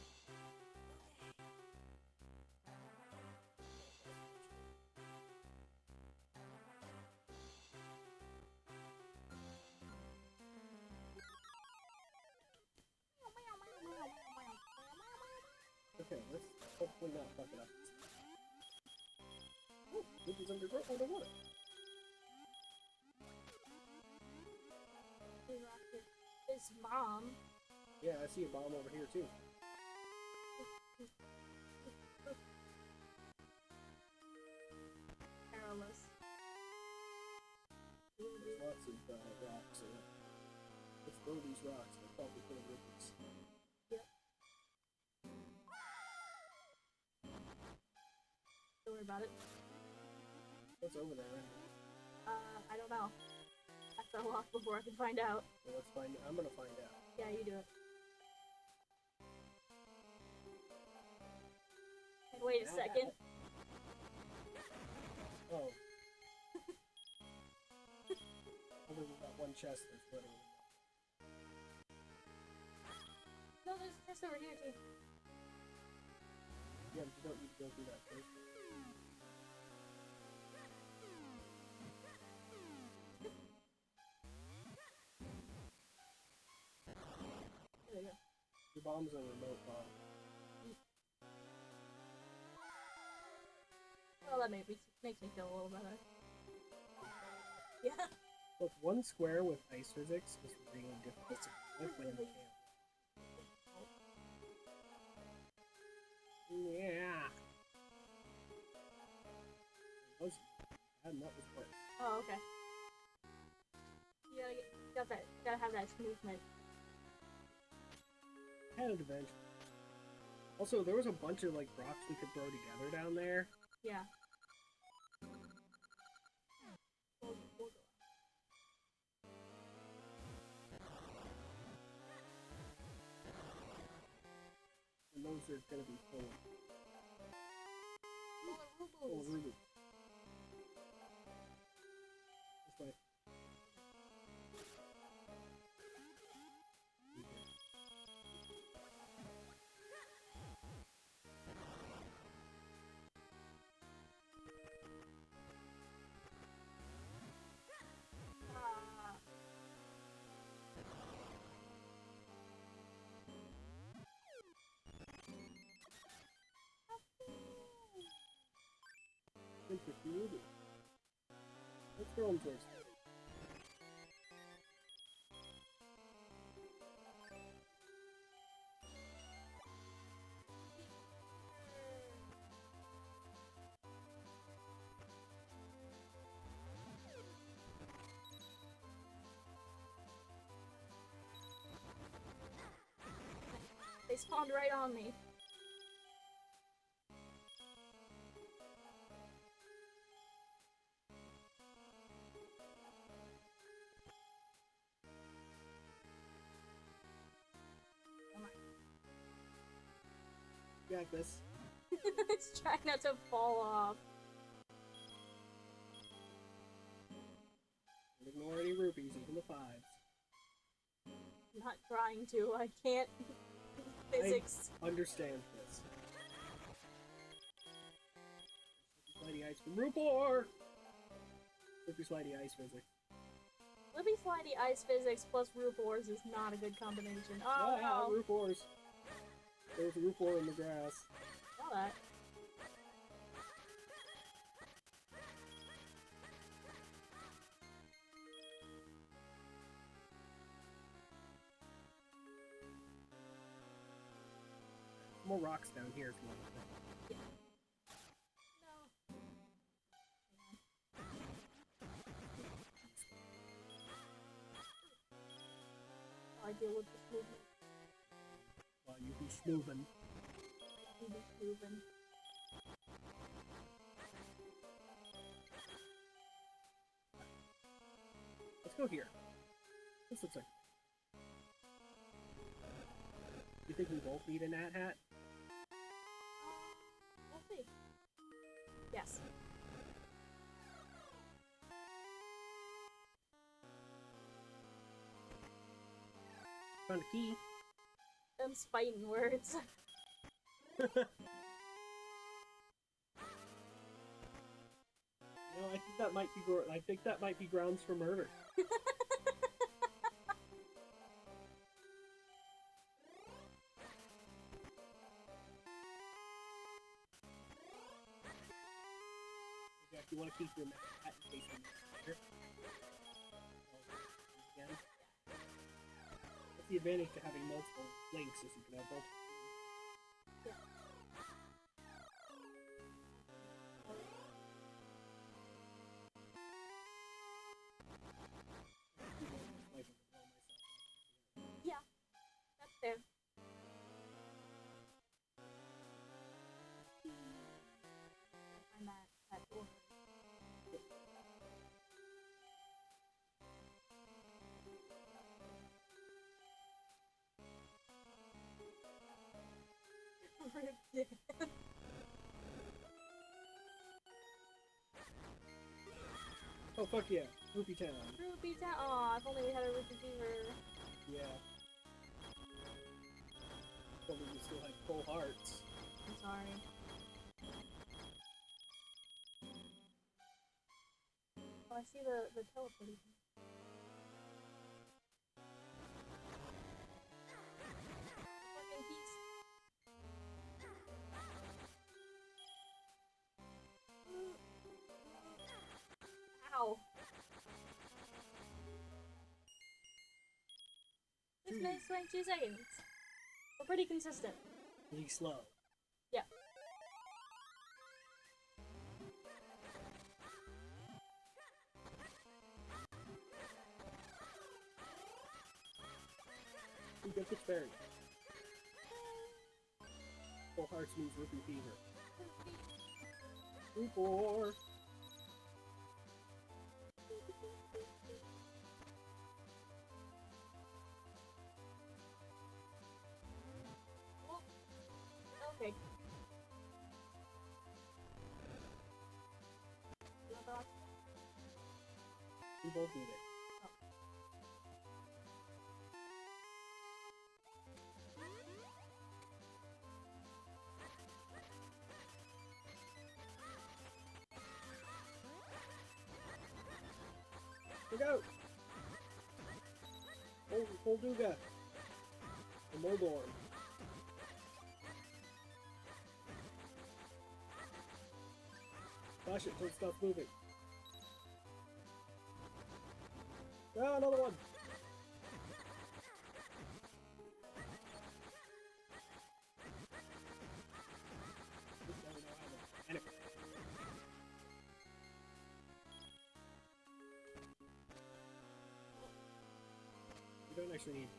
Okay, let's hopefully not fuck it up. Oh, Luffy's underwater. His mom. Yeah, I see a bomb over here too. Perilous. There's lots of rocks in it. Let's throw these rocks. They're probably full of rupees. Yep. Don't worry about it. What's over there? I don't know. I fell off before I could find out. Well, let's find. I'm gonna find out. Yeah, you do it. And wait a second. Oh. Other than that one chest, there's literally. No, there's a chest over here too. Yeah, but you don't need to go through that first. There you go. Your bomb's a remote bomb. Well, that makes me feel a little better. Yeah. Look, one square with ice physics is really difficult to live when you can't. Yeah. That was bad, and that was worse. Oh, okay. You gotta have that movement. Kind of eventually. Also, there was a bunch of like rocks we could throw together down there. Yeah. And those are gonna be full of rubies. This way. Ah. Interesting ruby. Let's throw them towards there. They spawned right on me. Come on. Got this. It's trying not to fall off. Ignore any rupees, even the 5s. I'm not trying to. I can't. Physics. I understand this. Slidey ice from Rupor! Slippery slidey ice physics. Libby Slidey Ice Physics plus Rupors is not a good combination. Oh no! Rupors! There's a Rupor in the grass. Saw that. More rocks down here if you want to. No. I deal with this movement. While you be smoothing. I be moving. Let's go here. This looks like. You think we both need a Nat Hat? We'll see. Yes. Found a key. Them fighting words. I think that might be. I think that might be grounds for murder. Jack, you want to keep your hat in case you here. Again. That's the advantage to having multiple links, is you can have multiple. Yeah. Yeah, that's fair. Find that door. Rip dead. Oh fuck yeah, Rupee Town. Rupee Town. Aw, if only we had a Rupee Fever. Yeah. Probably we still had full hearts. I'm sorry. Oh, I see the teleporting. Fucking piece. Ow. This makes like 2 seconds. We're pretty consistent. Pretty slow. Yeah. We get the fairy. Full hearts means Rupee Fever. Rupor! Okay. Another option? We both need it. Look out! Holduga! The Moldor. Flash it until it stops moving. Ah, another one! This guy will know how to animate. You don't actually need.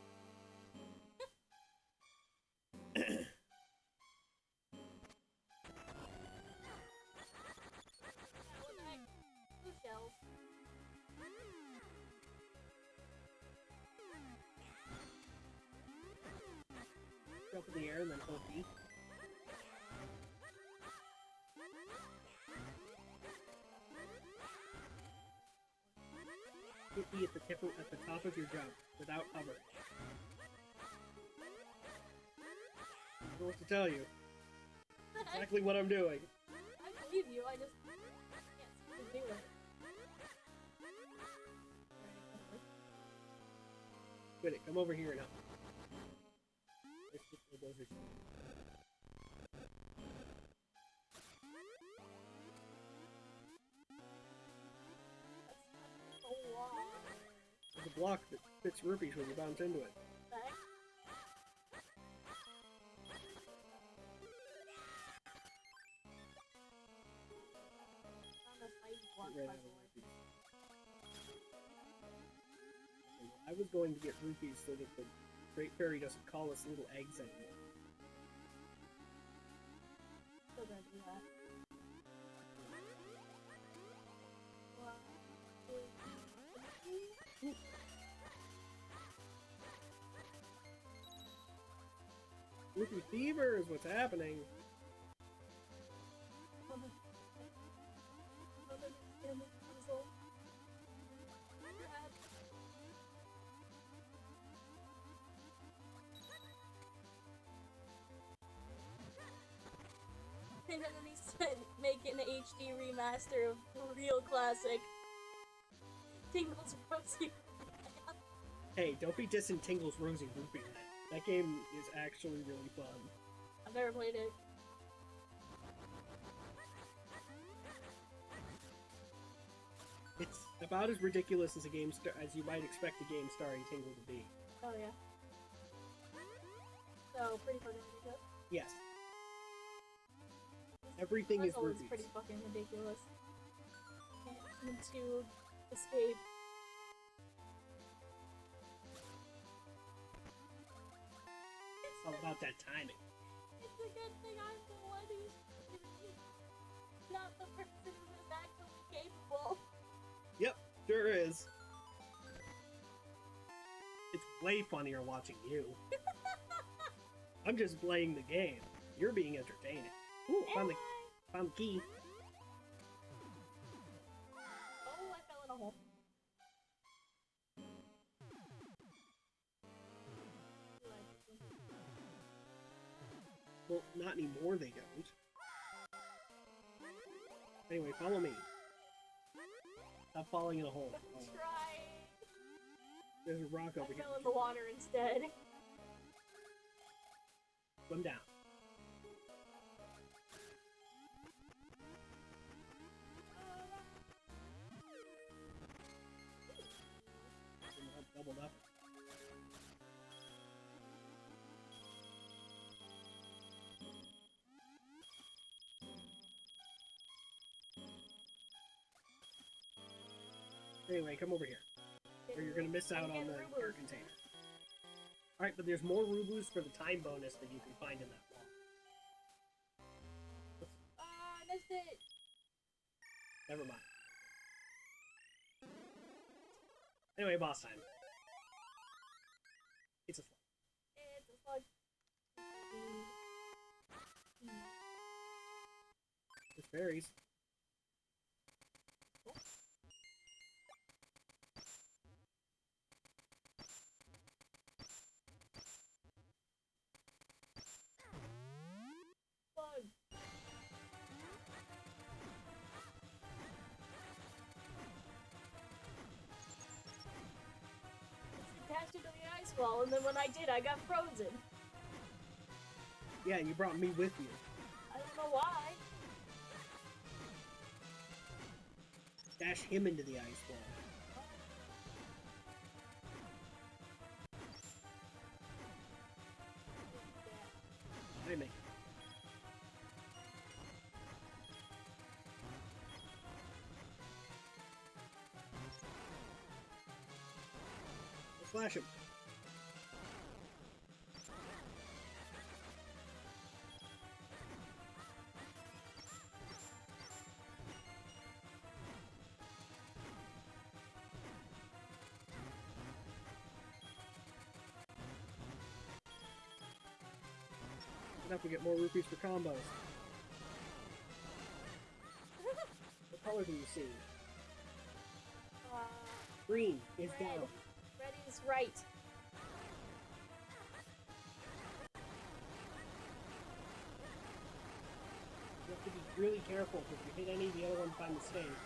up in the air and then hold B. Hit B at the top of your jump without hover. I don't know what to tell you. Exactly what I'm doing. I believe you, I just can't seem to do it. Quit it, come over here now. Those are... That's a lot. There's a block that fits rupees when you bounce into it. Okay. Found a side block Get rid of puzzle. rupees. Okay, well, I was going to get rupees so that the Great Fairy doesn't call us little eggs anymore. Still gonna do that. One, two, three. Rupee fever is what's happening. And then he's making an HD remaster of the real classic Tingle's Rosy. Hey, don't be dissing Tingle's Rosy Rupee. That game is actually really fun. I've never played it. It's about as ridiculous as as you might expect a game starring Tingle to be. Oh yeah. So pretty fucking ridiculous. Yes. Everything is Puzzle is rupees. pretty fucking ridiculous. Can't seem to escape. It's all about that timing. It's a good thing I'm the one who's not the person who's actually capable. Yep, sure is. It's way funnier watching you. I'm just playing the game. You're being entertaining. Ooh, found the key. Oh, I fell in a hole. Well, not anymore, they don't. Anyway, follow me. Stop falling in a hole. Try. There's a rock I over here. fell in the water instead. Swim down. Doubled up. Anyway, come over here. Or you're gonna miss out on the air container. Alright, but there's more Rubus for the time bonus that you can find in that wall. I missed it. Never mind. Anyway, boss time. It's a slug. It's a slug. There's fairies. Slug. Attached it to the ice wall, and then when I did, I got frozen. Yeah, you brought me with you. I don't know why. Dash him into the ice wall. Timing. Let's flash him. have to get more rupees for combos. What color do you see? Green is Red. down. Red is right. You have to be really careful because if you hit any of the other ones by mistake.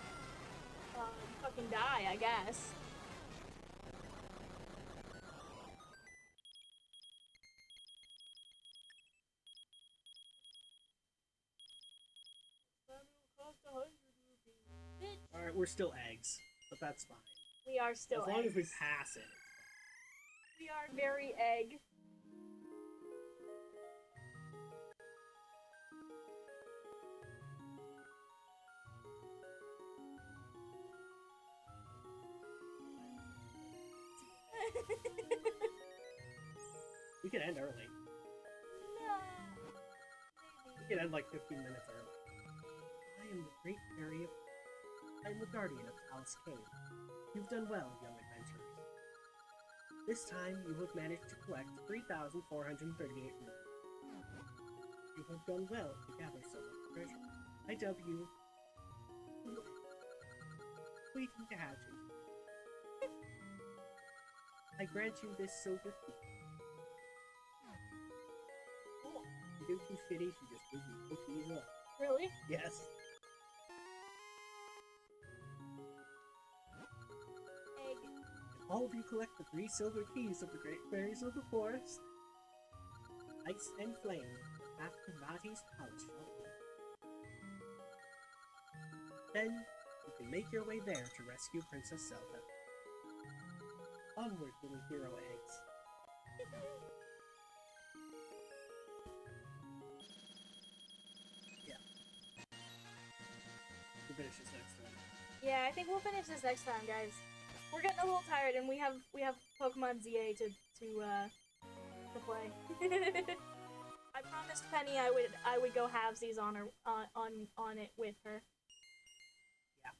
Fucking die, I guess. Alright, we're still eggs, but that's fine. We are still As long as we eggs. pass it. We are very egg. We could end early. No. We could end like 15 minutes early. I am the great fairy of... I am the guardian of Palace Cave. You've done well, young adventurers. This time, you have managed to collect 3,438 rupees. You have done well to gather so much treasure. I dub you... Waiting to have you. I grant you this silver key. Cool. You do too shitty, she just gives you cookies up. Really? Yes. Egg. All of you collect the 3 silver keys of the Great Fairies of the Forest. Ice and Flame, path to Vati's palace shall open. Then, you can make your way there to rescue Princess Zelda. Onward, little hero eggs. Yeah. We'll finish this next time. Yeah, I think we'll finish this next time, guys. We're getting a little tired, and we have Pokemon ZA to play. I promised Penny I would go halvesies on her on it with her. Yeah.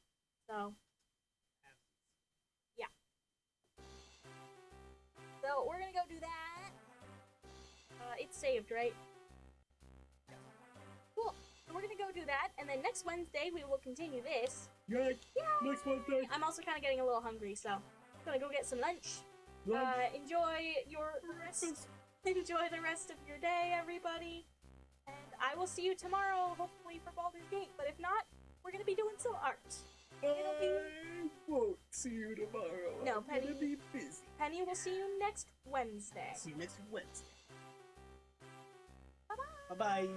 So. Yeah. So we're gonna go do that. It's saved, right? Cool. So we're gonna go do that, and then next Wednesday we will continue this. Yay! Next Wednesday! I'm also kind of getting a little hungry, so I'm gonna go get some lunch. Enjoy the rest of your day, everybody. And I will see you tomorrow, hopefully for Baldur's Gate. But if not, we're gonna be doing some art. It'll be... I won't see you tomorrow. No, I'm Penny. gonna be busy. Penny will see you next Wednesday. See you next Wednesday. Bye-bye. Bye-bye.